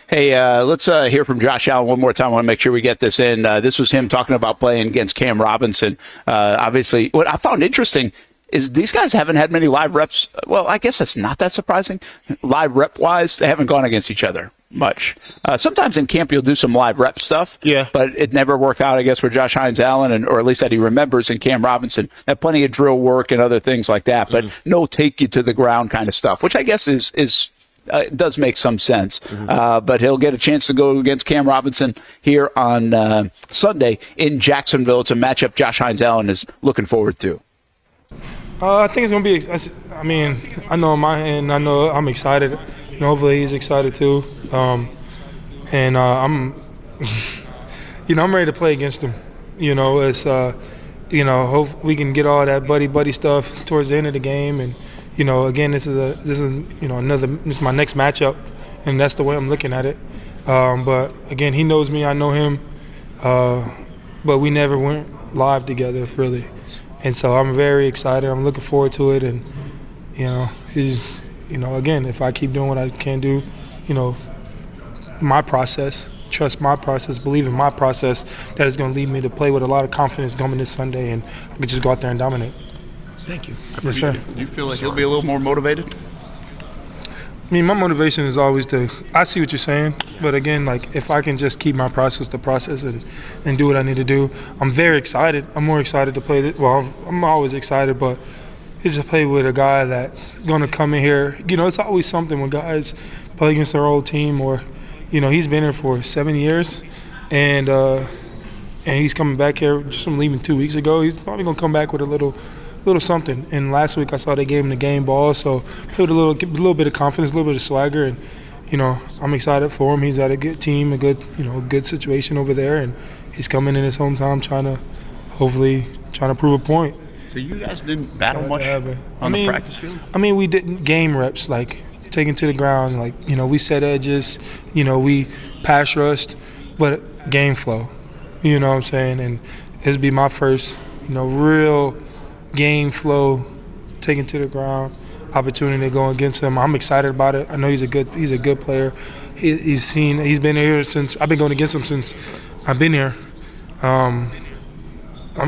Hey, let's hear from Josh Allen one more time. I want to make sure we get this in. This was him talking about playing against Cam Robinson. Obviously, what I found interesting is these guys haven't had many live reps. Well, I guess that's not that surprising. Live rep-wise, they haven't gone against each other much. Sometimes in camp you'll do some live rep stuff, but it never worked out, I guess, for Josh Hines-Allen, or at least that he remembers, in Cam Robinson. Had plenty of drill work and other things like that, but no take you to the ground kind of stuff, which I guess is does make some sense. But he'll get a chance to go against Cam Robinson here on Sunday in Jacksonville. It's a matchup Josh Hines-Allen is looking forward to. I think it's going to be – I know on my end, I know I'm excited. Hopefully he's excited too. I'm I'm ready to play against him. It's hope we can get all that buddy stuff towards the end of the game. And, again, this is my next matchup, and that's the way I'm looking at it. But, again, he knows me, I know him. But we never went live together, really. And so I'm very excited. I'm looking forward to it. And, he's, again, if I keep doing what I can do, my process, trust my process, believe in my process, that is going to lead me to play with a lot of confidence coming this Sunday, and I can just go out there and dominate. Thank you. Yes, sir. Do you feel like he'll be a little more motivated? My motivation is always I see what you're saying, but again, if I can just keep my process to process and do what I need to do, I'm very excited. I'm more excited to play this. Well, I'm always excited, but it's to play with a guy that's going to come in here. It's always something when guys play against their old team, or, he's been here for 7 years, and he's coming back here just from leaving 2 weeks ago. He's probably going to come back with a little something. And last week I saw they gave him the game ball, so played a little bit of confidence, a little bit of swagger, and I'm excited for him. He's at a good team, a good situation over there, and he's coming in his hometown trying to prove a point. So you guys didn't battle much on the practice field? We didn't game reps, taking to the ground, we set edges, we pass rushed, but game flow, you know what I'm saying? And it'll be my first, real game flow, taken to the ground, opportunity to go against him. I'm excited about it. I know he's a good player. He's been here since I've been going against him since I've been here. I'm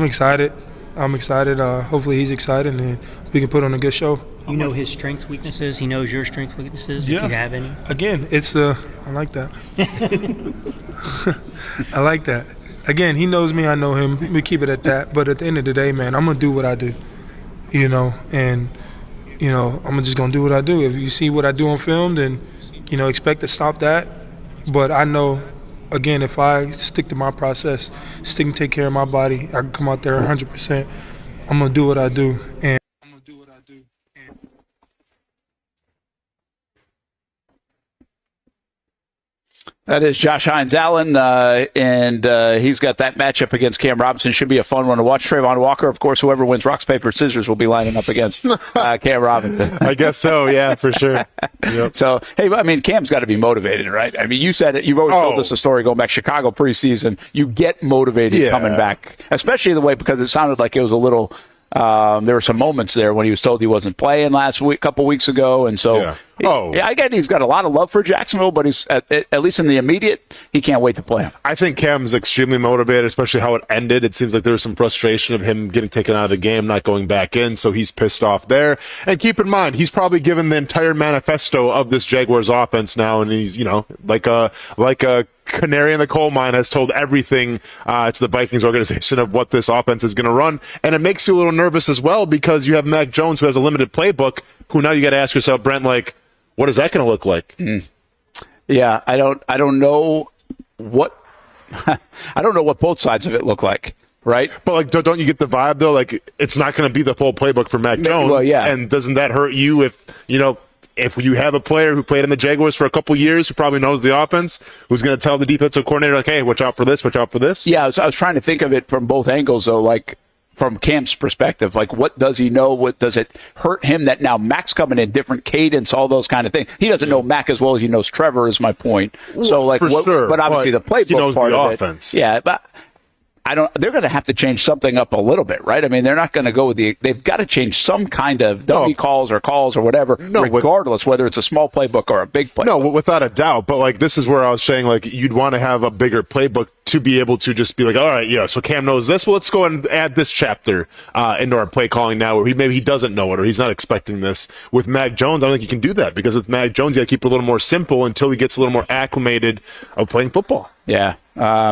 excited. Hopefully he's excited, and we can put on a good show. You know his strengths, weaknesses. He knows your strengths, weaknesses, if you have any. Again, I like that. I like that. Again, he knows me, I know him. We keep it at that. But at the end of the day, man, I'm going to do what I do, and, I'm just going to do what I do. If you see what I do on film, then, expect to stop that. But I know, again, if I stick to my process, stick and take care of my body, I can come out there 100%. I'm going to do what I do. And That is Josh Hines-Allen, and he's got that matchup against Cam Robinson. Should be a fun one to watch. Trayvon Walker, of course, whoever wins rocks, paper, scissors will be lining up against Cam Robinson. I guess so, yeah, for sure. Yep. So, hey, I mean, Cam's got to be motivated, right? I mean, you said it. You've always told us the story going back Chicago preseason. You get motivated coming back, especially the way because it sounded like it was a little there were some moments there when he was told he wasn't playing last week, couple weeks ago, and so I get he's got a lot of love for Jacksonville, but he's at least in the immediate, he can't wait to play him. I think Cam's extremely motivated, especially how it ended. It seems like there was some frustration of him getting taken out of the game, not going back in, so he's pissed off there. And keep in mind, he's probably given the entire manifesto of this Jaguars offense now, and he's like a canary in the coal mine, has told everything to the Vikings organization of what this offense is going to run. And it makes you a little nervous as well because you have Mac Jones, who has a limited playbook, who now you got to ask yourself, Brent, like, what is that going to look like? Yeah, I don't know what I don't know what both sides of it look like. Right, but like, don't you get the vibe though? Like, it's not going to be the full playbook for Mac Jones. Well, yeah. And doesn't that hurt you if you have a player who played in the Jaguars for a couple years, who probably knows the offense, who's going to tell the defensive coordinator, like, hey, watch out for this, watch out for this? Yeah, I was trying to think of it from both angles, though, like from Cam's perspective. Like, what does he know? What does it hurt him that now Mac's coming in, different cadence, all those kind of things? He doesn't know Mac as well as he knows Trevor, is my point. So, like, but obviously the playbook he knows part the of offense. It. Yeah, but they're going to have to change something up a little bit, right? I mean, they're not going to go with they've got to change some kind of dummy calls or whatever, regardless whether it's a small playbook or a big playbook. No, without a doubt. But like, this is where I was saying, like, you'd want to have a bigger playbook to be able to just be like, all right, yeah, so Cam knows this. Well, let's go and add this chapter into our play calling now, where maybe he doesn't know it or he's not expecting this. With Mac Jones, I don't think you can do that because with Mac Jones, you got to keep it a little more simple until he gets a little more acclimated of playing football. Yeah,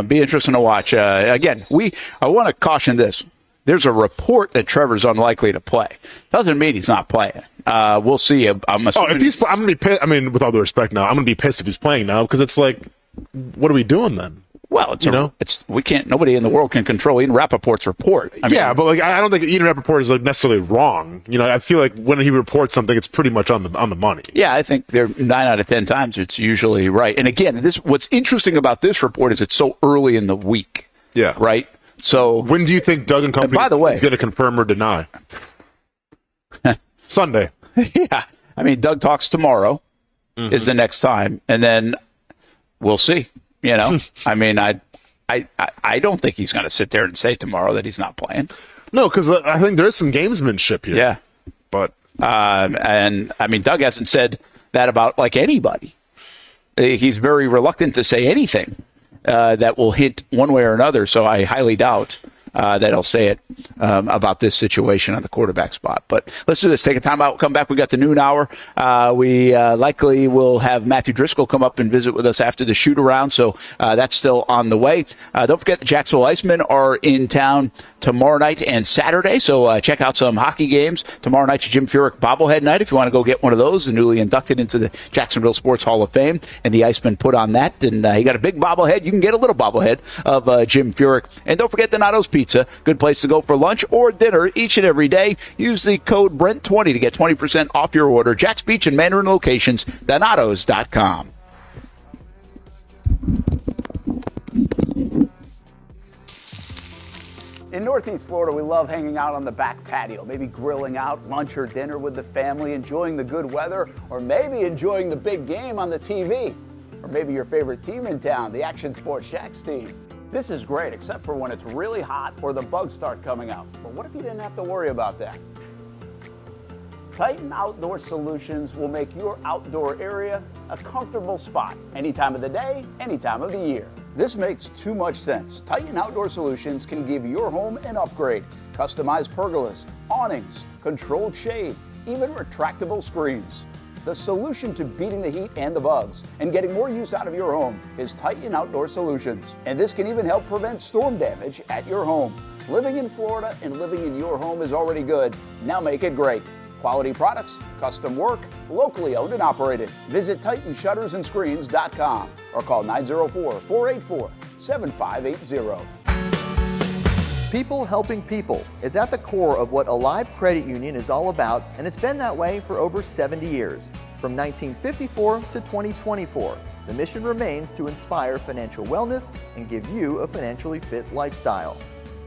be interesting to watch. Again, I want to caution this. There's a report that Trevor's unlikely to play. Doesn't mean he's not playing. We'll see. I'm assuming. If I'm going to be pissed. I mean, with all due respect now, I'm going to be pissed if he's playing now because it's like, what are we doing then? Well, we can't. Nobody in the world can control Ian Rappaport's report. I mean, but like, I don't think Ian Rappaport is like necessarily wrong. I feel like when he reports something, it's pretty much on the money. Yeah, I think 9 out of 10 times it's usually right. And again, what's interesting about this report is it's so early in the week. Yeah. Right. So when do you think Doug and company is going to confirm or deny? Sunday. Yeah. I mean, Doug talks tomorrow is the next time, and then we'll see. I mean, I don't think he's going to sit there and say tomorrow that he's not playing. No, because I think there's some gamesmanship here. Yeah, but and I mean, Doug hasn't said that about like anybody. He's very reluctant to say anything that will hit one way or another. So I highly doubt that he'll say it about this situation on the quarterback spot. But let's do this. Take a time out. Come back. We got the noon hour. We likely will have Matthew Driscoll come up and visit with us after the shoot around. So that's still on the way. Don't forget the Jacksonville Icemen are in town tomorrow night and Saturday. So check out some hockey games. Tomorrow night's Jim Furyk bobblehead night. If you want to go get one of those, the newly inducted into the Jacksonville Sports Hall of Fame. And the Icemen put on that. And he got a big bobblehead. You can get a little bobblehead of Jim Furyk. And don't forget Donato's Pizza. Good place to go for lunch or dinner each and every day. Use the code BRENT20 to get 20% off your order. Jack's Beach and Mandarin locations, Donatos.com. In Northeast Florida, we love hanging out on the back patio, maybe grilling out lunch or dinner with the family, enjoying the good weather, or maybe enjoying the big game on the TV. Or maybe your favorite team in town, the Action Sports Jacks team. This is great, except for when it's really hot or the bugs start coming out. But what if you didn't have to worry about that? Titan Outdoor Solutions will make your outdoor area a comfortable spot any time of the day, any time of the year. This makes too much sense. Titan Outdoor Solutions can give your home an upgrade. Customized pergolas, awnings, controlled shade, even retractable screens. The solution to beating the heat and the bugs and getting more use out of your home is Titan Outdoor Solutions. And this can even help prevent storm damage at your home. Living in Florida and living in your home is already good. Now make it great. Quality products, custom work, locally owned and operated. Visit TitanShuttersAndScreens.com or call 904-484-7580. People helping people is at the core of what Alive Credit Union is all about, and it's been that way for over 70 years, from 1954 to 2024. The mission remains to inspire financial wellness and give you a financially fit lifestyle.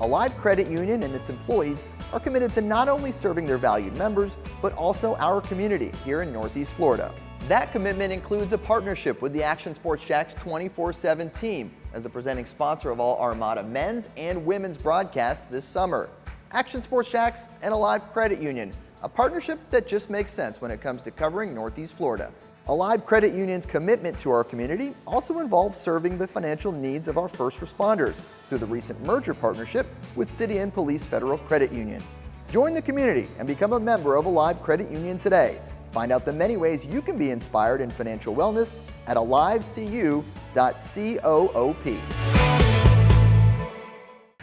Alive Credit Union and its employees are committed to not only serving their valued members, but also our community here in Northeast Florida. That commitment includes a partnership with the Action Sports Jacks 24/7 team as the presenting sponsor of all Armada men's and women's broadcasts this summer. Action Sports Jacks and Alive Credit Union, a partnership that just makes sense when it comes to covering Northeast Florida. Alive Credit Union's commitment to our community also involves serving the financial needs of our first responders through the recent merger partnership with City and Police Federal Credit Union. Join the community and become a member of Alive Credit Union today. Find out the many ways you can be inspired in financial wellness at alivecu.coop.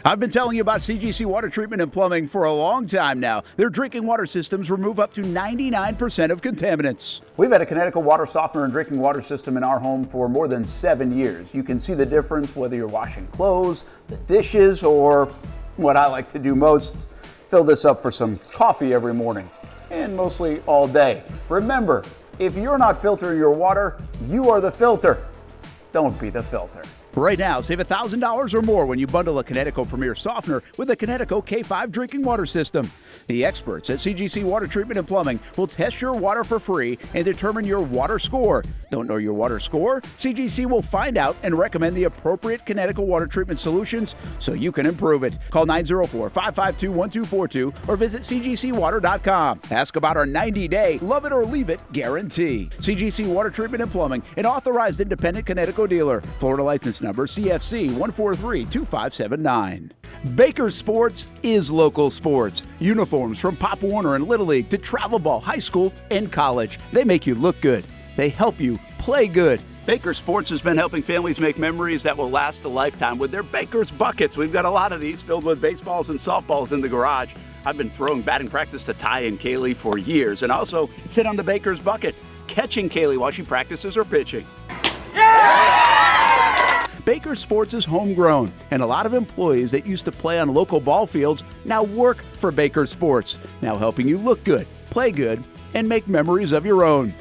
I've been telling you about CGC Water Treatment and Plumbing for a long time now. Their drinking water systems remove up to 99% of contaminants. We've had a Connecticut water softener and drinking water system in our home for more than 7 years. You can see the difference whether you're washing clothes, the dishes, or what I like to do most, fill this up for some coffee every morning, and mostly all day. Remember, if you're not filtering your water, you are the filter. Don't be the filter. Right now, save $1,000 or more when you bundle a Connecticut Premier Softener with a Connecticut K5 drinking water system. The experts at CGC Water Treatment and Plumbing will test your water for free and determine your water score. Don't know your water score? CGC will find out and recommend the appropriate Connecticut water treatment solutions so you can improve it. Call 904-552-1242 or visit cgcwater.com. Ask about our 90-day love it or leave it guarantee. CGC Water Treatment and Plumbing, an authorized independent Connecticut dealer. Florida license number CFC 1432579. Baker Sports is local sports. Uniforms from Pop Warner and Little League to travel ball, high school, and college. They make you look good. They help you play good. Baker Sports has been helping families make memories that will last a lifetime with their Baker's Buckets. We've got a lot of these filled with baseballs and softballs in the garage. I've been throwing batting practice to Ty and Kaylee for years and also sit on the Baker's Bucket, catching Kaylee while she practices her pitching. Baker Sports is homegrown, and a lot of employees that used to play on local ball fields now work for Baker Sports, now helping you look good, play good, and make memories of your own.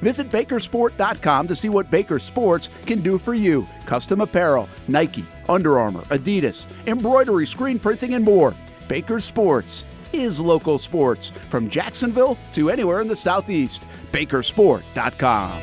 Visit bakersport.com to see what Baker Sports can do for you. Custom apparel, Nike, Under Armour, Adidas, embroidery, screen printing, and more. Baker Sports is local sports from Jacksonville to anywhere in the Southeast. bakersport.com.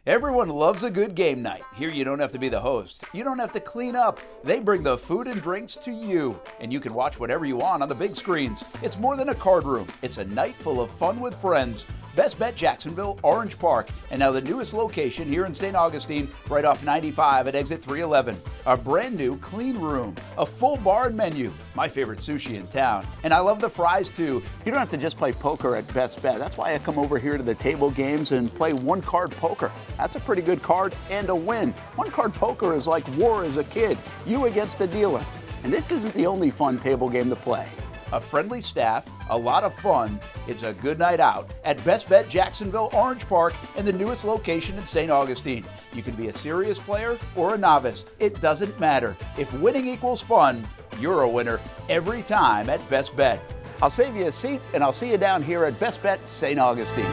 Everyone loves a good game night. Here you don't have to be the host. You don't have to clean up. They bring the food and drinks to you, and you can watch whatever you want on the big screens. It's more than a card room. It's a night full of fun with friends. Best Bet Jacksonville, Orange Park, and now the newest location here in St. Augustine, right off 95 at exit 311. A brand new clean room, a full bar and menu, my favorite sushi in town. And I love the fries too. You don't have to just play poker at Best Bet. That's why I come over here to the table games and play one-card poker. That's a pretty good card and a win. One-card poker is like war as a kid, you against the dealer. And this isn't the only fun table game to play. A friendly staff, a lot of fun. It's a good night out at Best Bet Jacksonville, Orange Park, and the newest location in St. Augustine. You can be a serious player or a novice. It doesn't matter. If winning equals fun, you're a winner every time at Best Bet. I'll save you a seat, and I'll see you down here at Best Bet St. Augustine.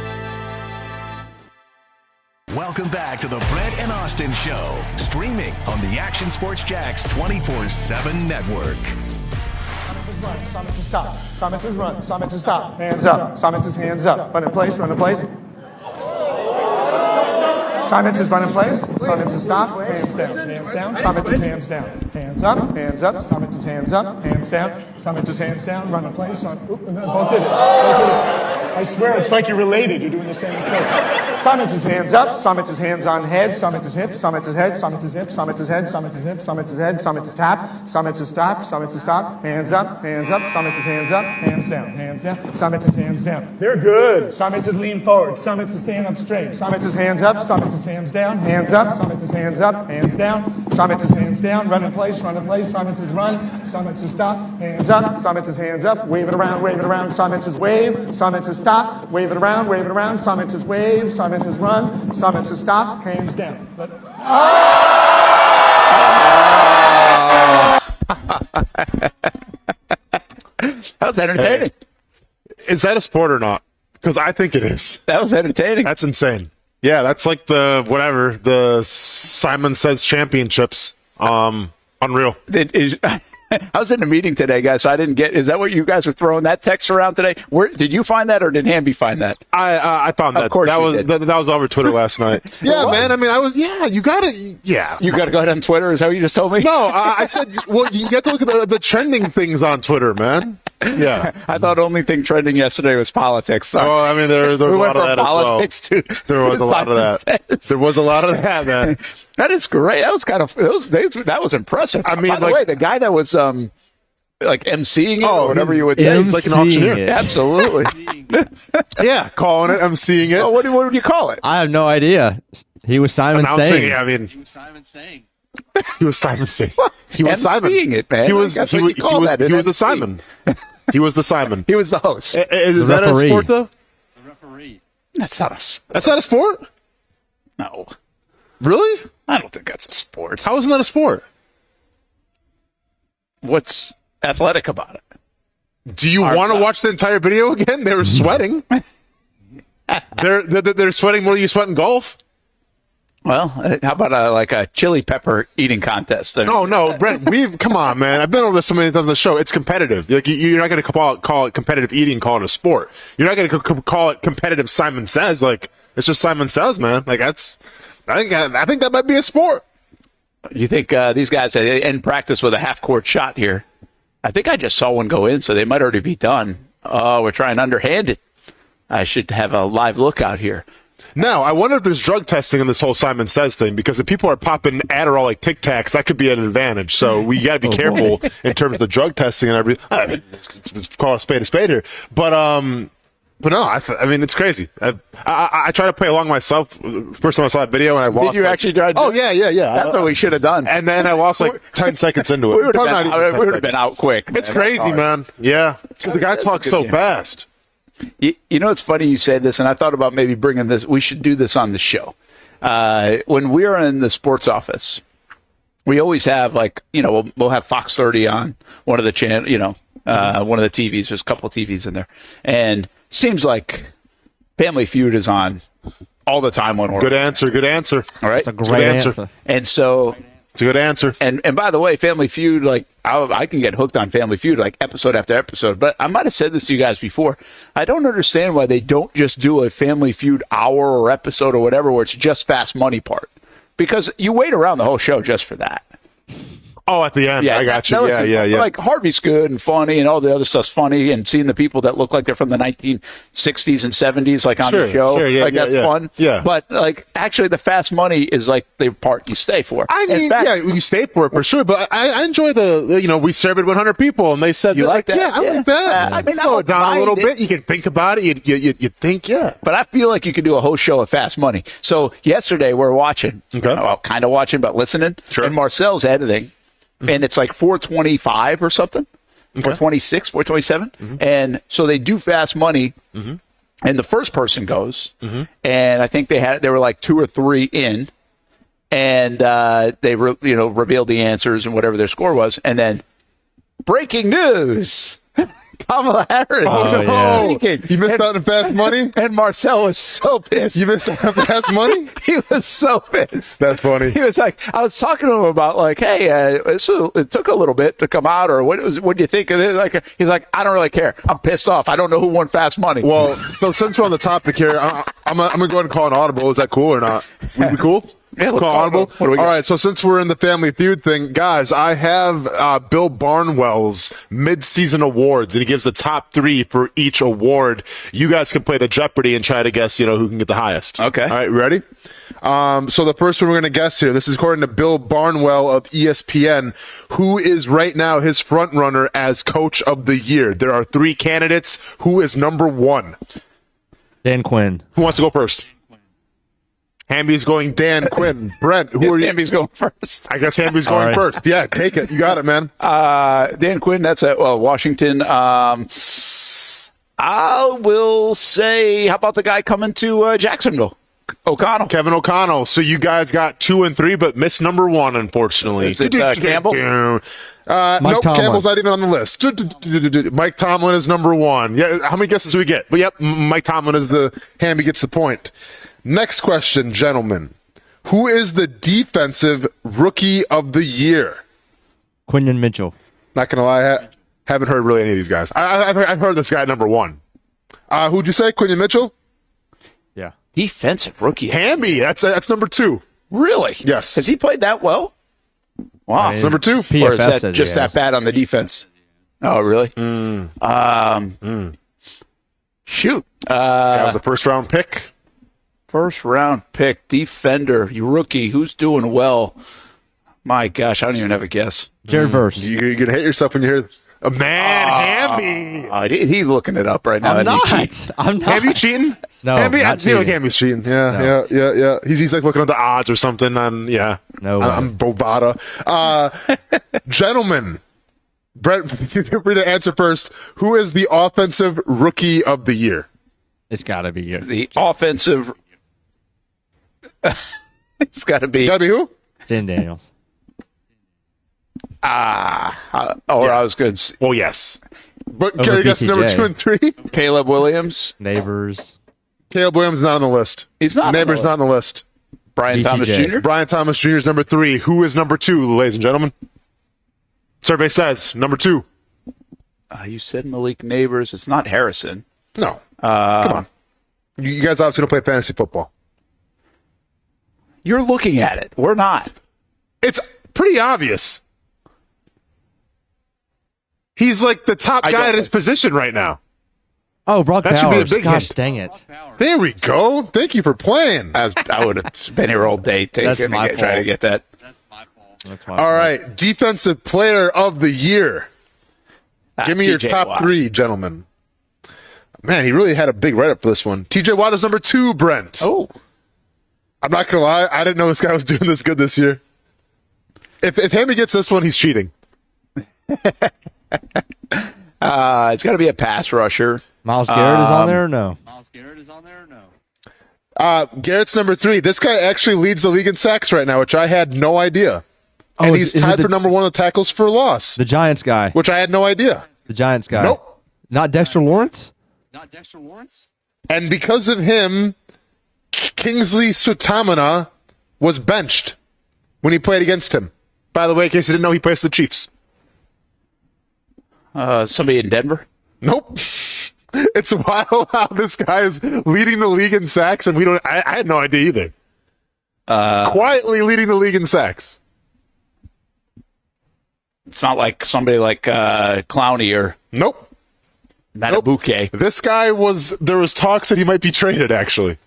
Welcome back to the Brent and Austin Show, streaming on the Action Sports Jacks 24/7 network. Summit to stop. Summit to run. Summit to stop. Hands up. Summit is hands up. Run in place. Run in place. Summit is run in place. Summit to stop. Hands down. Hands down. Summit is hands down. Hands up. Hands up. Summit is hands up. Hands down. Summit is hands down. Run in place. Both did it. Both did it. I swear it's like you're related. You're doing the same mistake. Summit is hands up. Summit is hands on head. Summit is hip. Summit is head. Summit is hip. Summit is head. Summit is hip. Summit is head. Summit is tap. Summit is stop. Summit is stop. Hands up. Hands up. Summit is hands up. Hands down. Hands down. Summit is hands down. They're good. Summit is lean forward. Summit is stand up straight. Summit is hands up. Summit is hands down. Hands up. Summit is hands up. Hands down. Summit is hands down. Run in place. Run in place. Summit is run. Summit is stop. Hands up. Summit is hands up. Wave it around. Wave it around. Summit is wave. Summit is stop. Wave it around. Wave it around. Summit is wave. Summit is run. Summit is stop. Hands down. That was entertaining. Is that a sport or not? Because I think it is. That was entertaining. That's insane. Yeah, that's like the Simon Says Championships. Unreal. I was in a meeting today, guys, so I didn't get. Is that what you guys were throwing that text around today? Did you find that, or did Hamby find that? I found that. Of course, that was over Twitter last night. Yeah, man. I mean, you got to. Yeah, you got to go ahead on Twitter. Is that what you just told me? No, I said. Well, you got to look at the trending things on Twitter, man. Yeah, I thought only thing trending yesterday was politics. So. Oh, I mean, there was a lot of that as well. There was a lot of that. There was a lot of that, man. That is great. That was kind of that was impressive. I mean, by the way, the guy that was like emceeing it or whatever you would say, he's like an auctioneer. Absolutely. Yeah, calling it, emceeing it. Oh, what would you call it? I have no idea. He was Simon saying. I mean, he was Simon saying. He was Simon saying. He was Simon. Emceeing it, man. He was the Simon. He was the Simon. He was the host. Is that a sport though? The referee. That's not a sport. That's not a sport? No. Really? I don't think that's a sport. How isn't that a sport? What's athletic about it? Do you want to watch the entire video again? They were sweating. They're sweating more than you sweat in golf. Well, how about a chili pepper eating contest? No, Brent. Come on, man. I've been over this so many times on the show. It's competitive. Like you're not going to call it competitive eating, call it a sport. You're not going to call it competitive. Simon Says, like it's just Simon Says, man. Like that's. I think that might be a sport. You think these guys end practice with a half-court shot here? I think I just saw one go in, so they might already be done. Oh, we're trying underhanded. I should have a live look out here. Now, I wonder if there's drug testing in this whole Simon Says thing, because if people are popping Adderall like Tic Tacs, that could be an advantage. So we got to be careful in terms of the drug testing and everything. Let's call a spade here. But no, I mean, it's crazy. I try to play along myself. First time I saw that video, and I lost. Did you actually try to? Oh, yeah. That's what we should have done. And then I lost like 10 seconds into it. We would have been out quick. Man. It's crazy, man. Yeah, because the guy talks so fast. You know, it's funny you say this, and I thought about maybe bringing this. We should do this on the show. When we're in the sports office, we always have we'll have Fox 30 on one of the one of the TVs. There's a couple of TVs in there, and seems like Family Feud is on all the time when we're Good answer. All right, that's a great answer. And so it's a good answer. And by the way, Family Feud, like I can get hooked on Family Feud like episode after episode. But I might have said this to you guys before. I don't understand why they don't just do a Family Feud hour or episode or whatever where it's just Fast Money part, because you wait around the whole show just for that. Oh, at the end. Yeah, I got you. Yeah. Like Harvey's good and funny, and all the other stuff's funny, and seeing the people that look like they're from the 1960s and 70s, like on the show, that's fun. Yeah. But like, actually, the Fast Money is like the part you stay for. I mean, you stay for it for sure. But I enjoy we served 100 people, and they said you like that. Yeah, I like that. I mean, slow it down a little bit. You can think about it. You think, yeah. But I feel like you could do a whole show of Fast Money. So yesterday we're watching, kind of watching, but listening. Sure. And Marcel's editing. And it's like 425 or something, 426, 427. And so they do Fast Money, and the first person goes, and I think they were like 2 or 3 in, and they revealed the answers and whatever their score was, and then breaking news. Kamala Harris. Oh, no. You missed out on Fast Money? And Marcel was so pissed. You missed out on Fast Money? He was so pissed. That's funny. He was like, I was talking to him about like, hey, it took a little bit to come out, or what do you think of it? Like, he's like, I don't really care. I'm pissed off. I don't know who won Fast Money. Well, so since we're on the topic here, I'm going to go ahead and call an audible. Is that cool or not? Would it be cool? Yeah, call audible. All right, so since we're in the Family Feud thing, guys, I have Bill Barnwell's mid-season awards, and he gives the top 3 for each award. You guys can play the Jeopardy and try to guess, who can get the highest. Okay. All right, ready? So the first one we're going to guess here, this is according to Bill Barnwell of ESPN, who is right now his front runner as Coach of the Year. There are 3 candidates. Who is number 1? Dan Quinn. Who wants to go first? Hamby's going Dan Quinn. Brent, who are you? Hamby's going first. I guess Hamby's going first. Yeah, take it. You got it, man. Dan Quinn, that's at Washington. I will say, how about the guy coming to Jacksonville? O'Connell. Kevin O'Connell. So you guys got 2 and 3, but missed number 1, unfortunately. Is it Campbell? Nope, Tomlin. Campbell's not even on the list. Mike Tomlin is number 1. Yeah, how many guesses do we get? But yep, Mike Tomlin is Hamby gets the point. Next question, gentlemen. Who is the defensive rookie of the year? Quinton Mitchell. Not gonna lie, haven't heard really any of these guys. I've heard this guy number 1. Who'd you say? Quinton Mitchell? Yeah. Defensive rookie. Hamby. That's number 2. Really? Yes. Has he played that well? Wow. It's number 2. PFF Or is that says just he that has. bad on the defense? Oh, really? Shoot. That was the first round pick. First round pick, defender, you rookie. Who's doing well? My gosh, I don't even have a guess. Jared Verse. You're gonna hate yourself when you hear a man, Hamby. He's looking it up right now. I'm Isn't he? not. I'm not. Hamby cheating? No, Hamby, not I feel like cheating. Hamby's cheating. Yeah. He's like looking at the odds or something. No way. I'm Bovada. Gentlemen, Brent, feel free to answer first. Who is the offensive rookie of the year? It's got to be you. The offensive. It's got to be. Gotta be who? Dan Daniels. I was good. Well, yes. But Over can you guess PTJ. number 2 and 3? Caleb Williams. Neighbors. Caleb Williams is not on the list. He's not. Neighbors not on the list. Brian BTJ. Thomas Jr. Brian Thomas Jr. is number 3. Who is number 2, ladies and gentlemen? Survey says number 2. You said Malik Neighbors. It's not Harrison. No. Come on. You guys obviously don't play fantasy football. You're looking at it. We're not. It's pretty obvious. He's like the top guy at his position right now. Oh, Brock That Bowers. should be a big Gosh, hint. dang it. There we go. Thank you for playing. I would have been here all day That's my trying to fault. get that. That's my All right. Defensive player of the year. Give me your TJ top Watt. 3, gentlemen. Man, he really had a big write-up for this one. TJ Watt is number 2, Brent. Oh. I'm not going to lie. I didn't know this guy was doing this good this year. If Hammy gets this one, he's cheating. It's got to be a pass rusher. Miles Garrett is on there or no? Garrett's number 3. This guy actually leads the league in sacks right now, which I had no idea. Oh, And is he's it tied the- for number 1 in tackles for loss, The Giants guy. which I had no idea. The Giants guy. Nope. Not Dexter Lawrence? And because of him, Kingsley Sutamana was benched when he played against him. By the way, in case you didn't know, he plays for the Chiefs. Somebody in Denver? Nope. It's wild how this guy is leading the league in sacks, and I had no idea either. Quietly leading the league in sacks. It's not like somebody like Clowney or Nope. Matabuke. This guy there was talks that he might be traded, actually,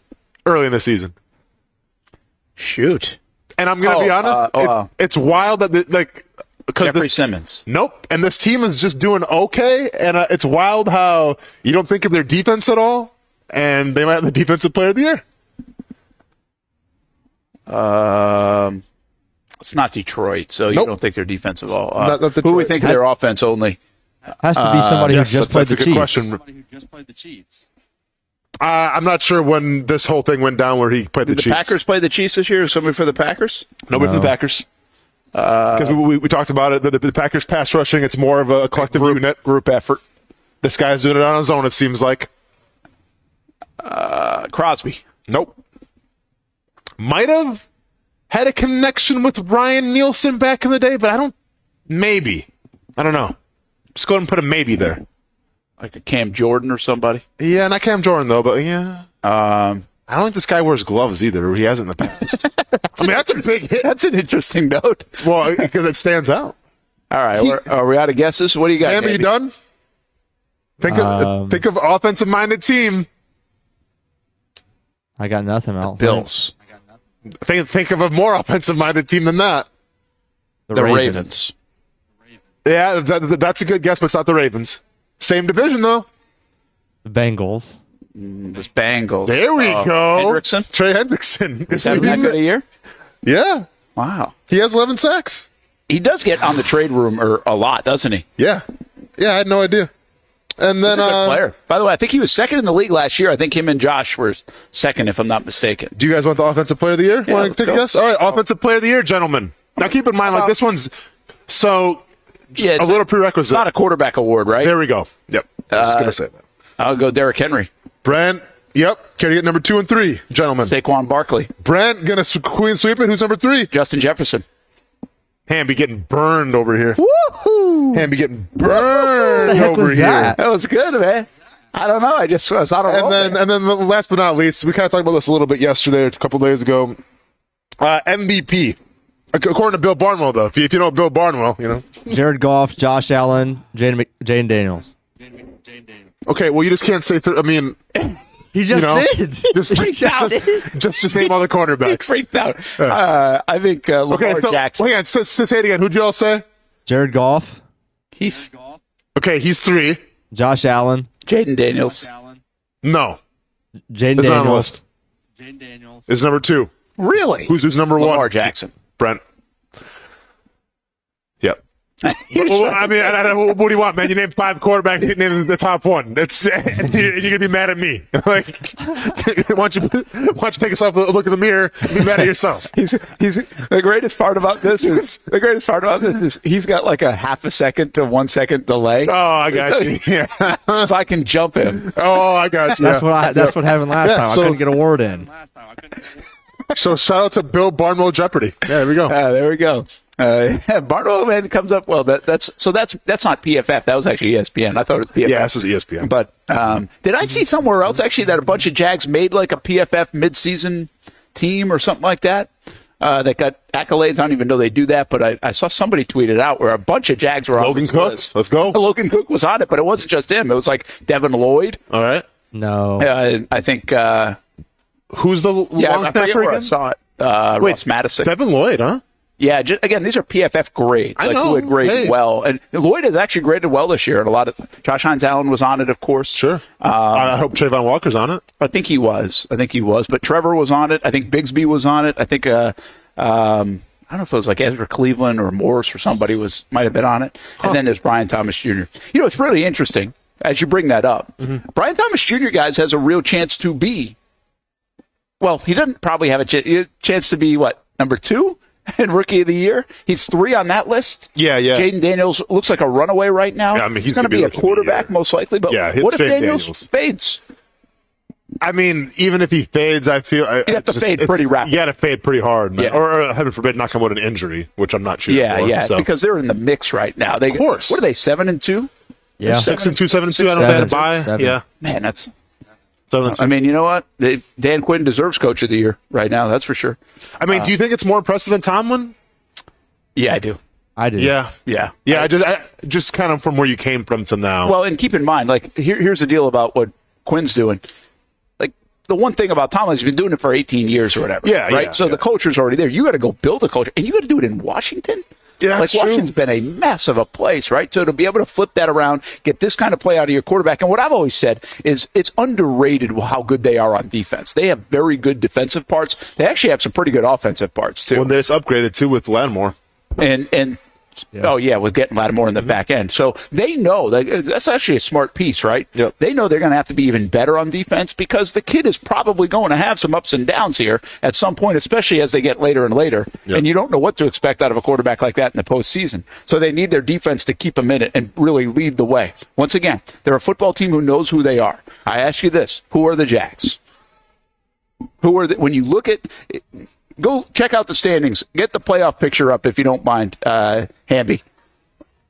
early in the season. Shoot. And I'm going to be honest, it's wild that, because Jeffrey Simmons. Nope. And this team is just doing okay. And it's wild how you don't think of their defense at all. And they might have the defensive player of the year. It's not Detroit, so you Nope. don't think they're defensive at all. Not Detroit. Who we think of their offense only? Has to be somebody Yes, who just played that's the a good Chiefs. question. I'm not sure when this whole thing went down where he played Did the Chiefs. Packers play the Chiefs this year? Or somebody for the Packers? Nobody from the Packers. Because we talked about it. The Packers pass rushing, it's more of a collective unit. Group effort. This guy's doing it on his own, it seems like. Crosby. Nope. Might have had a connection with Ryan Nielsen back in the day, but maybe. I don't know. Just go ahead and put a maybe there. Like a Cam Jordan or somebody? Yeah, not Cam Jordan, though, but yeah. I don't think this guy wears gloves either, or he has in the past. I mean, that's a big hit. That's an interesting note. Well, because it stands out. All right, are we out of guesses? What do you got? Cam, are you Andy? done? Think of offensive-minded team. I got nothing else. Bills. Think of a more offensive-minded team than that. The Ravens. Yeah, that's a good guess, but it's not the Ravens. Same division, though. The Bengals. This Bengals. There we go. Hendrickson? Trey Hendrickson. Is having that good a year? Yeah. Wow. He has 11 sacks. He does get on the trade room a lot, doesn't he? Yeah. Yeah, I had no idea. And then, he's a good player. By the way, I think he was second in the league last year. I think him and Josh were second, if I'm not mistaken. Do you guys want the offensive player of the year? Yeah, Want to take a guess? All right, offensive player of the year, gentlemen. Now keep in mind, like this one's so a little prerequisite. It's not a quarterback award, right? There we go. Yep. I was gonna say that. I'll go Derrick Henry. Brent. Yep. Can you get number 2 and 3, gentlemen? Saquon Barkley. Brent gonna queen sweep it. Who's number 3? Justin Jefferson. Hamby getting burned over here. Woohoo! Hamby getting burned over here. That was good, man. I don't know. I just was on a roll. And then last but not least, we kind of talked about this a little bit yesterday, a couple days ago. MVP. According to Bill Barnwell, though. If you know Bill Barnwell, you know. Jared Goff, Josh Allen, Jaden Daniels. Okay, well, you just can't say. He just did. Just name all the quarterbacks. Freaked out. I think Lamar Jackson. Hang on, say it again. Who'd you all say? Jared Goff. He's 3. Josh Allen. Jaden Daniels. No. Jaden Daniels. Daniels. Jaden Daniels is number 2. Really? Who's number 1? Lamar Jackson. Brent. Yep. Well, I mean, what do you want, man? You named 5 quarterbacks, you named the top 1. You're gonna be mad at me. Like, why don't you take yourself a look in the mirror and be mad at yourself? He's the greatest part about this is he's got like a half a second to 1 second delay. Oh, I got you. Yeah. So I can jump him. Oh, I got you. That's what happened last time. I couldn't get a word in. So shout out to Bill Barnwell Jeopardy. Yeah, there we go. There we go. Barnwell, man, comes up well. That's not PFF. That was actually ESPN. I thought it was PFF. Yeah, this is ESPN. But did I see somewhere else actually that a bunch of Jags made like a PFF midseason team or something like that? That got accolades. I don't even know they do that, but I saw somebody tweet it out where a bunch of Jags were on Logan this Cook. list. Let's go. Logan Cook was on it, but it wasn't just him. It was like Devin Lloyd. All right. No. I think. Who's the long I forget snapper where I again? saw it. Ross Madison. Devin Lloyd, huh? Yeah, again, these are PFF grades. I know. Who had graded Hey. well. And Lloyd has actually graded well this year. And a lot of Josh Hines-Allen was on it, of course. Sure. I hope Travon Walker's on it. I think he was. But Trevor was on it. I think Bigsby was on it. I think I don't know if it was like Ezra Cleveland or Morris or somebody might have been on it. And then there's Brian Thomas Jr. You know, it's really interesting as you bring that up. Mm-hmm. Brian Thomas Jr., guys, has a real chance to be. Well, he doesn't probably have a chance to be, number 2 in Rookie of the Year? He's 3 on that list. Yeah. Jaden Daniels looks like a runaway right now. Yeah, I mean, he's going to be a quarterback most likely. But what if Daniels fades? I mean, even if he fades, I feel he'd have to fade pretty rapidly. You got to fade pretty hard, man. Yeah. Or heaven forbid, not come with an injury, which I'm not sure. Yeah, because they're in the mix right now. Of course. What are they? 7-2? Yeah, 6-2, 7-2. I don't know if they had a bye. Yeah, man, that's. 7-2. I mean, you know what? Dan Quinn deserves Coach of the Year right now. That's for sure. I mean, do you think it's more impressive than Tomlin? Yeah, I do. Yeah. I just kind of from where you came from to now. Well, and keep in mind, like here's the deal about what Quinn's doing. Like the one thing about Tomlin, he's been doing it for 18 years or whatever. Yeah, right. Yeah, so the culture's already there. You got to go build a culture, and you got to do it in Washington. Yeah, that's true. Washington's been a mess of a place, right? So to be able to flip that around, get this kind of play out of your quarterback, and what I've always said is it's underrated how good they are on defense. They have very good defensive parts. They actually have some pretty good offensive parts too. Well, they just upgraded too with Lattimore. And with getting Lattimore in the back end. So they know that's actually a smart piece, right? Yep. They know they're going to have to be even better on defense because the kid is probably going to have some ups and downs here at some point, especially as they get later and later. Yep. And you don't know what to expect out of a quarterback like that in the postseason. So they need their defense to keep them in it and really lead the way. Once again, they're a football team who knows who they are. I ask you this: who are the Jags? When you look at it, go check out the standings. Get the playoff picture up if you don't mind, Hamby.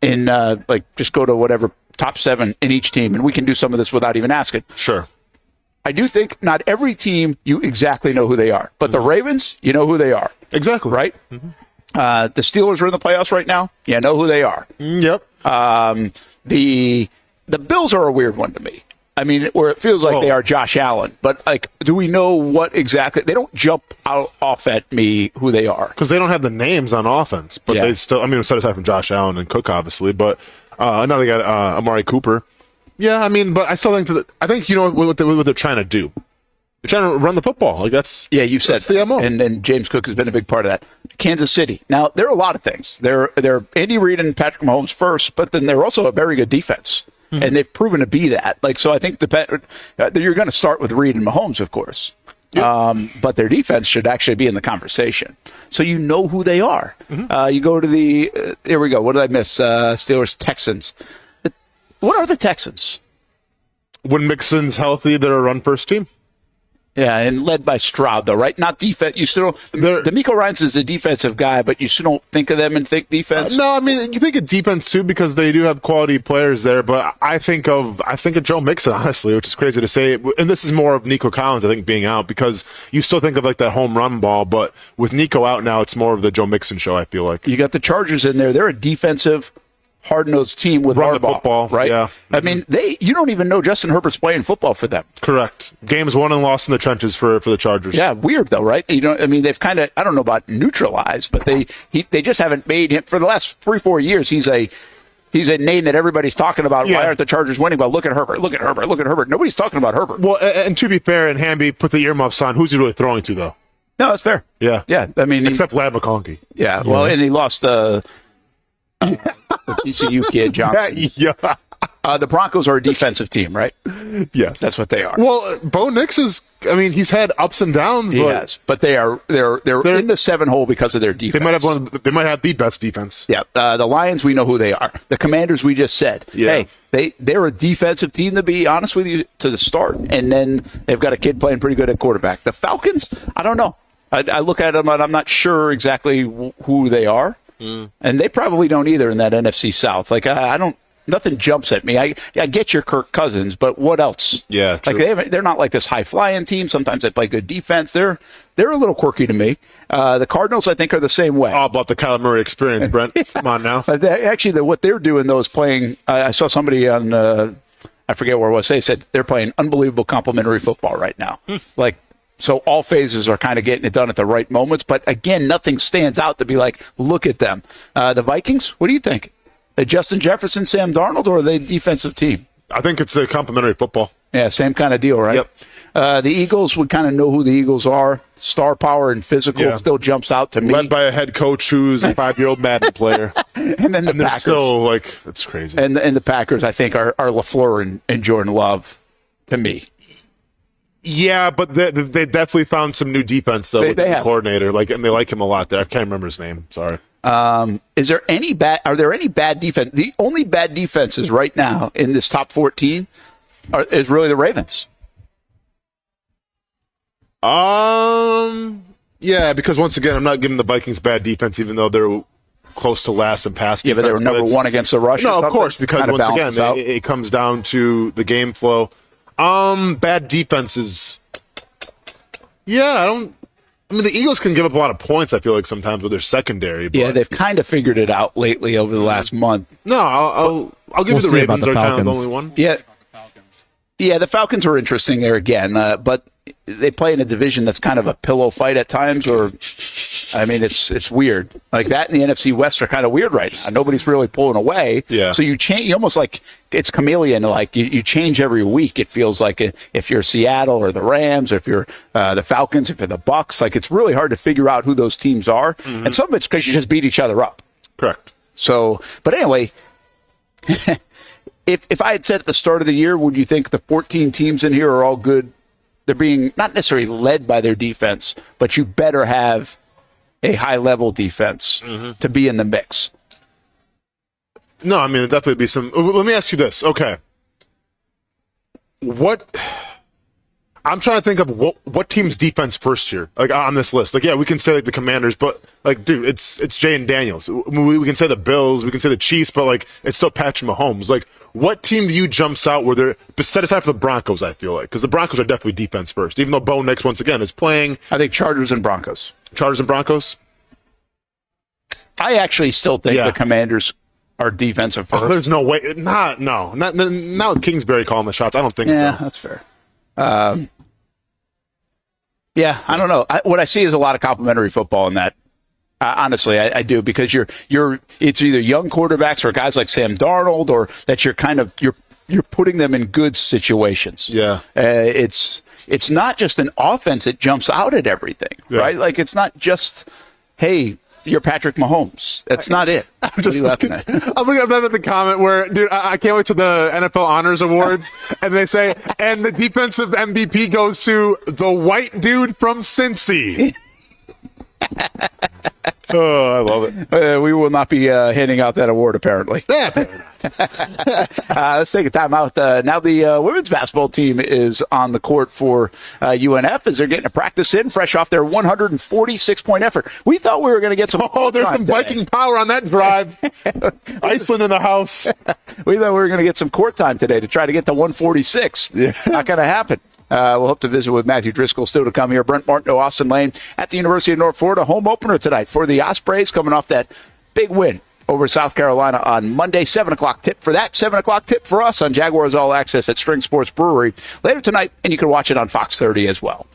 Just go to whatever top 7 in each team, and we can do some of this without even asking. Sure. I do think not every team you exactly know who they are, but the Ravens, you know who they are. Exactly. Right? Mm-hmm. The Steelers are in the playoffs right now. You know who they are. Yep. The Bills are a weird one to me. I mean, where it feels like they are Josh Allen, but do we know what exactly? They don't jump off at me who they are because they don't have the names on offense, but they still. I mean, set aside from Josh Allen and Cook, obviously, but now they got Amari Cooper. Yeah, I mean, but I still think I think you know what they're trying to do. They're trying to run the football. Like that's you said that's the MO. And James Cook has been a big part of that. Kansas City. Now there are a lot of things. They're Andy Reid and Patrick Mahomes first, but then they're also a very good defense. and they've proven to be that. Like, so I think you're going to start with Reed and Mahomes, of course. But their defense should actually be in the conversation. So you know who they are. You go to here we go. What did I miss? Steelers, Texans. What are the Texans? When Mixon's healthy, they're a run-first team. Yeah, and led by Stroud, though, right? Not defense. You still D'Amico Ryans is a defensive guy, but you still don't think of them and think defense. No, I mean you think of defense too because they do have quality players there. But I think of Joe Mixon, honestly, which is crazy to say. And this is more of Nico Collins, I think, being out because you still think of like that home run ball, but with Nico out now, it's more of the Joe Mixon show. I feel like you got the Chargers in there. They're a defensive, hard-nosed team with run the Harbaugh, football, right? Yeah. I mean, you don't even know Justin Herbert's playing football for them. Correct. Games won and lost in the trenches for the Chargers. Yeah, weird though, right? I mean, they've kind of, I don't know about neutralized, but they just haven't made him for the last 3-4 years. He's a name that everybody's talking about. Yeah. Why aren't the Chargers winning? Well, look at Herbert. Look at Herbert. Look at Herbert. Nobody's talking about Herbert. Well, and to be fair, and Hamby put the earmuffs on. Who's he really throwing to though? No, that's fair. Yeah, yeah. I mean, except Lad McConkey. Yeah. Well, and he lost the TCU kid, Johnson. Yeah. The Broncos are a defensive team, right? Yes, that's what they are. Well, Bo Nix is. I mean, he's had ups and downs. But they're in the 7-hole because of their defense. They might have the best defense. Yeah. The Lions, we know who they are. The Commanders, we just said. Yeah. Hey, they're a defensive team, to be honest with you, to the start, and then they've got a kid playing pretty good at quarterback. The Falcons, I don't know. I look at them and I'm not sure exactly who they are. And they probably don't either in that NFC South. Like, I don't, nothing jumps at me. I get your Kirk Cousins, but what else? Yeah, true. Like they're not like this high-flying team. Sometimes they play good defense. They're a little quirky to me. The Cardinals, I think, are the same way. All about the Kyler Murray experience, Brent. Come on now. What they're doing, though, is playing, I saw somebody on, I forget where it was, they said they're playing unbelievable complimentary football right now. So all phases are kind of getting it done at the right moments. But again, nothing stands out to be like, look at them. The Vikings, what do you think? Justin Jefferson, Sam Darnold, or are they a defensive team? I think it's a complimentary football. Yeah, same kind of deal, right? Yep. The Eagles, we kind of know who the Eagles are. Star power and physical still jumps out to me. Led by a head coach who's a 5-year-old Madden player. And then the they're Packers. Still, it's crazy. And the Packers, I think, are LaFleur and Jordan Love to me. Yeah, but they definitely found some new defense, though, with the coordinator. And they like him a lot there. I can't remember his name. Sorry. Are there any bad defense? The only bad defenses right now in this top 14 is really the Ravens. Yeah, because once again, I'm not giving the Vikings bad defense, even though they're close to last in pass defense. Yeah, but they were number one against the rush. No, of course, because once again, it comes down to the game flow. Bad defenses. Yeah, I mean, the Eagles can give up a lot of points, I feel like, sometimes with their secondary. But... Yeah, they've kind of figured it out lately over the last month. No, I'll give you the Ravens are kind of the only one. Yeah. Yeah, the Falcons are interesting there again, but they play in a division that's kind of a pillow fight at times, or, I mean, it's weird. Like that and the NFC West are kind of weird right now. Nobody's really pulling away. Yeah. So you change, you almost like it's chameleon, like you change every week. It feels like if you're Seattle or the Rams, or if you're the Falcons, if you're the Bucks, like it's really hard to figure out who those teams are. Mm-hmm. And some of it's because you just beat each other up. Correct. So, but anyway, if I had said at the start of the year, would you think the 14 teams in here are all good? They're being not necessarily led by their defense, but you better have a high-level defense to be in the mix. No, I mean, there'll definitely be some. Let me ask you this. Okay. I'm trying to think of what team's defense first year, like on this list. Like, yeah, we can say like the Commanders, but like, dude, it's Jay and Daniels. We can say the Bills, we can say the Chiefs, but like, it's still Patrick Mahomes. Like, what team do you jumps out where they're set aside for the Broncos? I feel like because the Broncos are definitely defense first, even though Bo Nix once again is playing. I think Chargers and Broncos. Chargers and Broncos. I actually still think the Commanders are defensive first. There's no way. Not with Kingsbury calling the shots. I don't think so. Yeah, that's fair. Yeah, I don't know. What I see is a lot of complimentary football in that. Honestly, I do, because it's either young quarterbacks or guys like Sam Darnold, or that you're putting them in good situations. Yeah, it's not just an offense that jumps out at everything, right? Like it's not just, hey, you're Patrick Mahomes. That's not it. I'm just looking at the comment where, dude, I can't wait to the NFL Honors Awards, and they say, and the defensive MVP goes to the white dude from Cincy. Oh, I love it. We will not be handing out that award, apparently. Let's take a time out. Now the women's basketball team is on the court for UNF as they're getting a practice in, fresh off their 146-point effort. We thought we were going to get some. Oh, there's some Viking power on that drive. Iceland in the house. We thought we were going to get some court time today to try to get to 146. Yeah. Not going to happen. We'll hope to visit with Matthew Driscoll still to come here. Brent Martineau Austen Lane at the University of North Florida. Home opener tonight for the Ospreys, coming off that big win over South Carolina on Monday. 7 o'clock tip for that. 7 o'clock tip for us on Jaguars All Access at String Sports Brewery later tonight, and you can watch it on Fox 30 as well.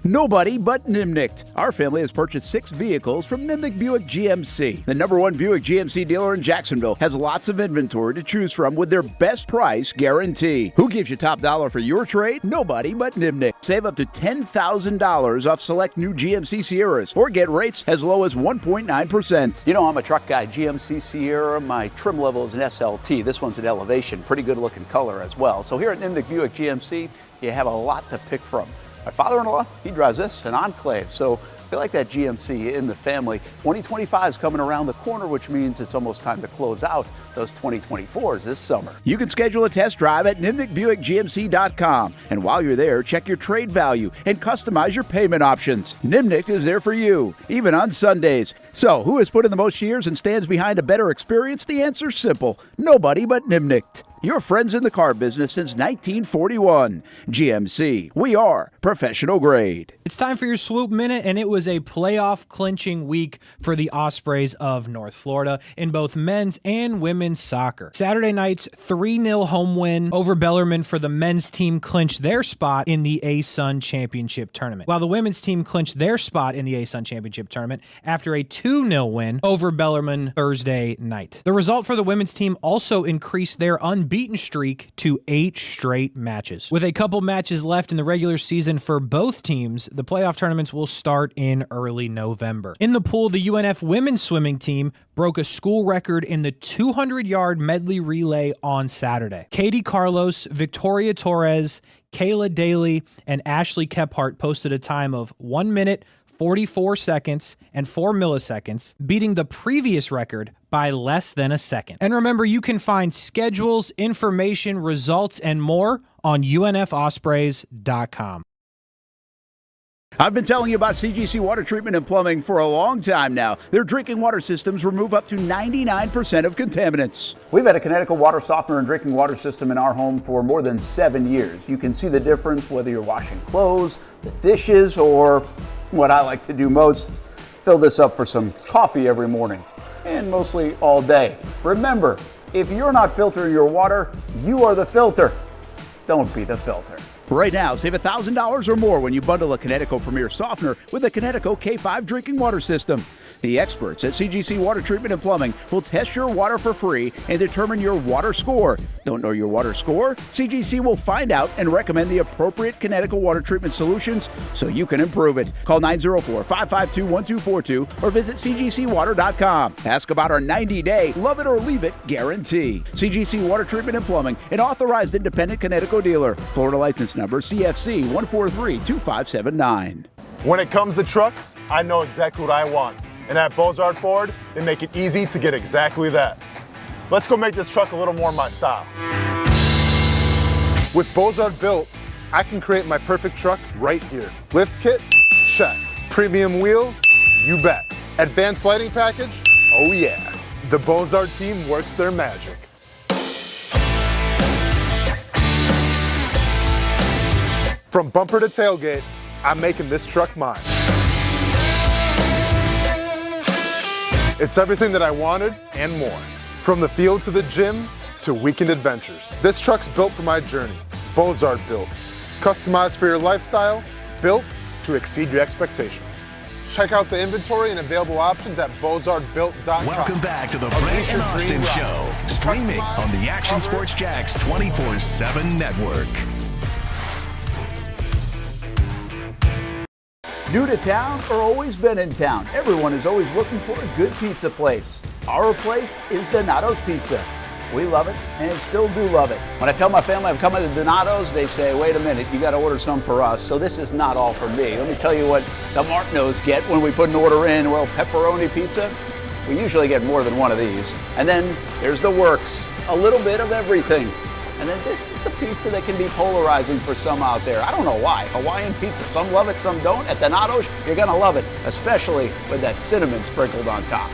Nobody but Nimnicht. Our family has purchased 6 vehicles from Nimnicht Buick GMC. The #1 Buick GMC dealer in Jacksonville has lots of inventory to choose from with their best price guarantee. Who gives you top dollar for your trade? Nobody but Nimnicht. Save up to $10,000 off select new GMC Sierras or get rates as low as 1.9%. You know I'm a truck guy. GMC Sierra, my trim level is an SLT. This one's an Elevation. Pretty good looking color as well. So here at Nimnicht Buick GMC, you have a lot to pick from. My father-in-law, he drives this, an Enclave, so I feel like that GMC in the family. 2025 is coming around the corner, which means it's almost time to close out those 2024s this summer. You can schedule a test drive at NimnichtBuickGMC.com, and while you're there, check your trade value and customize your payment options. Nimnicht is there for you, even on Sundays. So, who has put in the most years and stands behind a better experience? The answer's simple. Nobody but Nimnicht. Your friends in the car business since 1941. GMC, we are professional grade. It's time for your Swoop Minute, and it was a playoff clinching week for the Ospreys of North Florida in both men's and women's soccer. Saturday night's 3-0 home win over Bellarmine for the men's team clinched their spot in the ASUN Championship Tournament, while the women's team clinched their spot in the ASUN Championship Tournament after a 2-0 win over Bellarmine Thursday night. The result for the women's team also increased their unbeaten streak to 8 straight matches. With a couple matches left in the regular season for both teams, the playoff tournaments will start in early November. In the pool, the UNF women's swimming team broke a school record in the 200-yard medley relay on Saturday. Katie Carlos, Victoria Torres, Kayla Daly, and Ashley Kephart posted a time of 1 minute, 44 seconds, and 4 milliseconds, beating the previous record by less than a second. And remember, you can find schedules, information, results, and more on UNFOspreys.com. I've been telling you about CGC Water Treatment and Plumbing for a long time now. Their drinking water systems remove up to 99% of contaminants. We've had a Connecticut water softener and drinking water system in our home for more than 7 years. You can see the difference whether you're washing clothes, the dishes, or what I like to do most, fill this up for some coffee every morning, and mostly all day. Remember, if you're not filtering your water, you are the filter. Don't be the filter. Right now, save $1,000 or more when you bundle a Connecticut Premier Softener with a Connecticut K5 drinking water system. The experts at CGC Water Treatment and Plumbing will test your water for free and determine your water score. Don't know your water score? CGC will find out and recommend the appropriate Connecticut water treatment solutions so you can improve it. Call 904-552-1242 or visit cgcwater.com. Ask about our 90-day love it or leave it guarantee. CGC Water Treatment and Plumbing, an authorized independent Connecticut dealer. Florida license number CFC 1432579. When it comes to trucks, I know exactly what I want. And at Bozard Ford, they make it easy to get exactly that. Let's go make this truck a little more my style. With Bozard Built, I can create my perfect truck right here. Lift kit? Check. Premium wheels? You bet. Advanced lighting package? Oh yeah. The Bozard team works their magic. From bumper to tailgate, I'm making this truck mine. It's everything that I wanted and more. From the field to the gym to weekend adventures. This truck's built for my journey. Bozard Built. Customized for your lifestyle, built to exceed your expectations. Check out the inventory and available options at bozardbuilt.com. Welcome back to the Brent and Austen Show, streaming on the Action Sports Jax 24/7 network. New to town or always been in town, everyone is always looking for a good pizza place. Our place is Donato's Pizza. We love it and still do love it. When I tell my family I'm coming to Donato's, they say, wait a minute, you got to order some for us. So this is not all for me. Let me tell you what the Martineaus get when we put an order in. Well, pepperoni pizza, we usually get more than one of these. And then there's the works, a little bit of everything. And then this is the pizza that can be polarizing for some out there. I don't know why. Hawaiian pizza, some love it, some don't. At Donato's, you're going to love it, especially with that cinnamon sprinkled on top.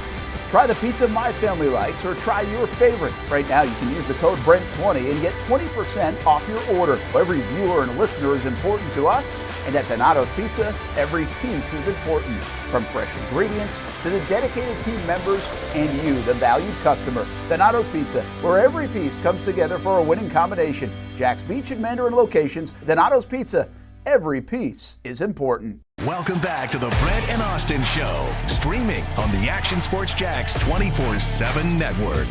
Try the pizza my family likes or try your favorite. Right now, you can use the code BRENT20 and get 20% off your order. Every viewer and listener is important to us, and at Donato's Pizza, every piece is important. From fresh ingredients to the dedicated team members and you, the valued customer. Donato's Pizza, where every piece comes together for a winning combination. Jack's Beach and Mandarin locations. Donato's Pizza, every piece is important. Welcome back to the Brent and Austin Show, streaming on the Action Sports Jax 24/7 network.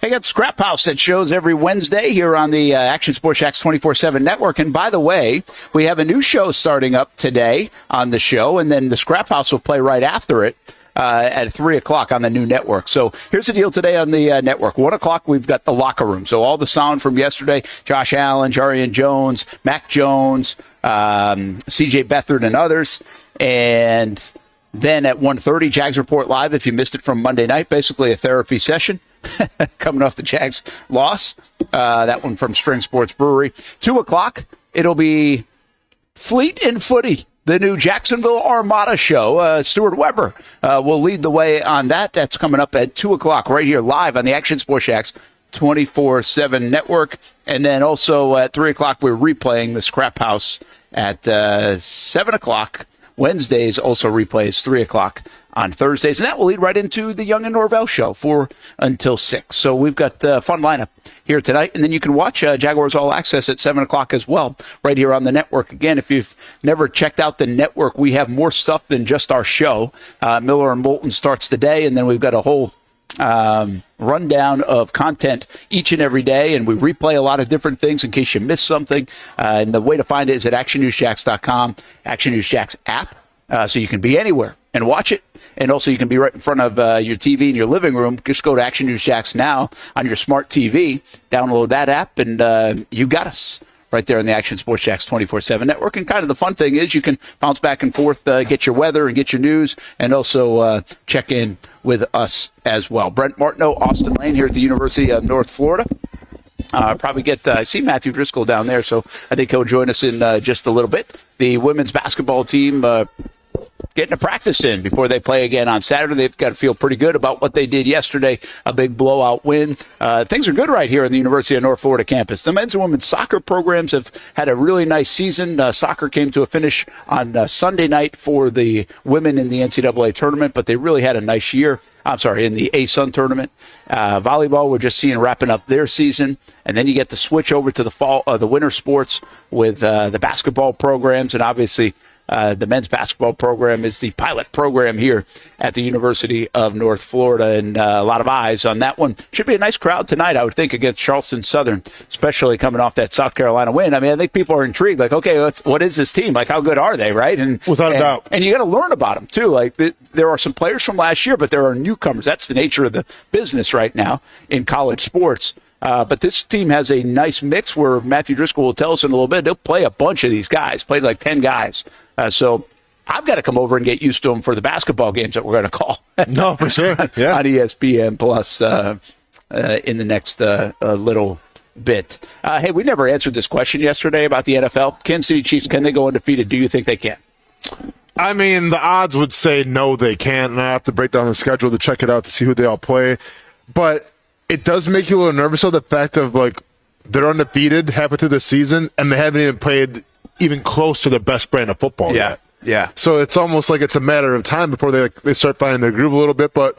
I got Scrap House that shows every Wednesday here on the Action Sports Jax 24/7 network. And by the way, we have a new show starting up today on the show, and then the Scrap House will play right after it. At 3 o'clock on the new network. So here's the deal today on the network. 1 o'clock, we've got the locker room. So all the sound from yesterday, Josh Allen, Jarrian Jones, Mac Jones, CJ Beathard, and others. And then at 1:30, Jags Report Live, if you missed it from Monday night, basically a therapy session coming off the Jags loss. That one from String Sports Brewery. 2 o'clock, it'll be Fleet and Footy, the new Jacksonville Armada show. Stuart Weber will lead the way on that. That's coming up at 2 o'clock right here live on the Action Sports Jax 24/7 network. And then also at 3 o'clock, we're replaying the Scrap House at 7 o'clock. Wednesdays also replays 3 o'clock on Thursdays. And that will lead right into the Young and Norvell show 4 until 6. So we've got a fun lineup here tonight. And then you can watch Jaguars All Access at 7 o'clock as well, right here on the network. Again, if you've never checked out the network, we have more stuff than just our show. Miller and Moulton starts today, and then we've got a whole rundown of content each and every day, and we replay a lot of different things in case you missed something. And the way to find it is at actionnewsjax.com, Action News Jax app, so you can be anywhere and watch it. And also you can be right in front of your TV in your living room. Just go to Action News Jax now on your smart TV, download that app, and you got us right there on the Action Sports Jax 24/7 network. And kind of the fun thing is you can bounce back and forth, get your weather and get your news, and also check in with us as well. Brent Martineau Austen Lane here at the University of North Florida. Probably get I see Matthew Driscoll down there, so I think he'll join us in just a little bit. The women's basketball team getting a practice in before they play again on Saturday. They've got to feel pretty good about what they did yesterday, a big blowout win. Things are good right here in the University of North Florida campus. The men's and women's soccer programs have had a really nice season. Soccer came to a finish on Sunday night for the women in the NCAA tournament, but they really had a nice year. I'm sorry, in the ASUN tournament. Volleyball, we're just seeing wrapping up their season. And then you get the switch over to the winter sports with the basketball programs. And obviously, the men's basketball program is the pilot program here at the University of North Florida, and a lot of eyes on that one. Should be a nice crowd tonight, I would think, against Charleston Southern, especially coming off that South Carolina win. I mean, I think people are intrigued, like, okay, what is this team? Like, how good are they, right? And without a doubt. And you got to learn about them, too. Like, there are some players from last year, but there are newcomers. That's the nature of the business right now in college sports. But this team has a nice mix where Matthew Driscoll will tell us in a little bit. They'll play a bunch of these guys, played like 10 guys. So I've got to come over and get used to them for the basketball games that we're going to call. No, for sure. Yeah. On ESPN Plus in the next little bit. Hey, we never answered this question yesterday about the NFL. Kansas City Chiefs, can they go undefeated? Do you think they can? I mean, the odds would say no, they can't. And I have to break down the schedule to check it out to see who they all play. But it does make you a little nervous, though, the fact of, like, they're undefeated halfway through the season, and they haven't even played even close to their best brand of football yet. Yeah. So it's almost like it's a matter of time before they start finding their groove a little bit. But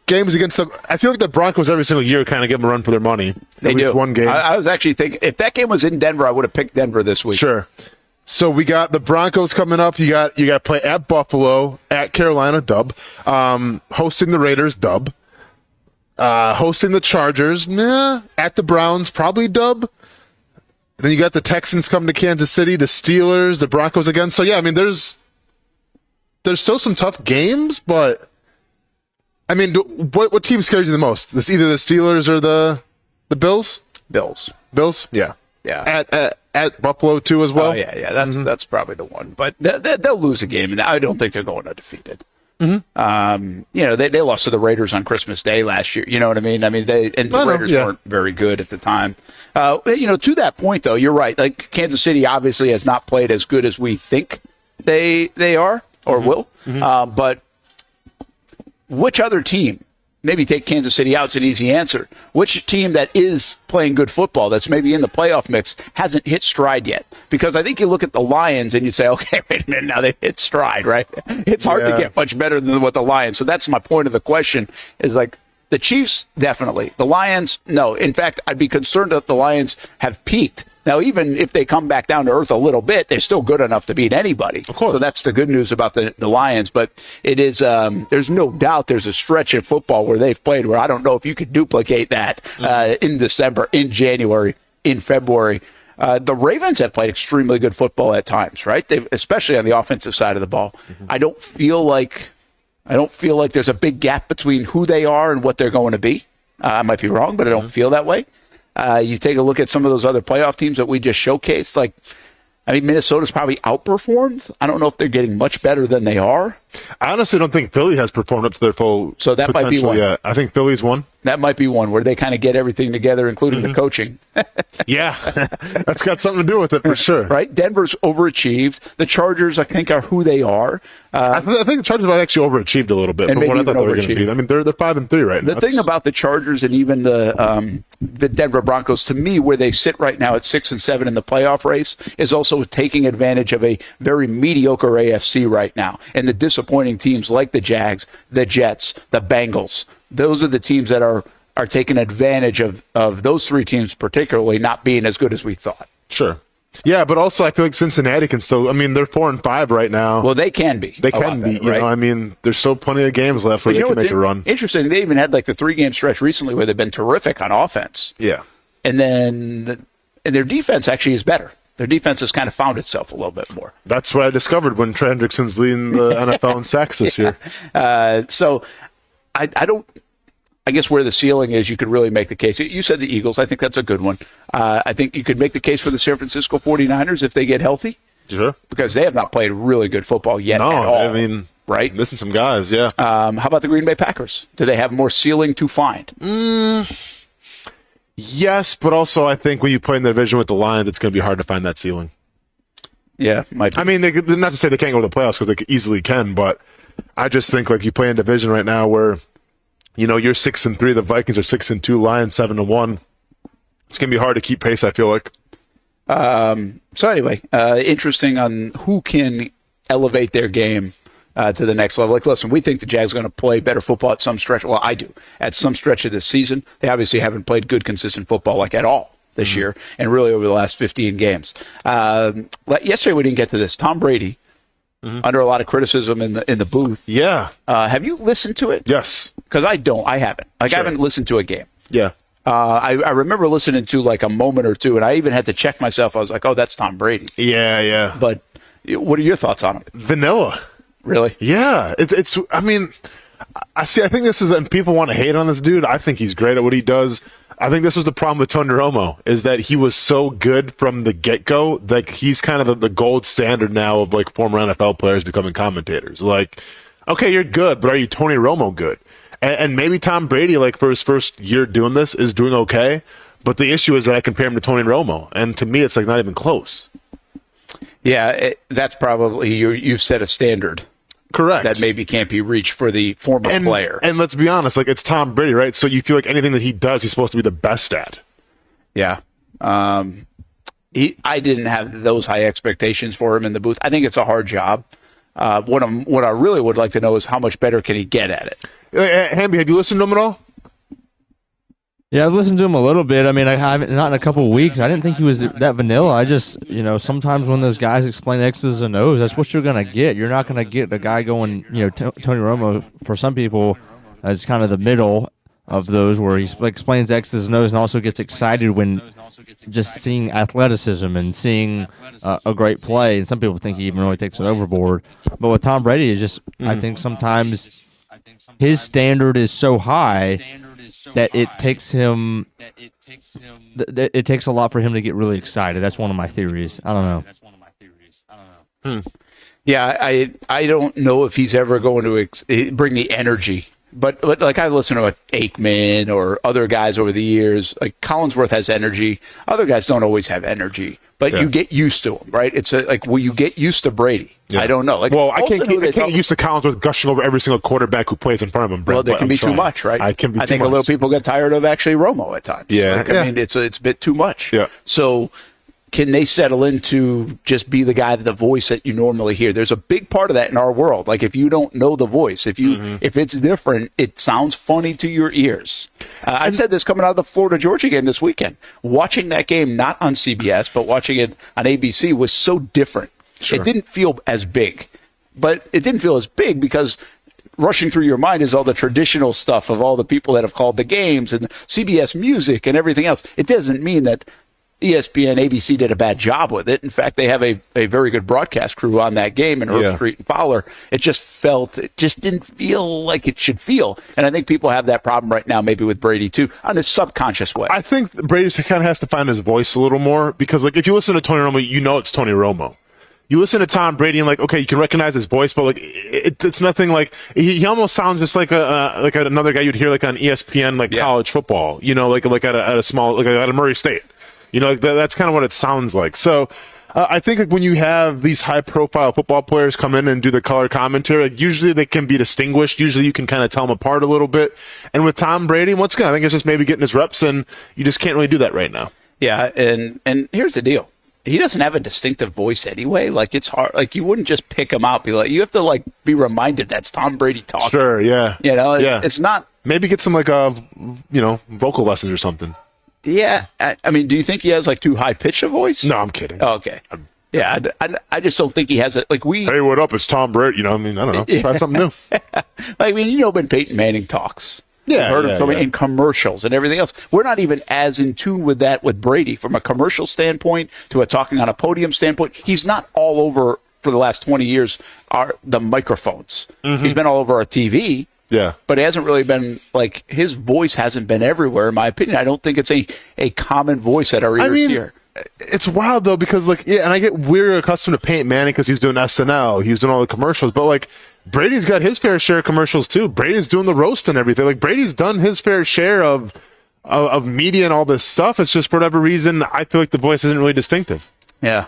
games against I feel like the Broncos every single year kind of give them a run for their money. They do. One game. I was actually thinking, if that game was in Denver, I would have picked Denver this week. Sure. So we got the Broncos coming up. You got to play at Buffalo, at Carolina, dub. Hosting the Raiders, dub. Hosting the Chargers, at the Browns, probably dub. then you got the Texans coming to Kansas City, the Steelers, the Broncos again. So, yeah, I mean, there's still some tough games, but, I mean, what team scares you the most? This either the Steelers or the Bills? Bills. Bills? Yeah. Yeah. At Buffalo, too, as well? Oh, yeah. That's probably the one. But they'll lose a game, and I don't think they're going undefeated. Mm-hmm. They lost to the Raiders on Christmas Day last year. You know what I mean? The Raiders weren't very good at the time. To that point, though, you're right. Like, Kansas City obviously has not played as good as we think they are or will. Mm-hmm. But which other team? Maybe take Kansas City out. It's an easy answer. Which team that is playing good football, that's maybe in the playoff mix, hasn't hit stride yet? Because I think you look at the Lions and you say, okay, wait a minute, now they've hit stride, right? It's hard to get much better than what the Lions. So that's my point of the question, is like the Chiefs, definitely. The Lions, no. In fact, I'd be concerned that the Lions have peaked. Now, even if they come back down to earth a little bit, they're still good enough to beat anybody. Of course. So that's the good news about the Lions. But it is, there's no doubt there's a stretch in football where they've played where I don't know if you could duplicate that in December, in January, in February. The Ravens have played extremely good football at times, right? Especially on the offensive side of the ball. I don't feel like there's a big gap between who they are and what they're going to be. I might be wrong, but I don't feel that way. You take a look at some of those other playoff teams that we just showcased. Minnesota's probably outperformed. I don't know if they're getting much better than they are. I honestly don't think Philly has performed up to their full So that might be one. Yeah, I think Philly's one. That might be one where they kind of get everything together, including the coaching. Yeah, that's got something to do with it for sure. Right? Denver's overachieved. The Chargers, I think, are who they are. I think the Chargers have actually overachieved a little bit from what I thought they were going to be. I mean, they're 5-3 right now. The thing about the Chargers and even the Denver Broncos, to me, where they sit right now at 6-7 in the playoff race, is also taking advantage of a very mediocre AFC right now, and the disappointing teams like the Jags, the Jets, the Bengals. Those are the teams that are taking advantage of those three teams, particularly not being as good as we thought. Sure. Yeah, but also I feel like Cincinnati can still. I mean, they're 4-5 right now. Well, they can be. They can be. You know, I mean, there's still plenty of games left where they can make a run. Interesting. They even had like the 3-game stretch recently where they've been terrific on offense. Yeah. And then their defense actually is better. Their defense has kind of found itself a little bit more. That's what I discovered when Trey Hendrickson's leading the NFL in sacks this year. So I don't. I guess where the ceiling is, you could really make the case. You said the Eagles. I think that's a good one. I think you could make the case for the San Francisco 49ers if they get healthy. Sure. Because they have not played really good football yet at all. I mean, right? Missing some guys, yeah. How about the Green Bay Packers? Do they have more ceiling to find? Yes, but also I think when you play in the division with the Lions, it's going to be hard to find that ceiling. Yeah, might be. I mean, not to say they can't go to the playoffs because they easily can, but I just think like you play in a division right now where you're 6-3, the Vikings are 6-2, Lions 7-1. It's going to be hard to keep pace, I feel like. So anyway, interesting on who can elevate their game to the next level. Like, listen, we think the Jags are going to play better football at some stretch. Well, I do. At some stretch of this season, they obviously haven't played good, consistent football like at all this year, and really over the last 15 games. Yesterday we didn't get to this. Tom Brady, under a lot of criticism in the booth. Yeah. Have you listened to it? Yes. Because I don't. I haven't. I haven't listened to a game. Yeah. I remember listening to like a moment or two, and I even had to check myself. I was like, oh, that's Tom Brady. Yeah. But what are your thoughts on him? Vanilla. Really? Yeah. It's. I mean, I think this is, and people want to hate on this dude. I think he's great at what he does. I think this was the problem with Tony Romo, is that he was so good from the get-go that he's kind of the gold standard now of like former NFL players becoming commentators. Like, okay, you're good, but are you Tony Romo good? And maybe Tom Brady, like for his first year doing this, is doing okay. But the issue is that I compare him to Tony Romo, and to me, it's like not even close. Yeah, that's probably you've set a standard. Correct. That maybe can't be reached for the former player. And let's be honest, like it's Tom Brady, right? So you feel like anything that he does, he's supposed to be the best at. Yeah. I didn't have those high expectations for him in the booth. I think it's a hard job. What I really would like to know is how much better can he get at it? Hamby, have you listened to him at all? Yeah, I've listened to him a little bit. I mean, I haven't, not in a couple of weeks. I didn't think he was that vanilla. I just, sometimes when those guys explain X's and O's, that's what you're going to get. You're not going to get a guy going, Tony Romo, for some people, as kind of the middle. of those where he explains X's and O's and also gets excited when just seeing athleticism and seeing a great play. And some people think he even really takes it overboard. But with Tom Brady, it's just I think sometimes his standard is so high that it takes him. It takes a lot for him to get really excited. That's one of my theories. I don't know. Yeah, I don't know if he's ever going to bring the energy. But like I listen to Aikman or other guys over the years. Like Collinsworth has energy. Other guys don't always have energy. But you get used to them, right? It's will you get used to Brady? Yeah. I don't know. Like, I can't get used to Collinsworth gushing over every single quarterback who plays in front of him. Brent, well, they can be too much, right? I think a little people get tired of actually Romo at times. Yeah, I mean, it's a bit too much. Yeah. So, can they settle into just be the guy, the voice that you normally hear? There's a big part of that in our world. Like if you don't know the voice, if it's different, it sounds funny to your ears. I said this coming out of the Florida-Georgia game this weekend. Watching that game, not on CBS, but watching it on ABC was so different. Sure. It didn't feel as big, but it didn't feel as big because rushing through your mind is all the traditional stuff of all the people that have called the games and CBS music and everything else. It doesn't mean that ESPN, ABC did a bad job with it. In fact, they have a very good broadcast crew on that game in Herb Street and Fowler. It just didn't feel like it should feel. And I think people have that problem right now, maybe with Brady too, on a subconscious way. I think Brady kind of has to find his voice a little more because, like, if you listen to Tony Romo, you know it's Tony Romo. You listen to Tom Brady and like, okay, you can recognize his voice, but like, it's nothing like he almost sounds just like another guy you'd hear like on ESPN, like college football. You know, like at a small, like at a Murray State. You know, that's kind of what it sounds like. So I think like when you have these high-profile football players come in and do the color commentary, like usually they can be distinguished. Usually you can kind of tell them apart a little bit. And with Tom Brady, once again, I think it's just maybe getting his reps, and you just can't really do that right now. Yeah, and here's the deal. He doesn't have a distinctive voice anyway. Like, it's hard. Like, you wouldn't just pick him out. You have to, like, be reminded that's Tom Brady talking. Sure, yeah. You know, it's not. Maybe get some, like, vocal lessons or something. Yeah. I mean, do you think he has, like, too high-pitched a voice? No, I'm kidding. Oh, okay. Yeah, I just don't think he has it. Like, Hey, what up? It's Tom Brady. You know, I mean, I don't know. Try something new. I mean, you know when Peyton Manning talks. Yeah, heard him in commercials and everything else. We're not even as in tune with that with Brady from a commercial standpoint to a talking on a podium standpoint. He's not all over for the last 20 years the microphones. Mm-hmm. He's been all over our TV. Yeah. But it hasn't really been, like, his voice hasn't been everywhere, in my opinion. I don't think it's a common voice that our ears hear. It's wild, though, because, like, and I get we're accustomed to Peyton Manning because he's doing SNL. He's doing all the commercials. But, like, Brady's got his fair share of commercials, too. Brady's doing the roast and everything. Like, Brady's done his fair share of media and all this stuff. It's just, for whatever reason, I feel like the voice isn't really distinctive. Yeah.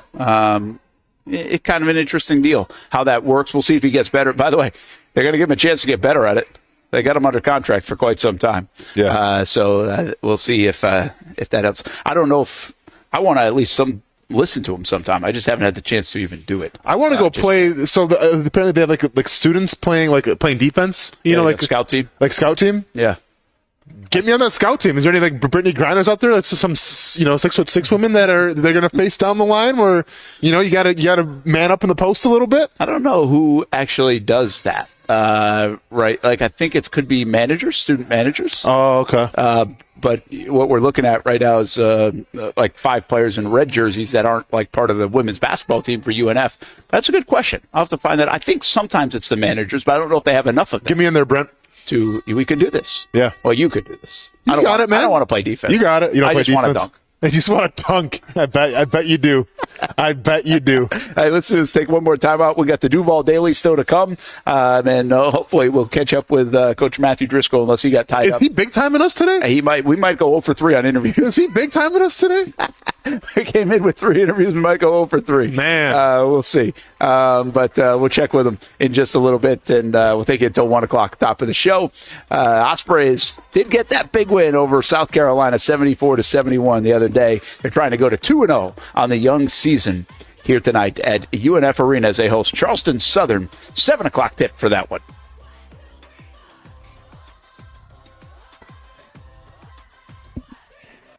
It's kind of an interesting deal, how that works. We'll see if he gets better. By the way, they're going to give him a chance to get better at it. They got him under contract for quite some time. Yeah. So we'll see if that helps. I don't know if I want to at least listen to him sometime. I just haven't had the chance to even do it. I want to go play. So apparently they have like students playing defense. You know, like scout team. Like scout team. Yeah. Get me on that scout team. Is there any like Brittany Grinders out there? That's some 6'6" women they're going to face down the line where you gotta man up in the post a little bit. I don't know who actually does that. Right. Like I think it could be student managers. Oh, okay. But what we're looking at right now is like 5 players in red jerseys that aren't like part of the women's basketball team for UNF. That's a good question. I'll have to find that. I think sometimes it's the managers, but I don't know if they have enough of them. Get me in there, Brent. We could do this. Yeah. Well, you could do this. Man. I don't want to play defense. You got it. You don't I play just defense. want to dunk. I just want to dunk. I bet you do. I bet you do. All right, let's take one more time out. We got the Duval Daily still to come, and hopefully we'll catch up with Coach Matthew Driscoll unless he got tied up. Is he big timing us today? We might go 0 for 3 on interviews. Is he big timing us today? We came in with 3 interviews. We might go 0 for 3. Man, we'll see. But we'll check with him in just a little bit, and we'll take it until 1 o'clock, top of the show. Ospreys did get that big win over South Carolina, 74-71 the other day. They're trying to go to 2-0 on the young season here tonight at UNF Arena as they host Charleston Southern. 7 o'clock tip for that one.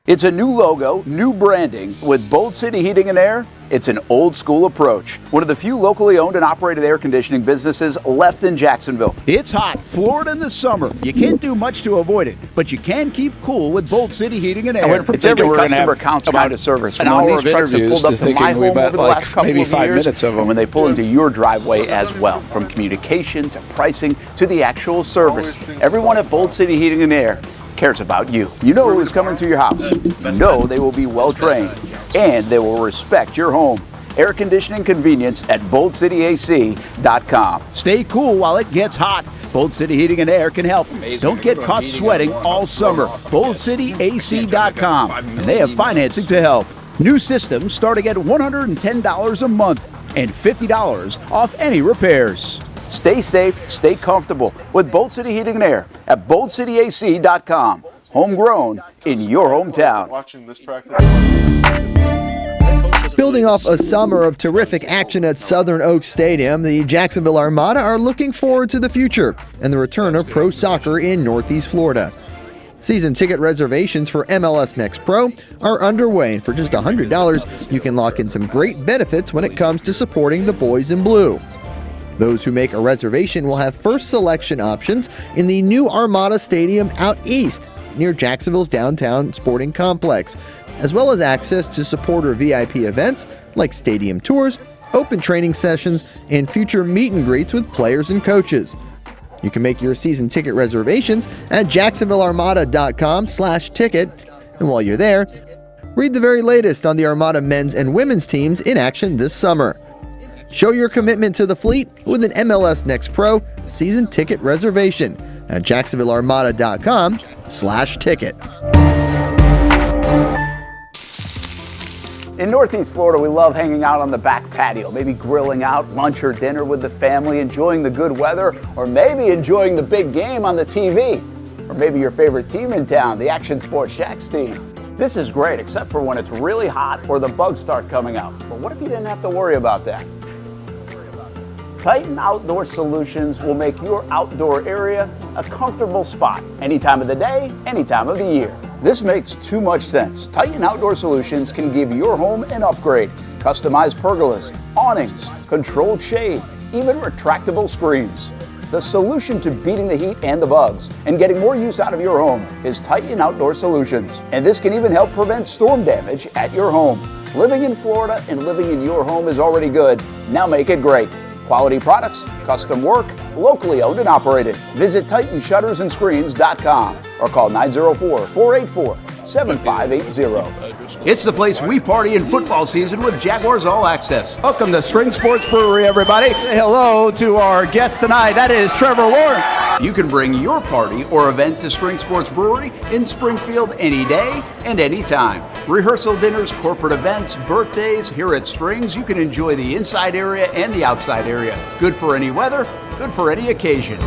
It's a new logo, new branding with Bold City Heating and Air. It's an old school approach. One of the few locally owned and operated air conditioning businesses left in Jacksonville. It's hot, Florida in the summer. You can't do much to avoid it, but you can keep cool with Bolt City Heating and Air. I went from thinking we're going to have counts about a service. An hour of interviews pulled up to to my thinking we home met over the like last couple maybe of 5 years, minutes of them. when they pull into your driveway as well. From communication to pricing to the actual service, everyone at Bolt City Heating and Air cares about you. You know who's coming to your house. You know they will be well trained and they will respect your home. Air conditioning convenience at BoltCityAC.com. Stay cool while it gets hot. Bolt City Heating and Air can help. Don't get caught sweating all summer. BoltCityAC.com. And they have financing to help. New systems starting at $110 a month and $50 off any repairs. Stay safe, stay comfortable with Bolt City Heating and Air at BoltCityAC.com. Homegrown in your hometown. Watching this practice. Building off a summer of terrific action at Southern Oaks Stadium, the Jacksonville Armada are looking forward to the future and the return of pro soccer in Northeast Florida. Season ticket reservations for MLS Next Pro are underway, and for just $100, you can lock in some great benefits when it comes to supporting the boys in blue. Those who make a reservation will have first selection options in the new Armada Stadium out east, near Jacksonville's downtown sporting complex, as well as access to supporter VIP events like stadium tours, open training sessions, and future meet and greets with players and coaches. You can make your season ticket reservations at jacksonvillearmada.com/ticket. And while you're there, read the very latest on the Armada men's and women's teams in action this summer. Show your commitment to the fleet with an MLS Next Pro season ticket reservation at jacksonvillearmada.com/ticket. In Northeast Florida, we love hanging out on the back patio, maybe grilling out lunch or dinner with the family, enjoying the good weather, or maybe enjoying the big game on the TV. Or maybe your favorite team in town, the Action Sports Jacks team. This is great, except for when it's really hot or the bugs start coming out. But what if you didn't have to worry about that? Titan Outdoor Solutions will make your outdoor area a comfortable spot any time of the day, any time of the year. This makes too much sense. Titan Outdoor Solutions can give your home an upgrade. Customized pergolas, awnings, controlled shade, even retractable screens. The solution to beating the heat and the bugs and getting more use out of your home is Titan Outdoor Solutions. And this can even help prevent storm damage at your home. Living in Florida and living in your home is already good. Now make it great. Quality products, custom work, locally owned and operated. Visit TitanShuttersAndScreens.com or call 904-484-7580. It's the place we party in football season with Jaguars All Access. Welcome to Spring Sports Brewery, everybody. Say hello to our guest tonight. That is Trevor Lawrence. You can bring your party or event to Spring Sports Brewery in Springfield any day and any time. Rehearsal dinners, corporate events, birthdays. Here at Strings, you can enjoy the inside area and the outside area. Good for any weather, good for any occasion.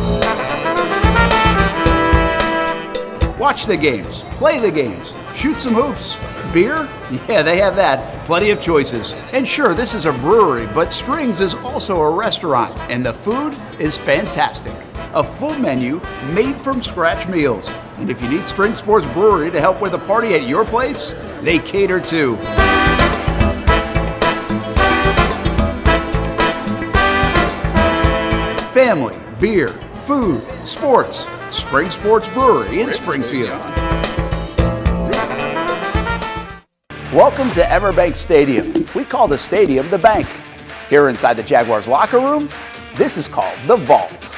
Watch the games, play the games, shoot some hoops. Beer? Yeah, they have that. Plenty of choices. And sure, this is a brewery, but Strings is also a restaurant, and the food is fantastic. A full menu made from scratch meals. And if you need String Sports Brewery to help with a party at your place, they cater too. Family, beer, food, sports. Spring Sports Brewery in Springfield. Welcome to Everbank Stadium. We call the stadium the bank. Here inside the Jaguars locker room, this is called the Vault.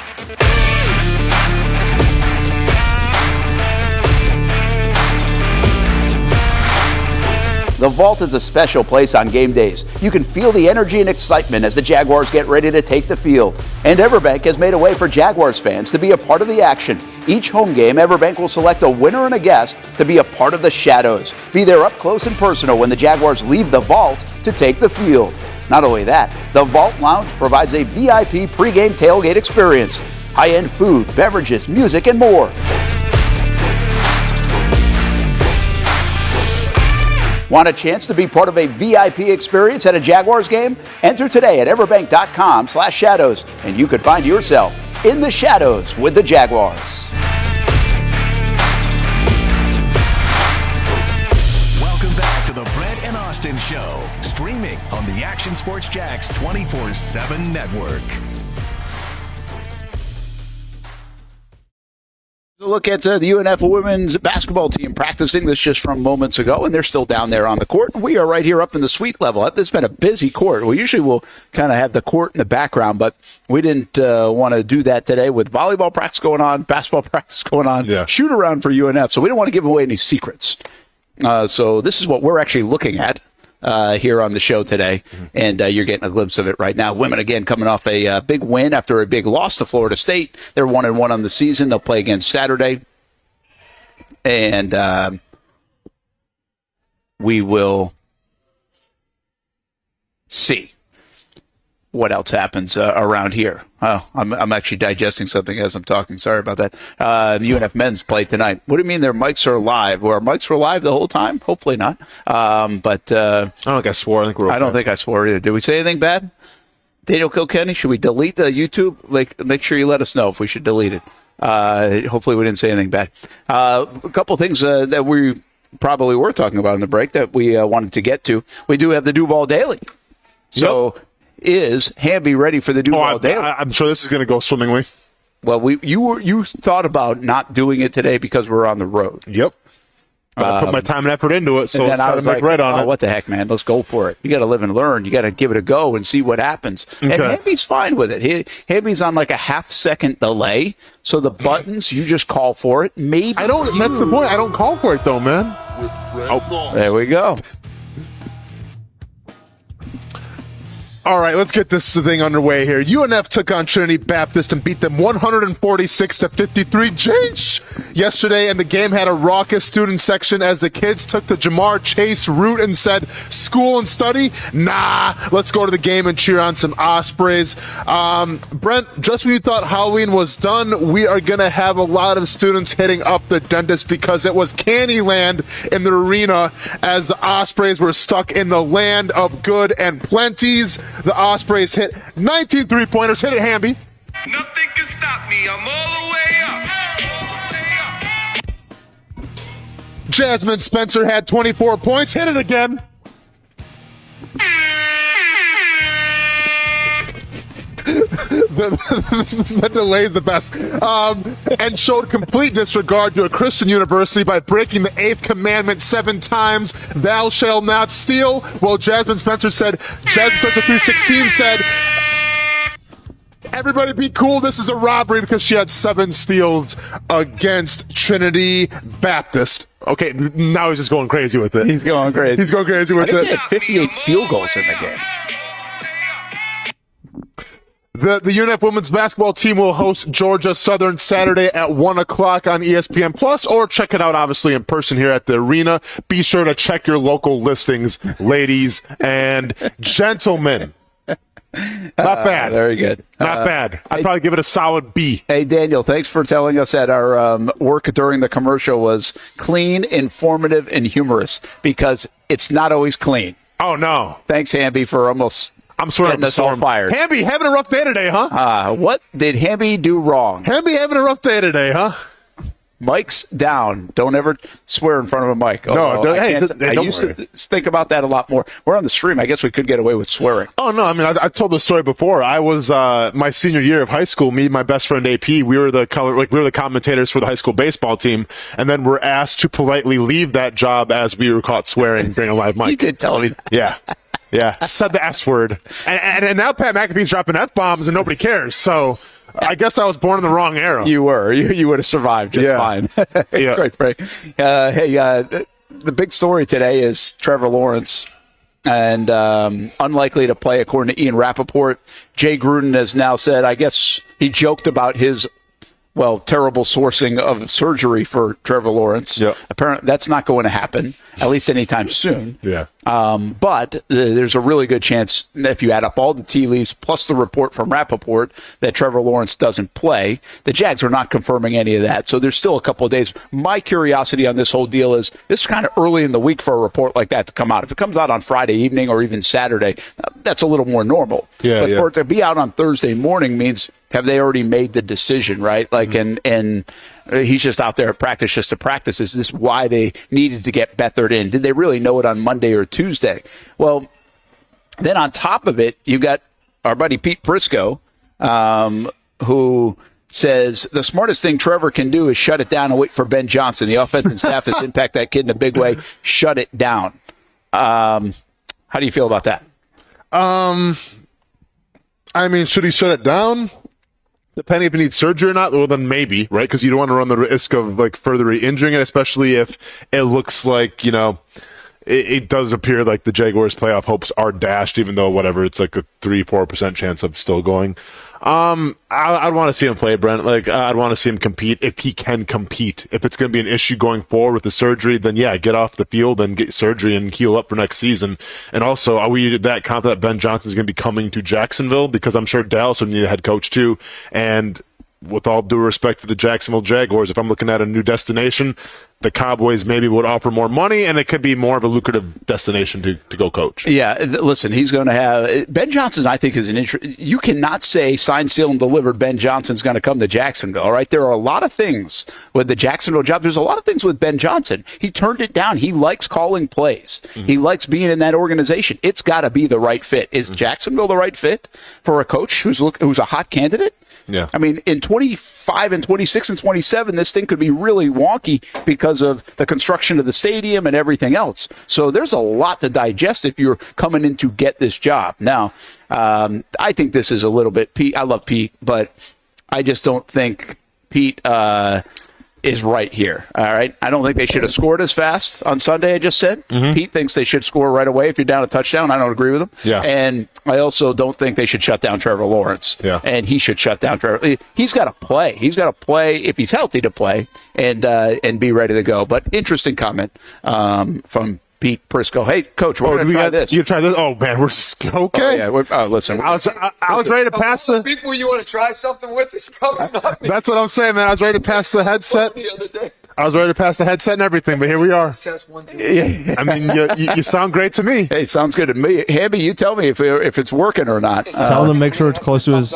The Vault is a special place on game days. You can feel the energy and excitement as the Jaguars get ready to take the field. And Everbank has made a way for Jaguars fans to be a part of the action. Each home game, Everbank will select a winner and a guest to be a part of the Shadows. Be there up close and personal when the Jaguars leave the Vault to take the field. Not only that, the Vault Lounge provides a VIP pregame tailgate experience. High-end food, beverages, music, and more. Want a chance to be part of a VIP experience at a Jaguars game? Enter today at everbank.com/shadows, and you could find yourself in the shadows with the Jaguars. Welcome back to the Brent and Austen Show, streaming on the the Action Sports Jax 24/7 network. A look at the UNF women's basketball team practicing this just from moments ago, and they're still down there on the court. We are right here up in the suite level. It's been a busy court. We usually will kind of have the court in the background, but we didn't want to do that today with volleyball practice going on, basketball practice going on, shoot around for UNF. So we don't want to give away any secrets. So this is what we're actually looking at here on the show today, and you're getting a glimpse of it right now. Women, again, coming off a big win after a big loss to Florida State. They're 1-1 on the season. They'll play again Saturday, and we will see what else happens around here. Oh, I'm actually digesting something as I'm talking. Sorry about that. UNF men's play tonight. What do you mean their mics are live? Well, our mics were live the whole time? Hopefully not. But I don't think I swore. I don't think I swore either. Did we say anything bad? Daniel Kilkenny, should we delete the YouTube? Make sure you let us know if we should delete it. Hopefully we didn't say anything bad. A couple things that we probably were talking about in the break that we wanted to get to. We do have the Duval Daily. So is Hamby ready for the Duval Daily? I'm sure this is going to go swimmingly. Well, you thought about not doing it today because we're on the road. Yep. I put my time and effort into it, so it's got to make right on it. What the heck, man? Let's go for it. You got to live and learn. You got to give it a go and see what happens. Okay. And Hamby's fine with it. Hamby's on like a half-second delay, so the buttons, you just call for it. Maybe that's the point. I don't call for it, though, man. There we go. All right, let's get this thing underway here. UNF took on Trinity Baptist and beat them 146-53. Jeez! Yesterday, and the game had a raucous student section as the kids took the Jamar Chase route and said, school and study? Nah, let's go to the game and cheer on some Ospreys. Brent, just when you thought Halloween was done, we are going to have a lot of students hitting up the dentist because it was Candyland in the arena as the Ospreys were stuck in the land of good and plenties. The Ospreys hit 19 three-pointers. Hit it, Hamby. Nothing can stop me. I'm all the way up. Jasmine Spencer had 24 points. Hit it again. The delay is the best. And showed complete disregard to a Christian university by breaking the 8th commandment 7 times. Thou shalt not steal. Well, Jasmine Spencer 316 said, everybody be cool. This is a robbery because she had 7 steals against Trinity Baptist. Okay, now he's just going crazy with it. He's going crazy. He's going crazy with it. He had 58 field goals in the game. The UNF women's basketball team will host Georgia Southern Saturday at 1 o'clock on ESPN Plus, or check it out, obviously, in person here at the arena. Be sure to check your local listings, ladies and gentlemen. Not bad. Very good. Not bad. I'd probably give it a solid B. Hey, Daniel, thanks for telling us that our work during the commercial was clean, informative, and humorous, because it's not always clean. Oh, no. Thanks, Hamby, for almost... I'm swearing us all fired. Hamby having a rough day today, huh? What did Hamby do wrong? Hamby having a rough day today, huh? Mike's down. Don't ever swear in front of a mic. No, I used to think about that a lot more. We're on the stream. I guess we could get away with swearing. Oh, no. I mean, I told the story before. I was my senior year of high school. Me and my best friend AP. We were the commentators for the high school baseball team, and then we're asked to politely leave that job as we were caught swearing during a live mic. You did tell me that. Yeah. Yeah, said the S word. And now Pat McAfee's dropping F-bombs and nobody cares. So I guess I was born in the wrong era. You were. You would have survived just fine. Yeah. Great, Frank. The big story today is Trevor Lawrence, and unlikely to play according to Ian Rappaport. Jay Gruden has now said, I guess he joked about his terrible sourcing of surgery for Trevor Lawrence. Yep. Apparently, that's not going to happen, at least anytime soon. Yeah. But there's a really good chance, if you add up all the tea leaves plus the report from Rappaport, that Trevor Lawrence doesn't play. The Jags are not confirming any of that, so there's still a couple of days. My curiosity on this whole deal is this is kind of early in the week for a report like that to come out. If it comes out on Friday evening or even Saturday, that's a little more normal. But for it to be out on Thursday morning means, have they already made the decision, right? And he's just out there at practice just to practice. Is this why they needed to get Beathard in? Did they really know it on Monday or Tuesday? Well, Then on top of it, you got our buddy Pete Prisco, who says the smartest thing Trevor can do is shut it down and wait for Ben Johnson. The offensive staff has impacted that kid in a big way. Shut it down. How do you feel about that? I mean, should he shut it down? Depending if he needs surgery or not, well, then maybe, right? Because you don't want to run the risk of like further re-injuring it, especially if it looks like, it does appear like the Jaguars' playoff hopes are dashed, even though whatever, it's like a 3-4% chance of still going. I'd want to see him play, Brent. Like, I'd want to see him compete if he can compete. If it's going to be an issue going forward with the surgery, then yeah, get off the field and get surgery and heal up for next season. And also, are we that confident that Ben Johnson is going to be coming to Jacksonville? Because I'm sure Dallas would need a head coach too. And with all due respect to the Jacksonville Jaguars, if I'm looking at a new destination, the Cowboys maybe would offer more money, and it could be more of a lucrative destination to go coach. Yeah, listen, he's going to have – Ben Johnson, I think, is an – you cannot say signed, sealed, and delivered Ben Johnson's going to come to Jacksonville, all right? There are a lot of things with the Jacksonville job. There's a lot of things with Ben Johnson. He turned it down. He likes calling plays. Mm-hmm. He likes being in that organization. It's got to be the right fit. Is Jacksonville the right fit for a coach who's a hot candidate? Yeah. I mean, in 25 and 26 and 27, this thing could be really wonky because of the construction of the stadium and everything else. So there's a lot to digest if you're coming in to get this job. Now, I think this is a little bit Pete. I love Pete, but I just don't think Pete is right here. All right. I don't think they should have scored as fast on Sunday, I just said. Mm-hmm. Pete thinks they should score right away if you're down a touchdown. I don't agree with him. Yeah. And I also don't think they should shut down Trevor Lawrence. Yeah. And he should shut down Trevor. He's got to play. He's got to play if he's healthy to play and be ready to go. But interesting comment from Pete Prisco. Hey, Coach, we're going to try this. You try this? Oh, man, we're okay. Oh, yeah. Listen. I was ready to pass the people you want to try something with is probably not me. That's what I'm saying, man. I was ready to pass the headset. The other day. I was ready to pass the headset and everything, but here we are. Test 1, 2. Yeah. I mean, you sound great to me. Hey, sounds good to me. Hamby, you tell me if it's working or not. Tell him to make sure it's close to his.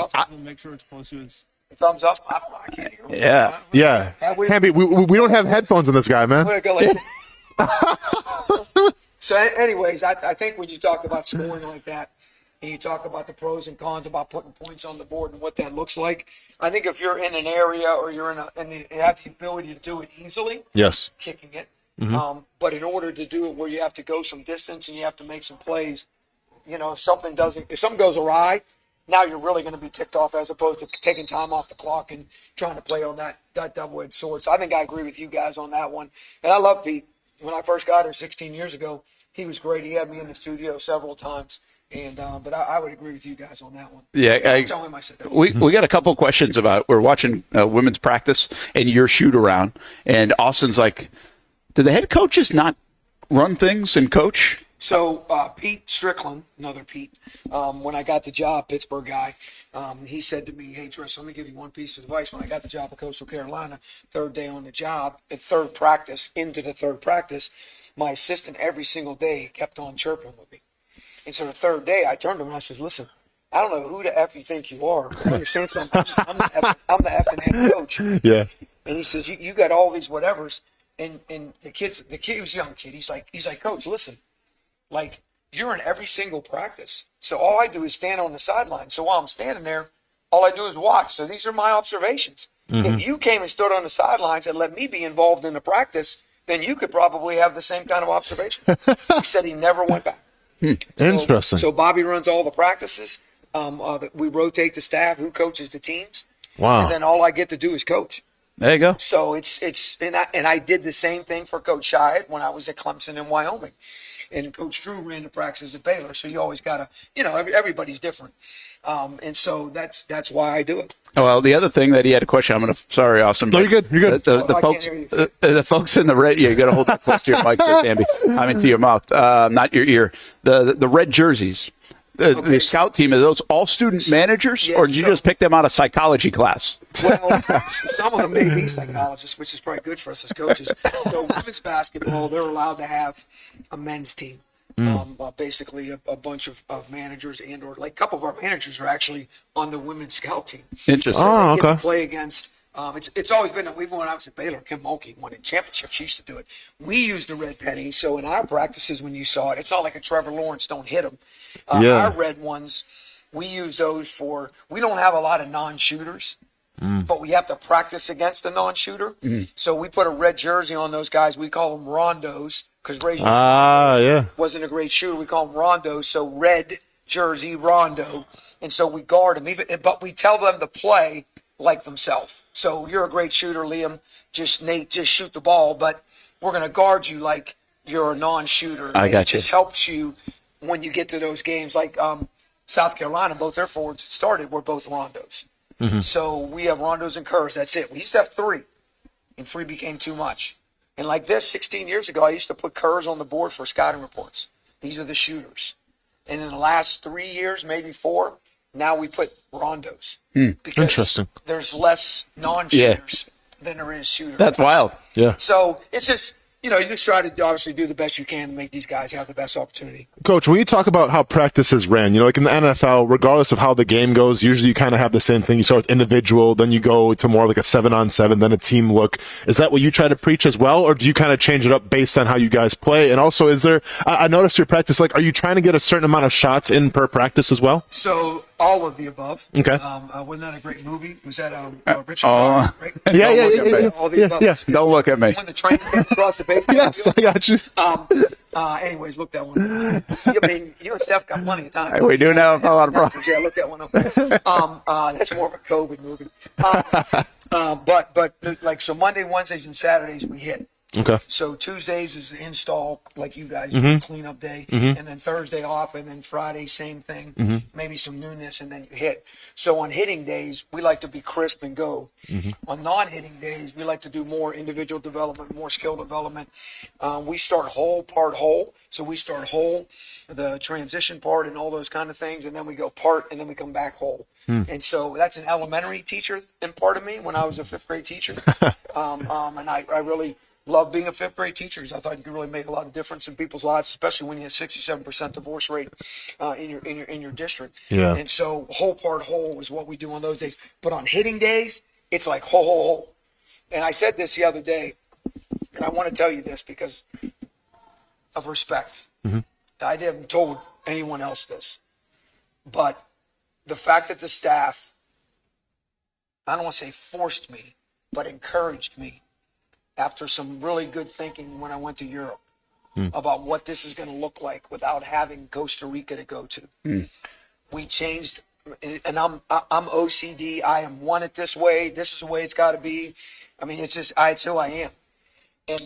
Thumbs up. I don't know. I can't hear him. Yeah. Yeah. Hamby, we don't have headphones on this guy, man. I'm gonna go like So, anyways, I think when you talk about scoring like that, and you talk about the pros and cons about putting points on the board and what that looks like, I think if you're in an area or you're and you have the ability to do it easily, yes, kicking it. Mm-hmm. But in order to do it where you have to go some distance and you have to make some plays, if something goes awry, now you're really going to be ticked off as opposed to taking time off the clock and trying to play on that double-edged sword. So I think I agree with you guys on that one. And I love Pete. When I first got here 16 years ago, he was great. He had me in the studio several times. And but I would agree with you guys on that one. Yeah, tell him I said that. We got a couple of questions about. We're watching women's practice and your shoot around, and Austin's like, "Do the head coaches not run things and coach?" So Pete Strickland, another Pete, when I got the job, Pittsburgh guy, he said to me, "Hey, Tris, let me give you one piece of advice. When I got the job at Coastal Carolina, third day on the job, at third practice, my assistant every single day kept on chirping with me. And so the third day, I turned to him and I says, listen, I don't know who the F you think you are, but understand something. I'm the effing head coach." Yeah. And he says, you got all these whatevers. And the kid was a young kid. He's like, Coach, listen, like, you're in every single practice. So all I do is stand on the sideline. So while I'm standing there, all I do is watch. So these are my observations. Mm-hmm. If you came and stood on the sidelines and let me be involved in the practice, then you could probably have the same kind of observation. He said he never went back. Interesting. So Bobby runs all the practices. We rotate the staff, who coaches the teams. Wow. And then all I get to do is coach. There you go. So and I did the same thing for Coach Shyatt when I was at Clemson in Wyoming. And Coach Drew ran the practices at Baylor. So you always got to, everybody's different. And so that's why I do it. Well, the other thing that he had a question. Sorry, Austin. No, you're good. You're good. The folks in the red. You got to hold that close to your mic, so Sammy. I mean, to your mouth, not your ear. The red jerseys. The scout team, are those all student managers, or did you just pick them out of psychology class? Well, some of them may be psychologists, which is probably good for us as coaches. So women's basketball, they're allowed to have a men's team. Basically a bunch of managers or like a couple of our managers are actually on the women's scout team. Interesting. So they get to play against It's always been, even when I was at Baylor, Kim Mulkey won in championships, she used to do it. We used the red penny, so in our practices when you saw it, it's not like a Trevor Lawrence, don't hit him. Our red ones, we use those for, we don't have a lot of non-shooters, but we have to practice against a non-shooter. So we put a red jersey on those guys. We call them rondos because Ray wasn't a great shooter. We call them rondos, so red jersey, rondo. And so we guard them, but we tell them to play like themselves. So you're a great shooter, Liam. Nate, just shoot the ball. But we're going to guard you like you're a non-shooter. It just helps you when you get to those games. Like South Carolina, both their forwards started were both rondos. So we have rondos and curves. That's it. We used to have 3, and 3 became too much. And like this, 16 years ago, I used to put curves on the board for scouting reports. These are the shooters. And in the last 3 years, maybe 4, now we put rondos. Because Interesting. There's less non-shooters than there is shooters. That's wild. Yeah. So it's just, you just try to obviously do the best you can to make these guys have the best opportunity. Coach, when you talk about how practices ran, like in the NFL, regardless of how the game goes, usually you kind of have the same thing. You start with individual, then you go to more like a 7-on-7, then a team look. Is that what you try to preach as well, or do you kind of change it up based on how you guys play? And also, is there, I noticed your practice, are you trying to get a certain amount of shots in per practice as well? So all of the above. Okay. Wasn't that a great movie? Was that Richard Pryor, right? Yeah. Don't look at me. When the train came across the baseball Yes, I got you. Anyways, look that one up. I mean, you and Steph got plenty of time. We do now have a lot of problems. Yeah, look that one up. That's more of a COVID movie. But so Monday, Wednesdays, and Saturdays we hit. Okay. So Tuesdays is the install, like you guys do, cleanup day, and then Thursday off, and then Friday, same thing, maybe some newness, and then you hit. So on hitting days, we like to be crisp and go. On non-hitting days, we like to do more individual development, more skill development. We start whole, part whole. So we start whole, the transition part and all those kind of things, and then we go part, and then we come back whole. And so that's an elementary teacher in part of me when I was a 5th grade teacher. And I really love being a 5th grade teacher because I thought you could really make a lot of difference in people's lives, especially when you have 67% divorce rate in your district. Yeah. And so whole part whole is what we do on those days. But on hitting days, it's like whole. And I said this the other day, and I want to tell you this because of respect. I haven't told anyone else this, but the fact that the staff, I don't want to say forced me, but encouraged me after some really good thinking when I went to Europe about what this is going to look like without having Costa Rica to go to. We changed, and I'm OCD. I am want it this way. This is the way it's got to be. I mean, it's who I am.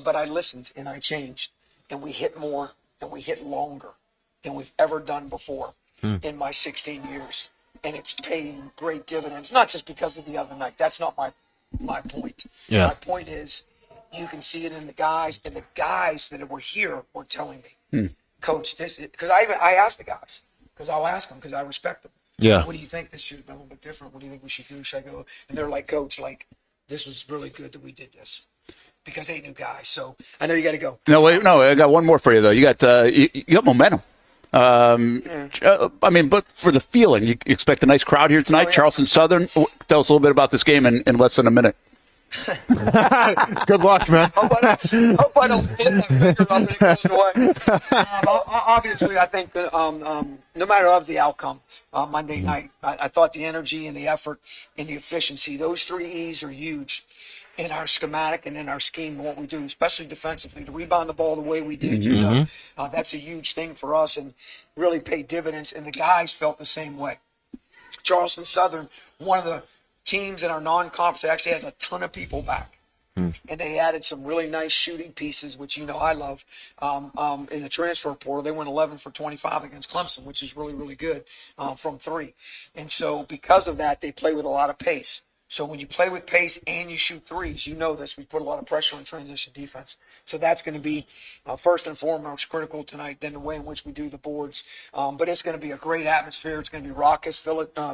But I listened and I changed, and we hit more and we hit longer than we've ever done before in my 16 years. And it's paying great dividends, not just because of the other night. That's not my point. Yeah. My point is you can see it in the guys, and the guys that were here were telling me, Coach, this is, because I asked the guys, because I'll ask them because I respect them. Yeah. What do you think this should have been a little bit different? What do you think we should do? Should I go? And they're like, Coach, this was really good that we did this. Because they new guys, so I know you got to go. No, I got one more for you though. You got you got momentum. I mean, but for the feeling, you expect a nice crowd here tonight. Charleston Southern. Tell us a little bit about this game in less than a minute. Good luck, man. Hope I don't hit that finger up and it goes away. Obviously, I think no matter of the outcome Monday night, I thought the energy and the effort and the efficiency, those 3 E's are huge in our schematic and in our scheme, what we do, especially defensively, to rebound the ball the way we did. That's a huge thing for us and really paid dividends, and the guys felt the same way. Charleston Southern, one of the teams in our non-conference that actually has a ton of people back. And they added some really nice shooting pieces, which I love. In the transfer portal, they went 11 for 25 against Clemson, which is really, really good from 3. And so because of that, they play with a lot of pace. So when you play with pace and you shoot threes, you know this. We put a lot of pressure on transition defense. So that's going to be first and foremost critical tonight, then the way in which we do the boards. But it's going to be a great atmosphere. It's going to be raucous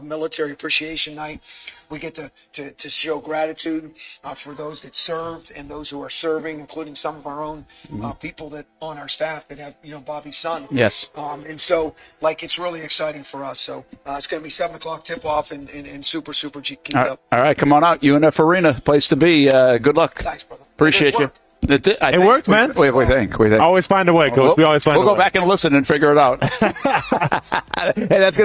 military appreciation night. We get to show gratitude for those that served and those who are serving, including some of our own people that on our staff that have, Bobby's son. Yes. And so, it's really exciting for us. So it's going to be 7 o'clock tip-off and super, super keep up. All right, come on out. UNF Arena, place to be. Good luck. Thanks, brother. Appreciate you. It worked, man. We think. Always find a way, Coach. We always find a way. We'll go back and listen and figure it out. Hey, that's good.